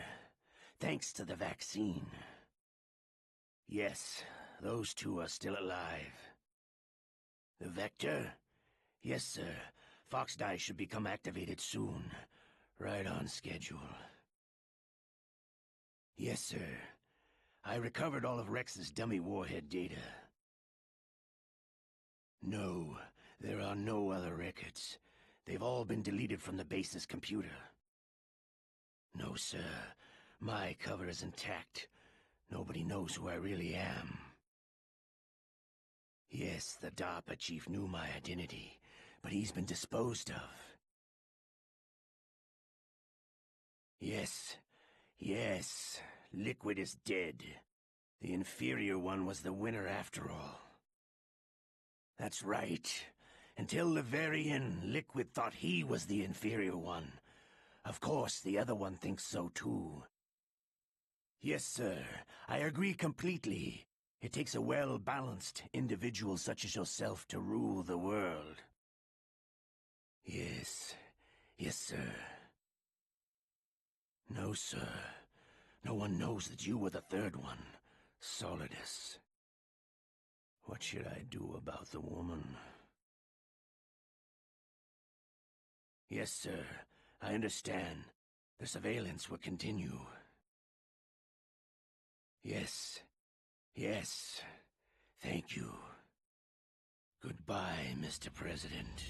Thanks to the vaccine. Yes, those two are still alive. The Vector? Yes, sir. Foxdie should become activated soon. Right on schedule. Yes, sir. I recovered all of Rex's dummy warhead data. No, there are no other records. They've all been deleted from the base's computer. No, sir. My cover is intact. Nobody knows who I really am. Yes, the DARPA chief knew my identity, but he's been disposed of. Yes. Yes. Liquid is dead. The inferior one was the winner after all. That's right. Until the very end, Liquid thought he was the inferior one. Of course, the other one thinks so too. Yes, sir. I agree completely. It takes a well-balanced individual such as yourself to rule the world. Yes. Yes, sir. No, sir. No one knows that you were the third one, Solidus. What should I do about the woman? Yes, sir. I understand. The surveillance will continue. Yes. Yes. Thank you. Goodbye, Mr. President.